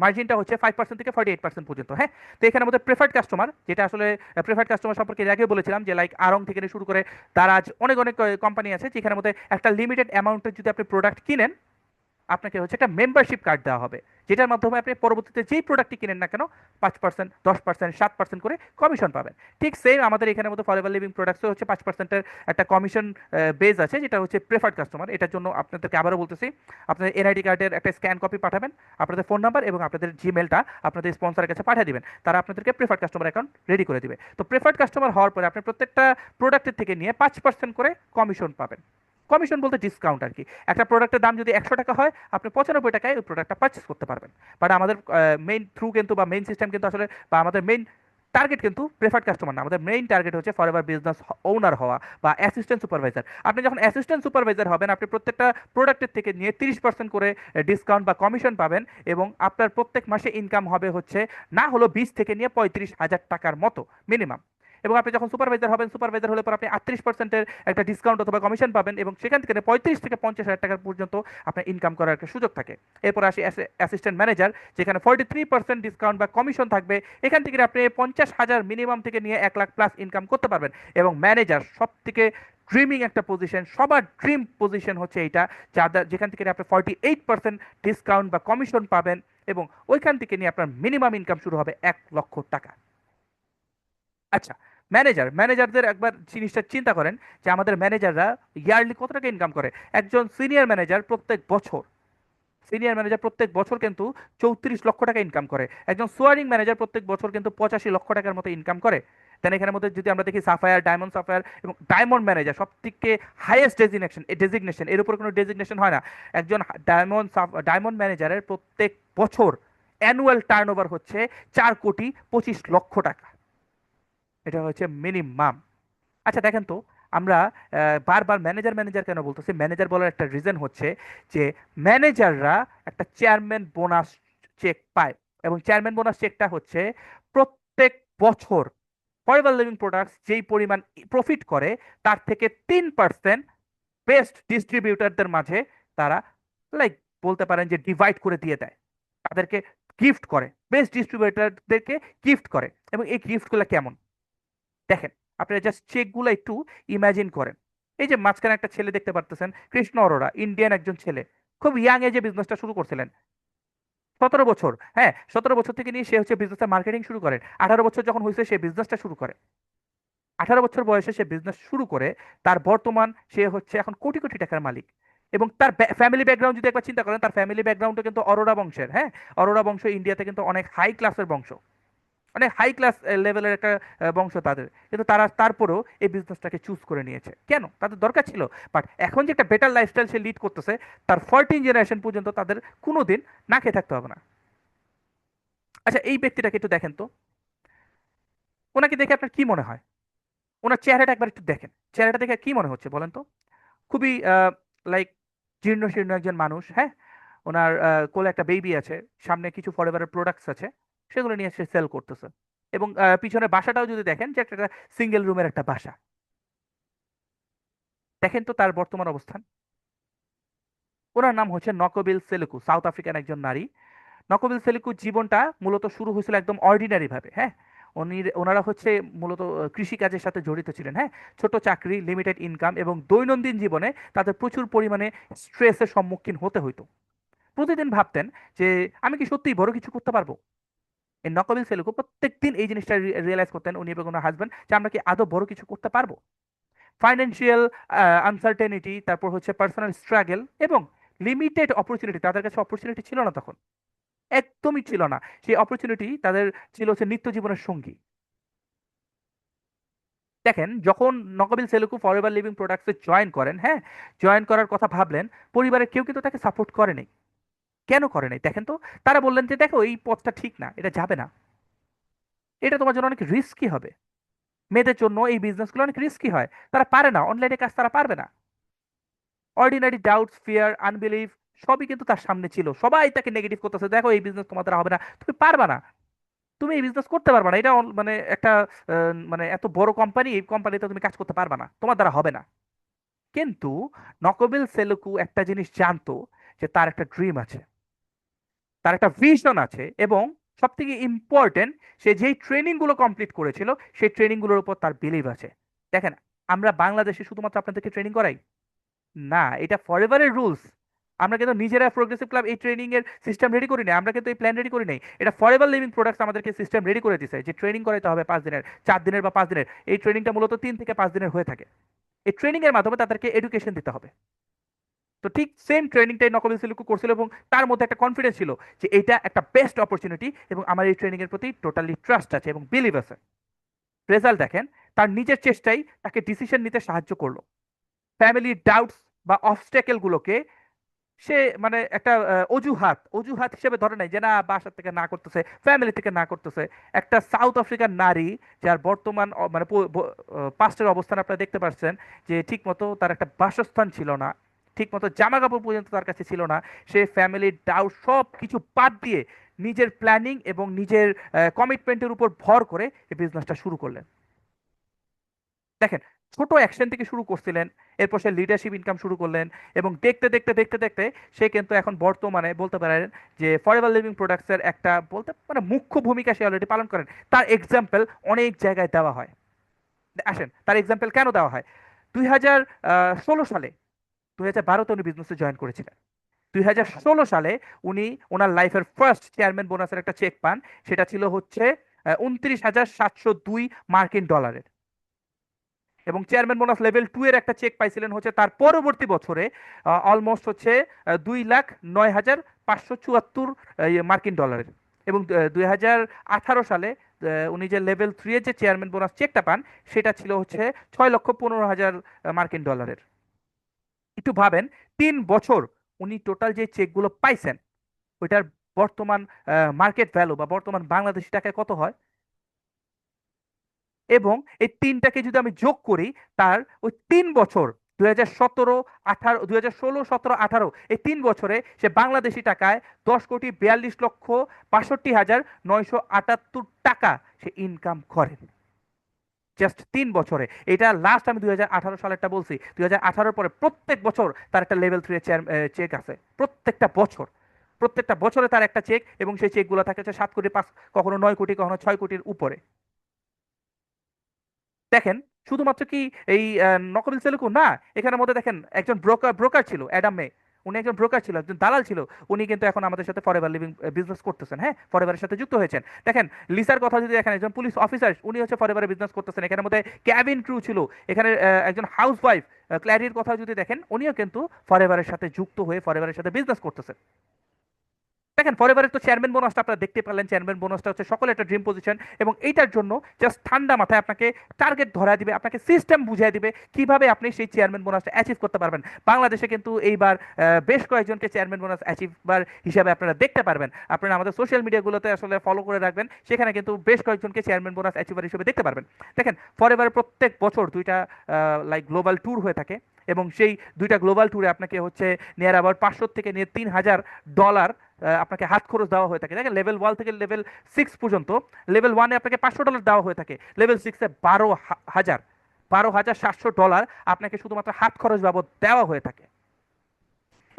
মার্জিনটা হচ্ছে 5% থেকে 48% পর্যন্ত, হ্যাঁ। তো এখানের মধ্যে প্রেফার্ড কাস্টমার, যেটা আসলে প্রেফার্ড কাস্টমার সম্পর্কে এর আগে বলেছিলাম যে লাইক আড়ং থেকে নিয়ে শুরু করে দারাজ, অনেক অনেক কোম্পানি আছে যেখানের মধ্যে একটা লিমিটেড অ্যামাউন্টের যদি আপনি প্রোডাক্ট কিনেন, আপনাকে হচ্ছে একটা মেম্বারশিপ কার্ড দেওয়া হবে, যেটার মাধ্যমে আপনি পরবর্তীতে যেই প্রোডাক্টটি কিনেন না কেন 5%, 10%, 7% করে কমিশন পাবেন। ঠিক সেম আমাদের এখানের মধ্যে ফরএভার লিভিং প্রোডাক্টসও হচ্ছে 5%-এর একটা কমিশন বেজ আছে, যেটা হচ্ছে প্রেফার্ড কাস্টমার। এটার জন্য আপনাদেরকে আবারও বলতেছি, আপনাদের এনআইডি কার্ডের একটা স্ক্যান কপি পাঠাবেন, আপনাদের ফোন নাম্বার এবং আপনাদের জিমেলটা আপনাদের স্পন্সরের কাছে পাঠিয়ে দিবেন, তারা আপনাদেরকে প্রেফার্ড কাস্টমার অ্যাকাউন্ট রেডি করে দিবে। তো প্রেফার্ড কাস্টমার হওয়ার পরে আপনি প্রত্যেকটা প্রোডাক্টের থেকে নিয়ে 5% করে কমিশন পাবেন। কমিশন বলতে ডিসকাউন্ট আর কি। একটা প্রোডাক্টের দাম যদি 100 টাকা হয়, আপনি 95 টাকায় ওই প্রোডাক্টটা পারচেস করতে পারবেন। বাট আমাদের মেইন থ্রু কিন্তু বা মেইন সিস্টেম কিন্তু আসলে, বা আমাদের মেইন টার্গেট কিন্তু প্রেফার্ড কাস্টমার না, আমাদের মেইন টার্গেট হচ্ছে ফরএভার বিজনেস ওনার হওয়া বা অ্যাসিস্ট্যান্ট সুপারভাইজার। আপনি যখন অ্যাসিস্ট্যান্ট সুপারভাইজার হবেন, আপনি প্রত্যেকটা প্রোডাক্টের থেকে নিয়ে 30% করে ডিসকাউন্ট বা কমিশন পাবেন, এবং আপনার প্রত্যেক মাসে ইনকাম হবে হচ্ছে না হলো 20 থেকে নিয়ে 35,000 টাকার মতো মিনিমাম। এবং আপনি যখন সুপারভাইজার হবেন, সুপারভাইজার হলে পর আপনি 38%-এর একটা ডিসকাউন্ট অথবা কমিশন পাবেন, এবং সেখান থেকে 35 থেকে 50 হাজার টাকা পর্যন্ত আপনার ইনকাম করার একটা সুযোগ থাকে। এরপর আসি অ্যাসিস্ট্যান্ট ম্যানেজার, যেখানে 43% ডিসকাউন্ট বা কমিশন থাকবে। এখান থেকে আপনি 50,000 মিনিমাম থেকে নিয়ে 1 লাখ প্লাস ইনকাম করতে পারবেন। এবং ম্যানেজার সব থেকে ড্রিমিং একটা পজিশন, সবার ড্রিম পজিশন হচ্ছে এইটা, যাদের যেখান থেকে আপনি 48% ডিসকাউন্ট বা কমিশন পাবেন, এবং ওইখান থেকে নিয়ে আপনার মিনিমাম ইনকাম শুরু হবে 1 লক্ষ টাকা। আচ্ছা, ম্যানেজারদের একবার জিনিসটা চিন্তা করেন যে আমাদের ম্যানেজাররা ইয়ারলি কত টাকা ইনকাম করে। একজন সিনিয়র ম্যানেজার প্রত্যেক বছর কিন্তু 34 লক্ষ টাকা ইনকাম করে। একজন সোয়ারিং ম্যানেজার প্রত্যেক বছর কিন্তু 85 লক্ষ টাকার মতো ইনকাম করে। দেন এখানের মধ্যে যদি আমরা দেখি সাফায়ার, ডায়মন্ড সাফায়ার এবং ডায়মন্ড ম্যানেজার সব থেকে হাইয়েস্ট ডেজিগনেশন, এর উপর কোনো ডেজিগনেশন হয় না। একজন ডায়মন্ড ম্যানেজারের প্রত্যেক বছর অ্যানুয়াল টার্নওভার হচ্ছে 4,25,00,000 টাকা। এটা হচ্ছে মিনিমাম। আচ্ছা দেখেন তো, আমরা বারবার ম্যানেজার ম্যানেজার কেন বলতেছি? ম্যানেজার বলার একটা রিজন হচ্ছে যে ম্যানেজাররা একটা চেয়ারম্যান বোনাস চেক পায়, এবং চেয়ারম্যান বোনাস চেকটা হচ্ছে প্রত্যেক বছর ফরএভার লিভিং প্রোডাক্টস যেই পরিমাণ প্রফিট করে তার থেকে 3% বেস্ট ডিস্ট্রিবিউটরদের মাঝে তারা, লাইক বলতে পারেন যে ডিভাইড করে দিয়ে দেয়, তাদেরকে গিফট করে, বেস্ট ডিস্ট্রিবিউটরদেরকে গিফট করে। এবং এই গিফটগুলো কেমন দেখেন, আপনারা জাস্ট চেকগুলো একটু ইমাজিন করেন। এই যে মাঝখানে একটা ছেলে দেখতে পারতেছেন, কৃষ্ণ অরোরা, ইন্ডিয়ান একজন ছেলে, খুব ইয়াং এজে বিজনেসটা শুরু করছিলেন। 17 বছর, হ্যাঁ 17 বছর থেকে নিয়ে সে হচ্ছে বিজনেসের মার্কেটিং শুরু করেন। 18 বছর যখন হয়েছে সে বিজনেসটা শুরু করে। 18 বছর বয়সে সে বিজনেস শুরু করে, তার বর্তমান সে হচ্ছে এখন কোটি কোটি টাকার মালিক। এবং তার ফ্যামিলি ব্যাকগ্রাউন্ড যদি একবার চিন্তা করেন, তার ফ্যামিলি ব্যাকগ্রাউন্ডও কিন্তু অরোরা বংশের। হ্যাঁ, অরোরা বংশ ইন্ডিয়াতে কিন্তু অনেক হাই ক্লাসের বংশ, অনেক হাই ক্লাস লেভেলের একটা বংশ তাদের, কিন্তু তারা তারপরেও এই বিজনেসটাকে চুজ করে নিয়েছে। কেন? তাদের দরকার ছিল। বাট এখন যে একটা বেটার লাইফস্টাইল সে লিড করতেছে, তার 14 জেনারেশন পর্যন্ত তাদের কোনোদিন না খেয়ে থাকতে হবে না। আচ্ছা, এই ব্যক্তিটাকে একটু দেখেন তো, ওনাকে দেখে আপনার কি মনে হয়? ওনার চেহারাটা একবার একটু দেখেন, চেহারাটা দেখে কি মনে হচ্ছে বলেন তো? খুবই লাইক জীর্ণ শীর্ণ একজন মানুষ। হ্যাঁ, ওনার কোলে একটা বেবি আছে, সামনে কিছু ফরএভারের প্রোডাক্টস আছে, সেগুলো নিয়ে সে সেল করতেছে। এবং পিছনে বাসাটাও যদি দেখেন, যে একটা সিঙ্গেল রুমের একটা বাসা। দেখেন তো তার বর্তমান অবস্থান। ওনার নাম হচ্ছে নকবিল সেলুকু, সাউথ আফ্রিকান একজন নারী। নকবিল সেলুকুর জীবনটা মূলত শুরু হয়েছিল একদম অর্ডিনারি ভাবে। হ্যাঁ, ওনারা হচ্ছে মূলত কৃষিকাজের সাথে জড়িত ছিলেন। হ্যাঁ, ছোট চাকরি, লিমিটেড ইনকাম, এবং দৈনন্দিন জীবনে তাদের প্রচুর পরিমাণে স্ট্রেসের সম্মুখীন হতে হইতো। প্রতিদিন ভাবতেন যে আমি কি সত্যিই বড় কিছু করতে পারবো। এই নকবিল সেলুকু প্রত্যেকদিন এই জিনিসটা রিয়েলাইজ করতেন, উনি এবং ওনার হাজব্যান্ড, যে আমরা কি আদৌ বড় কিছু করতে পারবো। ফাইন্যান্সিয়াল আনসার্টেনিটি, তারপর হচ্ছে পার্সোনাল স্ট্রাগল এবং লিমিটেড অপরচুনিটি, তাদের কাছে অপরচুনিটি ছিল না তখন, একদমই ছিল না। সেই অপরচুনিটি তাদের ছিল হচ্ছে নিত্য জীবনের সঙ্গী। দেখেন, যখন নকবিল সেলুকু ফরএভার লিভিং প্রোডাক্টসে জয়েন করেন, হ্যাঁ, জয়েন করার কথা ভাবলেন, পরিবারের কেউ কিন্তু তাকে সাপোর্ট করেনি। কেন করে নাই দেখেন তো? তারা বললেন যে দেখো, এই পথটা ঠিক না, এটা যাবে না, এটা তোমার জন্য অনেক রিস্কি হবে। মেয়েদের জন্য এই বিজনেসগুলো অনেক রিস্কি হয়, তারা পারে না, অনলাইনে কাজ তারা পারবে না। অর্ডিনারি ডাউটস, ফিয়ার, আনবিলিভ সবই কিন্তু তার সামনে ছিল। সবাই তাকে নেগেটিভ করতেছে, দেখো এই বিজনেস তোমার দ্বারা হবে না, তুমি পারবা না, তুমি এই বিজনেস করতে পারবা না, এটা মানে একটা মানে এত বড় কোম্পানি, এই কোম্পানিতে তুমি কাজ করতে পারবা না, তোমার দ্বারা হবে না। কিন্তু নকবিল সেলুকু একটা জিনিস জানতো, যে তার একটা ড্রিম আছে, তার একটা ভিশন আছে, এবং সব থেকে ইম্পর্টেন্ট, সে যেই ট্রেনিং গুলো কমপ্লিট করেছিল সেই ট্রেনিং গুলোর উপর তার বিলিভ আছে। দেখেন, আমরা বাংলাদেশে শুধুমাত্র আপনাদেরকে ট্রেনিং করাই না, এটা ফরএভারের রুলস। আমরা কিন্তু নিজেরা প্রোগ্রেসিভ ক্লাব এই ট্রেনিং এর সিস্টেম রেডি করি নাই, আমরা কিন্তু এই প্ল্যান রেডি করি নাই, এটা ফরএভার লিভিং প্রোডাক্টস আমাদেরকে সিস্টেম রেডি করে দিছে, যে ট্রেনিং করাইতে হবে 5 দিনের, 4 দিনের বা 5 দিনের। এই ট্রেনিংটা মূলত 3 থেকে 5 দিনের হয়ে থাকে। এই ট্রেনিং এর মাধ্যমে তাদেরকে এডুকেশন দিতে হবে। তো ঠিক সেম ট্রেনিংটাই নকবিল সিলুকু করছিল, এবং তার মধ্যে একটা কনফিডেন্স ছিল যে এটা একটা বেস্ট অপরচুনিটি, এবং আমার এই ট্রেনিং এর প্রতি টোটালি ট্রাস্ট আছে এবং বিলিভ আছে। রেজাল্ট দেখেন, তার নিজের চেষ্টাই তাকে ডিসিশন নিতে সাহায্য করলো। ফ্যামিলি ডাউটস বা অবস্টেকেল গুলোকে সে মানে একটা অজুহাত অজুহাত হিসেবে ধরে নাই, যে না বাসা থেকে না করতেছে, ফ্যামিলি থেকে না করতেছে। একটা সাউথ আফ্রিকান নারী, যার বর্তমান মানে পাস্টের অবস্থান আপনারা দেখতে পাচ্ছেন, যে ঠিক মতো তার একটা বাসস্থান ছিল না, ঠিক মতো জামা কাপড় পর্যন্ত তার কাছে ছিল না। সে ফ্যামিলির ডাউট সব কিছু বাদ দিয়ে নিজের প্ল্যানিং এবং নিজের কমিটমেন্টের উপর ভর করে এই বিজনেসটা শুরু করলেন। দেখেন, ছোট অ্যাকশন থেকে শুরু করছিলেন, এরপর সে লিডারশিপ ইনকাম শুরু করলেন, এবং দেখতে দেখতে দেখতে দেখতে সে কিন্তু এখন বর্তমানে বলতে পারেন যে ফরএভার লিভিং প্রোডাক্টসের একটা বলতে মানে মুখ্য ভূমিকা সে অলরেডি পালন করেন। তার এক্সাম্পল অনেক জায়গায় দেওয়া হয়। আসেন, তার এক্সাম্পল কেন দেওয়া হয়? 2016 সালে, 2012-তে উনি বিজনেসে জয়েন করেছিলেন। 2016 সালে উনি ওনার লাইফের ফার্স্ট চেয়ারম্যান বোনাসের একটা চেক পান। সেটা ছিল হচ্ছে 29,702 মার্কিন ডলারের। এবং চেয়ারম্যান বোনাস লেভেল 2 এর একটা চেক পাইছিলেন হচ্ছে তার পরবর্তী বছরে, অলমোস্ট হচ্ছে 2,09,574 মার্কিন ডলারের। এবং 2018 সালে উনি যে লেভেল 3 এর যে চেয়ারম্যান বোনাস চেকটা পান, সেটা ছিল হচ্ছে 6,15,000 মার্কিন ডলারের। একটু ভাবেন, 3 বছর উনি টোটাল যে চেকগুলো পাইছেন, ওইটার বর্তমান মার্কেট ভ্যালু বা বর্তমান বাংলাদেশি টাকায় কত হয়? এবং এই তিনটাকে যদি আমি যোগ করি, তার ওই 3 বছর, 2016, 17, 18, এই 3 বছরে সে বাংলাদেশি টাকায় 10,42,62,978 টাকা সে ইনকাম করেন জাস্ট 3 বছরে। এটা লাস্ট আমি 2018 সালেরটা বলছি। 2018 পরে প্রত্যেক বছর তার একটা লেভেল 3 চেক আছে, প্রত্যেকটা বছর। প্রত্যেকটা বছরে তার একটা চেক, এবং সেই চেকগুলো থাকে হচ্ছে 7 কোটি 5, কখনো 9 কোটি, কখনো 6 কোটির উপরে। দেখেন, শুধুমাত্র কি এই নকবিল সেলিকুর না, এখানের মধ্যে দেখেন একজন ব্রোকার ব্রোকার ছিল, অ্যাডাম মে। উনি একজন ব্রোকার ছিল, একজন দালাল ছিল। উনি কিন্তু এখন আমাদের সাথে ফরএভার লিভিং বিজনেস করতেছেন, হ্যাঁ, ফরএভারের সাথে যুক্ত হয়েছেন। দেখেন, লিসার কথা যদি দেখেন, একজন পুলিশ অফিসার, উনি হচ্ছে ফরএভারে বিজনেস করতেছেন। এখানের মধ্যে ক্যাবিন ক্রু ছিল, এখানে একজন হাউস ওয়াইফ ক্ল্যারির কথা যদি দেখেন, উনিও কিন্তু ফরএভারের সাথে যুক্ত হয়ে ফরএভারের সাথে বিজনেস করতেছেন। দেখেন, ফরএভারের তো চেয়ারম্যান বোনাসটা আপনারা দেখতে পারলেন। চেয়ারম্যান বোনাসটা হচ্ছে সকলের একটা ড্রিম পজিশন, এবং এইটার জন্য জাস্ট ঠান্ডা মাথায় আপনাকে টার্গেট ধরা দিবে, আপনাকে সিস্টেম বুঝিয়ে দিবে কিভাবে আপনি সেই চেয়ারম্যান বোনাসটা অ্যাচিভ করতে পারবেন। বাংলাদেশে কিন্তু এইবার বেশ কয়েকজনকে চেয়ারম্যান বোনাস অ্যাচিভবার হিসাবে আপনারা দেখতে পারবেন। আপনারা আমাদের সোশ্যাল মিডিয়াগুলোতে আসলে ফলো করে রাখবেন, সেখানে কিন্তু বেশ কয়েকজনকে চেয়ারম্যান বোনাস অ্যাচিভার হিসেবে দেখতে পারবেন। দেখেন, ফরএভার প্রত্যেক বছর দুইটা লাইক গ্লোবাল ট্যুর হয়ে থাকে, এবং সেই দুইটা গ্লোবাল ট্যুরে আপনাকে হচ্ছে নিয়ার অ্যাবাউট 500 থেকে নিয়ে $3,000 আপনাকে হাত খরচ দেওয়া হয়ে থাকে। দেখেন, লেভেল 1 থেকে লেভেল 6 পর্যন্ত, লেভেল 1-এ আপনাকে $500 দেওয়া হয়ে থাকে, লেভেল 6-এ 12,700 ডলার আপনাকে শুধুমাত্র হাত খরচ বাবদ দেওয়া হয়ে থাকে।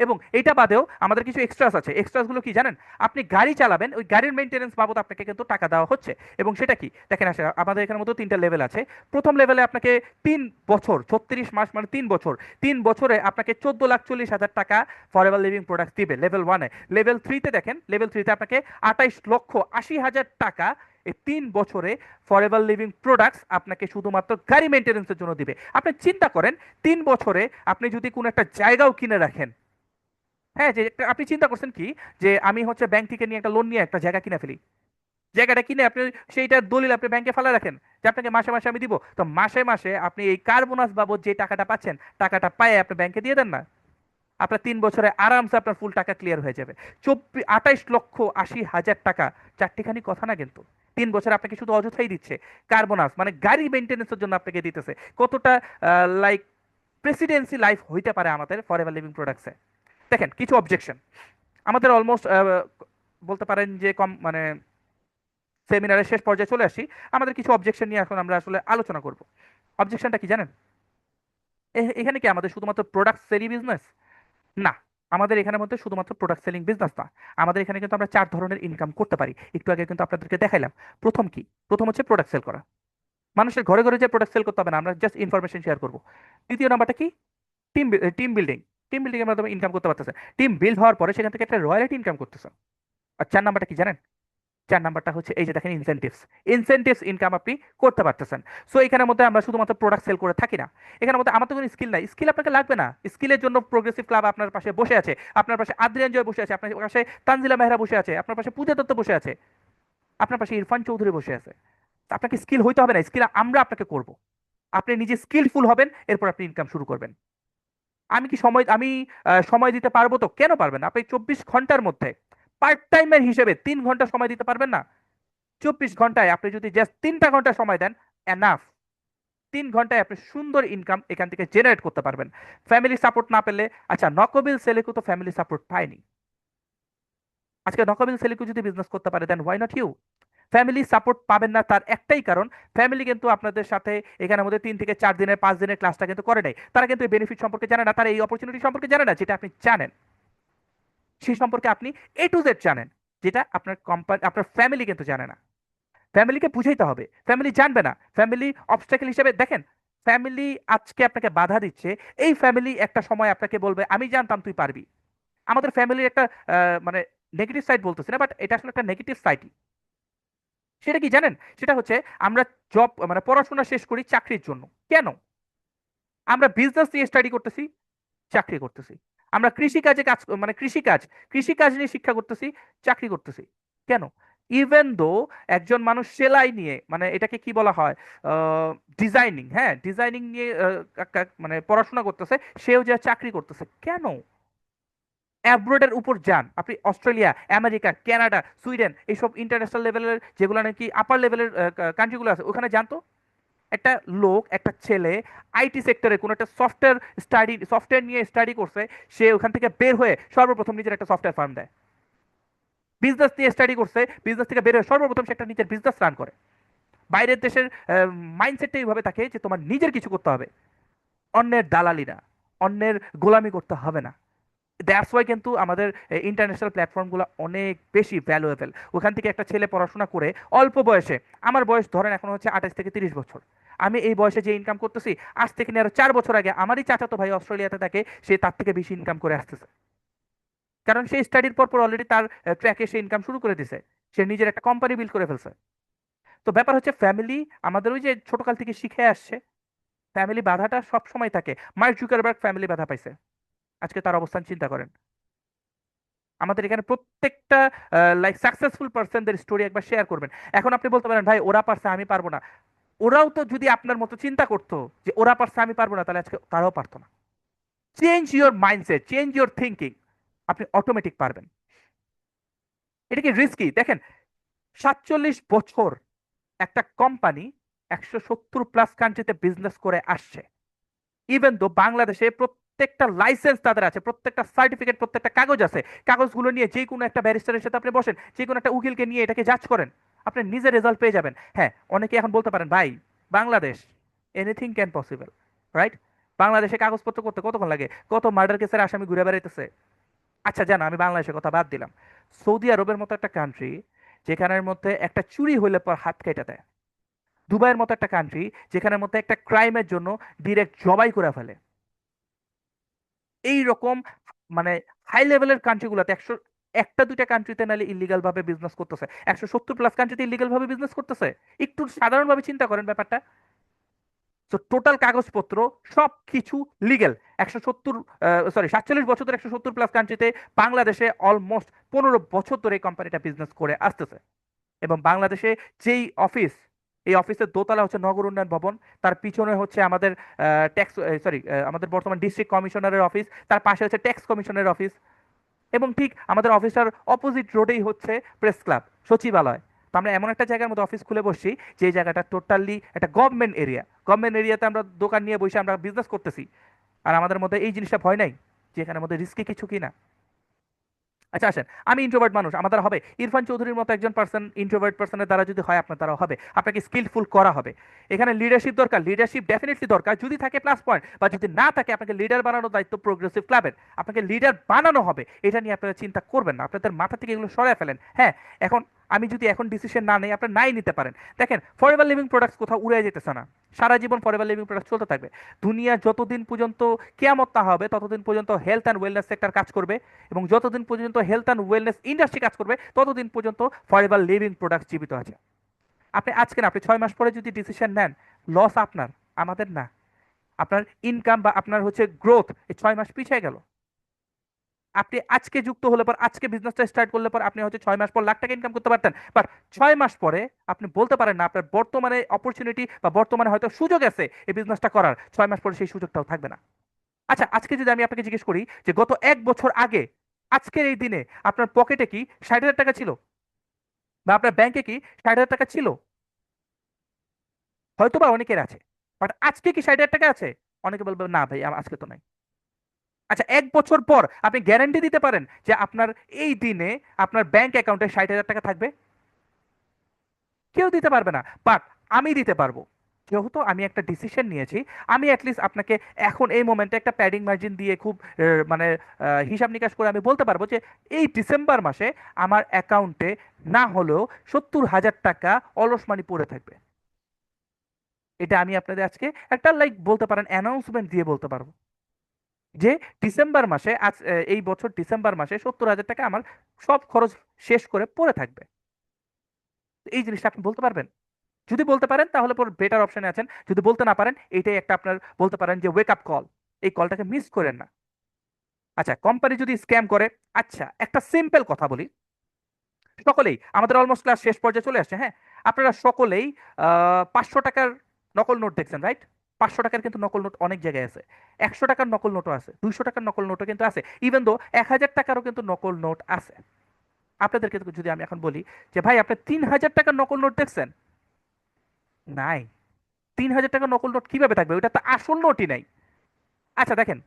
এবং এইটা বাদেও আমাদের কিছু এক্সট্রাস আছে। এক্সট্রাসগুলো কি জানেন? আপনি গাড়ি চালাবেন, ওই গাড়ির মেইনটেনেন্স বাবদ আপনাকে কিন্তু টাকা দেওয়া হচ্ছে। এবং সেটা কি দেখেন, আসে আমাদের এখানের মতো 3টা লেভেল আছে। প্রথম লেভেলে আপনাকে 3 বছর, 36 মাস মানে 3 বছর, 3 বছরে আপনাকে 14,40,000 টাকা ফরএভার লিভিং প্রোডাক্ট দিবে লেভেল 1-এ। লেভেল 3-তে দেখেন, লেভেল 3-তে আপনাকে 28,80,000 টাকা এই 3 বছরে ফরএভার লিভিং প্রোডাক্টস আপনাকে শুধুমাত্র গাড়ি মেনটেন্যান্সের জন্য দিবে। আপনি চিন্তা করেন, 3 বছরে আপনি যদি কোনো একটা জায়গাও কিনে রাখেন, হ্যাঁ, যে আপনি চিন্তা করছেন কি যে আমি হচ্ছে ব্যাংক থেকে নিয়ে একটা লোন নিয়ে একটা জায়গা কিনে ফেলি, জায়গাটা কিনে আপনি সেইটার দলিল আপনি ব্যাংকে ফেলা রাখেন যে আপনাকে মাসে মাসে আমি দিব, তো মাসে মাসে আপনি এই কার বোনাস বাবদ যে টাকাটা পাচ্ছেন, টাকাটা পায়ে আপনি ব্যাংকে দিয়ে দেন না, আপনার 3 বছরে আরামসে আপনার ফুল টাকা ক্লিয়ার হয়ে যাবে। 28,80,000 টাকা, চারটিখানি কথা না কিন্তু। 3 বছরে আপনাকে শুধু অযথাই দিচ্ছে কার বোনাস, মানে গাড়ি মেনটেন্যান্সের জন্য আপনাকে দিতেছে। কতটা লাইক প্রেসিডেন্সি লাইফ হইতে পারে আমাদের ফরএভার লিভিং প্রোডাক্টসে। দেখেন, কিছু অবজেকশন আমাদের অলমোস্ট বলতে পারেন যে কম মানে সেমিনারের শেষ পর্যায়ে চলে আসি। আমাদের কিছু অবজেকশন নিয়ে এখন আমরা আসলে আলোচনা করব। অবজেকশনটা কি জানেন? এখানে কি আমাদের শুধুমাত্র প্রোডাক্ট সেলি বিজনেস? না, আমাদের এখানের মধ্যে শুধুমাত্র প্রোডাক্ট সেলিং বিজনেস না। আমাদের এখানে কিন্তু আমরা 4 ধরনের ইনকাম করতে পারি, একটু আগে কিন্তু আপনাদেরকে দেখাইলাম। প্রথম কি? প্রথম হচ্ছে প্রোডাক্ট সেল করা। মানুষের ঘরে ঘরে যে প্রোডাক্ট সেল করতে হবে না, আমরা জাস্ট ইনফরমেশন শেয়ার করবো। দ্বিতীয় নাম্বারটা কি? Team team building. Team building এর মাধ্যমে ইনকাম করতে পারতেছে। টিম বিল্ড হওয়ার পরে সেখান থেকে একটা রয়্যালিটি ইনকাম করতেছে। আর 4 নাম্বারটা কি জানেন? 4 নাম্বারটা হচ্ছে এই যে দেখেন, ইনসেনটিভস। ইনসেনটিভস ইনকাম আপনি করতে পারতেছেন। সো এখানের মধ্যে আমরা শুধুমাত্র প্রোডাক্ট সেল করে থাকি না। এখানের মধ্যে আমার তো কোনো স্কিল নাই, স্কিল আপনাকে লাগবে না। স্কিলের জন্য প্রোগ্রেসিভ ক্লাব আপনার পাশে বসে আছে, আপনার পাশে আদ্রিয়ান জয় বসে আছে, আপনার পাশে তানজিলা মেহরা বসে আছে, আপনার পাশে পূজা দত্ত বসে আছে, আপনার পাশে ইরফান চৌধুরী বসে আছে। আপনাকে স্কিল হইতে হবে না, স্কিল আমরা আপনাকে করব। আপনি নিজে স্কিলফুল হবেন, এরপর আপনি ইনকাম শুরু করবেন। আমি সময় দিতে পারবো, তো কেন পারবেন? আপনি 24 ঘন্টার মধ্যে পার্ট টাইমের হিসেবে 3 ঘন্টা সময় দিতে পারবেন না? 24 ঘন্টায় আপনি যদি জাস্ট 3টা ঘন্টা সময় দেন, এনাফ। 3 ঘন্টায় আপনি সুন্দর ইনকাম এখান থেকে জেনারেট করতে পারবেন। ফ্যামিলি সাপোর্ট না পেলে, আচ্ছা, নকবিল সেলিকু তো ফ্যামিলি সাপোর্ট পায়নি। আজকে নকবিল সেলিকু যদি বিজনেস করতে পারে, then why not you? Family support পাবেন না তার একটাই কারণ, ফ্যামিলি কিন্তু আপনাদের সাথে এখানের মধ্যে 3 থেকে 4 দিনের 5 দিনের ক্লাসটা কিন্তু করে নাই, তারা কিন্তু এই বেনিফিট সম্পর্কে জানে না, তারা এই অপরচুনিটি সম্পর্কে জানে না যেটা আপনি জানেন, সেই সম্পর্কে আপনি A to Z জানেন, যেটা আপনার কোম্পানি আপনার ফ্যামিলি কিন্তু জানে না। ফ্যামিলিকে বুঝাইতে হবে, ফ্যামিলি জানবে না, ফ্যামিলি অবস্টাকেল হিসেবে দেখেন। ফ্যামিলি আজকে আপনাকে বাধা দিচ্ছে, এই ফ্যামিলি একটা সময় আপনাকে বলবে আমি জানতাম তুই পারবি। আমাদের ফ্যামিলির একটা মানে নেগেটিভ সাইড বলতেছি না, বাট এটা আসলে একটা নেগেটিভ সাইডই। সেটা কি জানেন? সেটা হচ্ছে আমরা জব মানে পড়াশোনা শেষ করি চাকরির জন্য। কেন? আমরা বিজনেস নিয়ে স্টাডি করতেছি, চাকরি করতেছি। আমরা কৃষিকাজে কাজ মানে কৃষিকাজ নিয়ে শিক্ষা করতেছি, চাকরি করতেছি। কেন? ইভেন দো একজন মানুষ সেলাই নিয়ে মানে এটাকে কি বলা হয়, ডিজাইনিং, হ্যাঁ ডিজাইনিং নিয়ে মানে পড়াশোনা করতেছে, সেও যে চাকরি করতেছে। কেন? অ্যাব্রোডের উপর যান আপনি, অস্ট্রেলিয়া, আমেরিকা, কানাডা, সুইডেন, এইসব ইন্টারন্যাশনাল লেভেলের যেগুলো নাকি আপার লেভেলের কান্ট্রিগুলো আছে, ওখানে জানতো একটা লোক, একটা ছেলে আইটি সেক্টরে কোনো একটা সফটওয়্যার নিয়ে স্টাডি করছে, সে ওখান থেকে বের হয়ে সর্বপ্রথম নিজের একটা সফটওয়্যার ফার্ম দেয়। বিজনেস নিয়ে স্টাডি করছে, বিজনেস থেকে বের হয়ে সর্বপ্রথম সে একটা নিজের বিজনেস রান করে। বাইরের দেশের মাইন্ডসেটটা এইভাবে থাকে যে তোমার নিজের কিছু করতে হবে, অন্যের দালালি না, অন্যের গোলামি করতে হবে না। দ্যাটস ওয়াই কিন্তু আমাদের ইন্টারন্যাশনাল প্ল্যাটফর্মগুলো অনেক বেশি ভ্যালুয়েবল। ওখান থেকে একটা ছেলে পড়াশোনা করে অল্প বয়সে, আমার বয়স ধরেন এখন হচ্ছে 28 থেকে 30 বছর, আমি এই বয়সে যে ইনকাম করতেছি, আজ থেকে নিয়ে আরো 4 বছর আগে আমারই চাচাতো ভাই অস্ট্রেলিয়াতে থাকে, সে তার থেকে বেশি ইনকাম করে আসতেছে। কারণ সে স্টাডির পর পর অলরেডি তার ট্র্যাকে সে ইনকাম শুরু করে দিছে, সে নিজের একটা কোম্পানি বিল্ড করে ফেলছে। তো ব্যাপার হচ্ছে ফ্যামিলি আমাদের ওই যে ছোটকাল থেকে শিখে আসছে, ফ্যামিলি বাধাটা সব সময় থাকে। মার্ক জুকারবার্গ ফ্যামিলি বাধা পাইছে, আজকে তার অবস্থান চিন্তা করেন। আমাদের এখানে প্রত্যেকটা লাইক সাকসেসফুল পার্সনদের স্টোরি একবার শেয়ার করবেন। এখন আপনি বলতে পারেন ভাই ওরা পারছে আমি পারবো না, ওরাও তো যদি আপনার মতো চিন্তা করতো যে ওরা পারছে আমি পারবো না, তাহলে আজকে তারাও পারতো না। Change your mindset, change your thinking, আপনি অটোমেটিক পারবেন। এটা কি রিস্কি? দেখেন, 47 বছর একটা কোম্পানি 170+ কান্ট্রিতে বিজনেস করে আসছে। ইভেন তো বাংলাদেশে প্রত্যেকটা লাইসেন্স তাদের আছে, প্রত্যেকটা সার্টিফিকেট, প্রত্যেকটা কাগজ আছে। কাগজগুলো নিয়ে যে কোনো একটা ব্যারিস্টারের সাথে আপনি বসেন, যে কোনো একটা উকিলকে নিয়ে এটাকে জাজ করেন, আপনি নিজে রেজাল্ট পেয়ে যাবেন। হ্যাঁ, অনেকে এখন বলতে পারেন ভাই Bangladesh, anything can possible, right? বাংলাদেশে কাগজপত্র করতে কতক্ষণ লাগে, কত মার্ডার কেসের আসামি ঘুরে বেড়াইতেছে। আচ্ছা জানো, আমি বাংলাদেশের কথা বাদ দিলাম, সৌদি আরবের মতো একটা কান্ট্রি যেখানের মধ্যে একটা চুরি হইলে পর হাত কেটে দেয়, দুবাইয়ের মতো একটা কান্ট্রি যেখানের মধ্যে একটা ক্রাইমের জন্য ডিরেক্ট জবাই করে ফেলে, এই রকম মানে হাই লেভেলের কান্ট্রিগুলোতে একটা দুইটা কান্ট্রিতে নাহলে ইলিগাল ভাবে বিজনেস করতেছে, 170+ কান্ট্রিতে ইলিগাল ভাবে বিজনেস করতেছে। একটু সাধারণভাবে চিন্তা করেন ব্যাপারটা। তো টোটাল কাগজপত্র সব কিছু লিগেল। 47 বছর ধরে 170+ কান্ট্রিতে, বাংলাদেশে অলমোস্ট 15 বছর ধরে এই কোম্পানিটা বিজনেস করে আসতেছে। এবং বাংলাদেশে যেই অফিস, এই অফিসের দোতলা হচ্ছে নগর উন্নয়ন ভবন, তার পিছনে হচ্ছে আমাদের ট্যাক্স আমাদের বর্তমান ডিস্ট্রিক্ট কমিশনারের অফিস, তার পাশে হচ্ছে ট্যাক্স কমিশনারের অফিস, এবং ঠিক আমাদের অফিসটার অপোজিট রোডেই হচ্ছে প্রেস ক্লাব, সচিবালয়। তো আমরা এমন একটা জায়গার মধ্যে অফিস খুলে বসছি যে জায়গাটা টোটালি একটা গভর্নমেন্ট এরিয়া। গভর্নমেন্ট এরিয়াতে আমরা দোকান নিয়ে বসে আমরা বিজনেস করতেছি, আর আমাদের মধ্যে এই জিনিসটা ভয় নাই যে এখানের মধ্যে রিস্কি কিছু কিনা। আচ্ছা আসেন, আমি ইন্ট্রোভার্ট মানুষ, আমার দ্বারা হবে? ইরফান চৌধুরীর মতো একজন পার্সন ইন্ট্রোভার্ট পার্সনের দ্বারা যদি হয়, আপনার দ্বারা হবে। আপনাকে স্কিলফুল করা হবে। এখানে লিডারশিপ দরকার, লিডারশিপ ডেফিনেটলি দরকার, যদি থাকে প্লাস পয়েন্ট, বা যদি না থাকে আপনাকে লিডার বানানোর দায়িত্ব প্রোগ্রেসিভ ক্লাবের। আপনাকে লিডার বানানো হবে, এটা নিয়ে আপনারা চিন্তা করবেন না, আপনাদের মাথা থেকে এগুলো সরায় ফেলেন। হ্যাঁ, এখন আমি যদি এখন ডিসিশন না নেই, আপনারা নাই নিতে পারেন। দেখেন, ফরএভার লিভিং প্রোডাক্টস কোথাও উড়ে যেতেছে না, সারা জীবন ফরএভার লিভিং প্রোডাক্ট চলতে থাকবে। দুনিয়া যতদিন পর্যন্ত কিয়ামত না হবে ততদিন পর্যন্ত হেলথ অ্যান্ড ওয়েলনেস সেক্টর কাজ করবে, এবং যতদিন পর্যন্ত হেলথ অ্যান্ড ওয়েলনেস ইন্ডাস্ট্রি কাজ করবে ততদিন পর্যন্ত ফরএভার লিভিং প্রোডাক্ট জীবিত আছে। আপনি আজকে না, আপনি 6 মাস পরে যদি ডিসিশন নেন, লস আপনার, আমাদের না। আপনার ইনকাম বা আপনার হচ্ছে গ্রোথ এই 6 মাস পিছিয়ে গেল। আপনি আজকে যুক্ত হলে পর, আজকে বিজনেসটা স্টার্ট করলে পর, আপনি হয়তো 6 মাস পর লাখ টাকা ইনকাম করতে পারতেন, বাট 6 মাস পরে আপনি বলতে পারেন না আপনার বর্তমানে অপরচুনিটি বা বর্তমানে হয়তো সুযোগ আছে এই বিজনেসটা করার, 6 মাস পরে সেই সুযোগটাও থাকবে না। আচ্ছা, আজকে যদি আমি আপনাকে জিজ্ঞেস করি যে গত 1 বছর আগে আজকের এই দিনে আপনার পকেটে কি 60,000 টাকা ছিল, বা আপনার ব্যাংকে কি 60,000 টাকা ছিল? হয়তো বা অনেকের আছে, বাট আজকে কি 60,000 টাকা আছে? অনেকে বলবে না ভাই আজকে তো নাই। আচ্ছা, 1 বছর পর আপনি গ্যারান্টি দিতে পারেন যে আপনার এই দিনে আপনার ব্যাংক অ্যাকাউন্টে 60,000 টাকা থাকবে? কেউ দিতে পারবে না, বাট আমি দিতে পারবো। যেহেতু আমি একটা ডিসিশন নিয়েছি, আমি অ্যাটলিস্ট আপনাকে এখন এই মোমেন্টে একটা প্যাডিং মার্জিন দিয়ে খুব মানে হিসাব নিকাশ করে আমি বলতে পারবো যে এই ডিসেম্বর মাসে আমার অ্যাকাউন্টে না হলেও 70,000 টাকা অলস মানি পড়ে থাকবে। এটা আমি আপনাদের আজকে একটা লাইক বলতে পারেন অ্যানাউন্সমেন্ট দিয়ে বলতে পারবো যে ডিসেম্বর মাসে আজ এই বছর ডিসেম্বর মাসে 70,000 টাকা আমার সব খরচ শেষ করে পড়ে থাকবে। এই জিনিসটা আপনি বলতে পারবেন? যদি বলতে পারেন তাহলে পর বেটার অপশনে আছেন, যদি বলতে না পারেন এইটাই একটা আপনার বলতে পারেন যে ওয়েক আপ কল, এই কলটাকে মিস করেন না। আচ্ছা, কোম্পানি যদি স্ক্যাম করে, আচ্ছা একটা সিম্পল কথা বলি, সকলেই আমাদের অলমোস্ট ক্লাস শেষ পর্যায়ে চলে আসছে, হ্যাঁ, আপনারা সকলেই 500 টাকার নকল নোট দেখছেন, রাইট? 500 টাকার কিন্তু নকল নোট অনেক জায়গায় আছে, 100 টাকার নকল নোটও আছে, 200 টাকার নকল নোটও কিন্তু আছে, ইভেন দো 1,000 টাকারও কিন্তু নকল নোট আছে। আপনাদেরকে যদি আমি এখন বলি যে ভাই আপনি 3,000 টাকার নকল নোট দেখছেন, নাই। 3,000 টাকার নকল নোট কিভাবে থাকবে? ওটা তো আসল নোটই নাই। আচ্ছা দেখেন,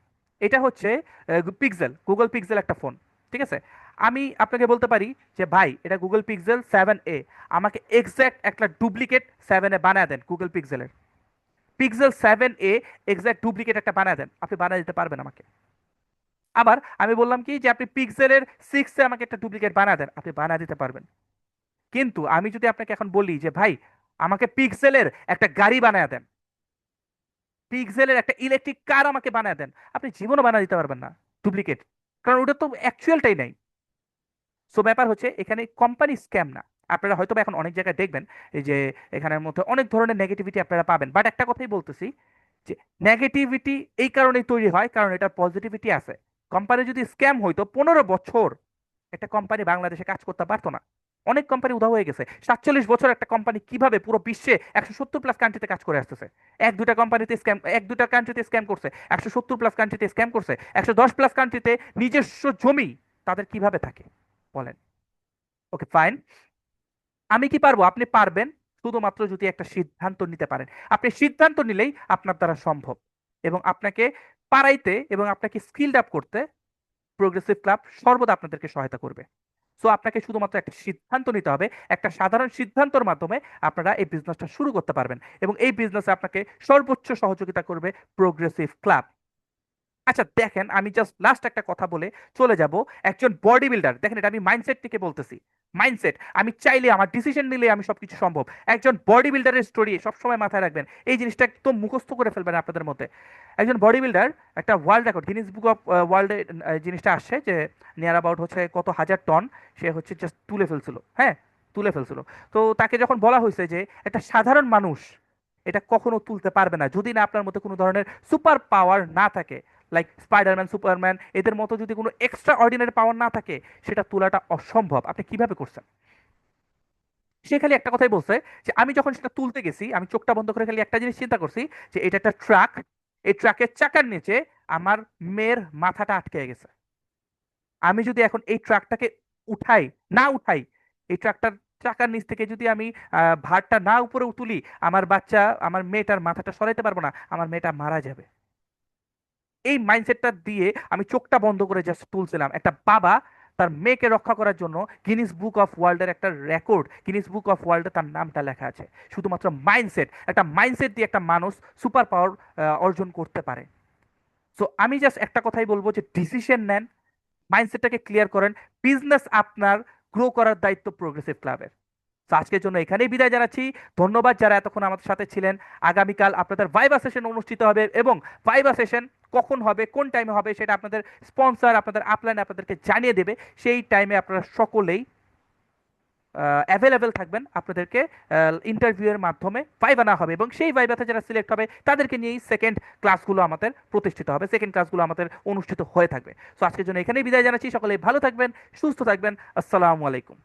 এটা হচ্ছে পিক্সেল, গুগল পিক্সেল একটা ফোন, ঠিক আছে? আমি আপনাকে বলতে পারি যে ভাই এটা গুগল পিক্সেল 7a, আমাকে এক্স্যাক্ট একটা ডুপ্লিকেট 7a বানায় দেন গুগল পিক্সেলের, পিক্সেল 7a এক্স্যাক্ট ডুপ্লিকেট একটা বানায় দেন, আপনি বানায় দিতে পারবেন আমাকে? আবার আমি বললাম কি যে আপনি পিক্সেলের 6 আমাকে একটা ডুপ্লিকেট বানায় দেন, আপনি বানায় দিতে পারবেন। কিন্তু আমি যদি আপনাকে এখন বলি যে ভাই আমাকে পিক্সেলের একটা গাড়ি বানায় দেন, পিক্সেলের একটা ইলেকট্রিক কার আমাকে বানায় দেন, আপনি জীবনও বানিয়ে দিতে পারবেন না ডুপ্লিকেট, কারণ ওটা তো অ্যাকচুয়ালটাই নাই। সো ব্যাপার হচ্ছে এখানে কোম্পানি স্ক্যাম না। আপনারা হয়তো বা এখন অনেক জায়গায় দেখবেন এই যে এখানের মধ্যে অনেক ধরনের নেগেটিভিটি আপনারা পাবেন, বাট একটা কথাই বলতেছি যে নেগেটিভিটি এই কারণেই তৈরি হয় কারণ এটার পজিটিভিটি আছে। কোম্পানি যদি স্ক্যাম হইতো, 15 বছর একটা কোম্পানি বাংলাদেশে কাজ করতে পারতো না। অনেক কোম্পানি উধাও হয়ে গেছে। 47 বছর একটা কোম্পানি কিভাবে পুরো বিশ্বে 170+ কান্ট্রিতে কাজ করে আসতেছে? এক দুটা কোম্পানিতে স্ক্যাম, এক দুটা কান্ট্রিতে স্ক্যাম করছে, 170+ কান্ট্রিতে স্ক্যাম করছে, 110+ কান্ট্রিতে নিজস্ব জমি তাদের কিভাবে থাকে বলেন? ওকে ফাইন, আমি কি পারবো? আপনি পারবেন, শুধুমাত্র যদি একটা সিদ্ধান্ত নিতে পারেন। আপনি সিদ্ধান্ত নিলেই আপনার দ্বারা সম্ভব, এবং আপনাকে পারাইতে এবং আপনাকে স্কিলড আপ করতে প্রোগ্রেসিভ ক্লাব সর্বদা আপনাদেরকে সহায়তা করবে। সো আপনাকে শুধুমাত্র একটা সিদ্ধান্ত নিতে হবে, একটা সাধারণ সিদ্ধান্তের মাধ্যমে আপনারা এই বিজনেসটা শুরু করতে পারবেন, এবং এই বিজনেসে আপনাকে সর্বোচ্চ সহযোগিতা করবে প্রোগ্রেসিভ ক্লাব। আচ্ছা দেখেন, আমি জাস্ট লাস্ট একটা কথা বলে চলে যাব। একজন বডি বিল্ডার, দেখেন এটা আমি মাইন্ডসেট থেকে বলতেছি, মাইন্ডসেট, আমি চাইলে আমার ডিসিশন নিলে আমি সবকিছু সম্ভব। একজন বডি বিল্ডারের স্টোরি সবসময় মাথায় রাখবেন, এই জিনিসটা একদম মুখস্থ করে ফেলবেন আপনাদের মধ্যে। একজন বডি বিল্ডার একটা world record, Guinness book of ওয়ার্ল্ডে জিনিসটা আসছে যে নিয়ার অ্যাবাউট হচ্ছে কত হাজার টন সে হচ্ছে জাস্ট তুলে ফেলছিল, হ্যাঁ, তুলে ফেলছিল। তো তাকে যখন বলা হয়েছে যে একটা সাধারণ মানুষ এটা কখনো তুলতে পারবে না যদি না আপনার মধ্যে কোনো ধরনের সুপার পাওয়ার না থাকে, লাইক স্পাইডারম্যান, সুপারম্যান, এদের মতো যদি কোনো এক্সট্রা অর্ডিনারি পাওয়ার না থাকে, সেটা তোলাটা অসম্ভব, আপনি কিভাবে করছেন? সে খালি একটা কথাই বলছে যে আমি যখন সেটা তুলতে গেছি আমি চোখটা বন্ধ করে খালি একটা জিনিস চিন্তা করছি যে এটা একটা ট্রাক, এই ট্রাকের চাকার নিচে আমার মেয়ের মাথাটা আটকে গেছে। আমি যদি এখন এই ট্রাকটাকে উঠাই, না উঠাই, এই ট্রাকটার চাকার নিচ থেকে যদি আমি ভারটা না উপরে তুলি, আমার বাচ্চা, আমার মেয়েটার মাথাটা সরাইতে পারবো না, আমার মেয়েটা মারা যাবে। এই মাইন্ডসেটটা দিয়ে আমি চোখটা বন্ধ করে জাস্ট তুলছিলাম। একটা বাবা তার মেয়েকে রক্ষা করার জন্য গিনিস বুক অফ ওয়ার্ল্ডের একটা রেকর্ড, গিনিস বুক অফ ওয়ার্ল্ডে তার নামটা লেখা আছে। শুধুমাত্র মাইন্ডসেট, একটা মাইন্ডসেট দিয়ে একটা মানুষ সুপার পাওয়ার অর্জন করতে পারে। সো আমি জাস্ট একটা কথাই বলবো যে ডিসিশন নেন, মাইন্ডসেটটাকে ক্লিয়ার করেন, বিজনেস আপনার গ্রো করার দায়িত্ব প্রোগ্রেসিভ ক্লাবের। তো আজকের জন্য এখানেই বিদায় জানাচ্ছি। ধন্যবাদ যারা এতক্ষণ আমাদের সাথে ছিলেন। আগামীকাল আপনাদের ভাইবা সেশন অনুষ্ঠিত হবে, এবং ভাইবা সেশন কখন হবে, কোন টাইমে হবে, সেটা আপনাদের স্পন্সর, আপনাদের আপলাইন আপনাদেরকে জানিয়ে দেবে। সেই টাইমে আপনারা সকলেই অ্যাভেলেবেল থাকবেন। আপনাদেরকে ইন্টারভিউয়ের মাধ্যমে ভাইবা না হবে, এবং সেই ভাইবাতে যারা সিলেক্ট হবে তাদেরকে নিয়েই সেকেন্ড ক্লাসগুলো আমাদের প্রতিষ্ঠিত হবে, সেকেন্ড ক্লাসগুলো আমাদের অনুষ্ঠিত হয়ে থাকবে। সো আজকের জন্য এখানেই বিদায় জানাচ্ছি। সকলেই ভালো থাকবেন, সুস্থ থাকবেন। আসসালামু আলাইকুম।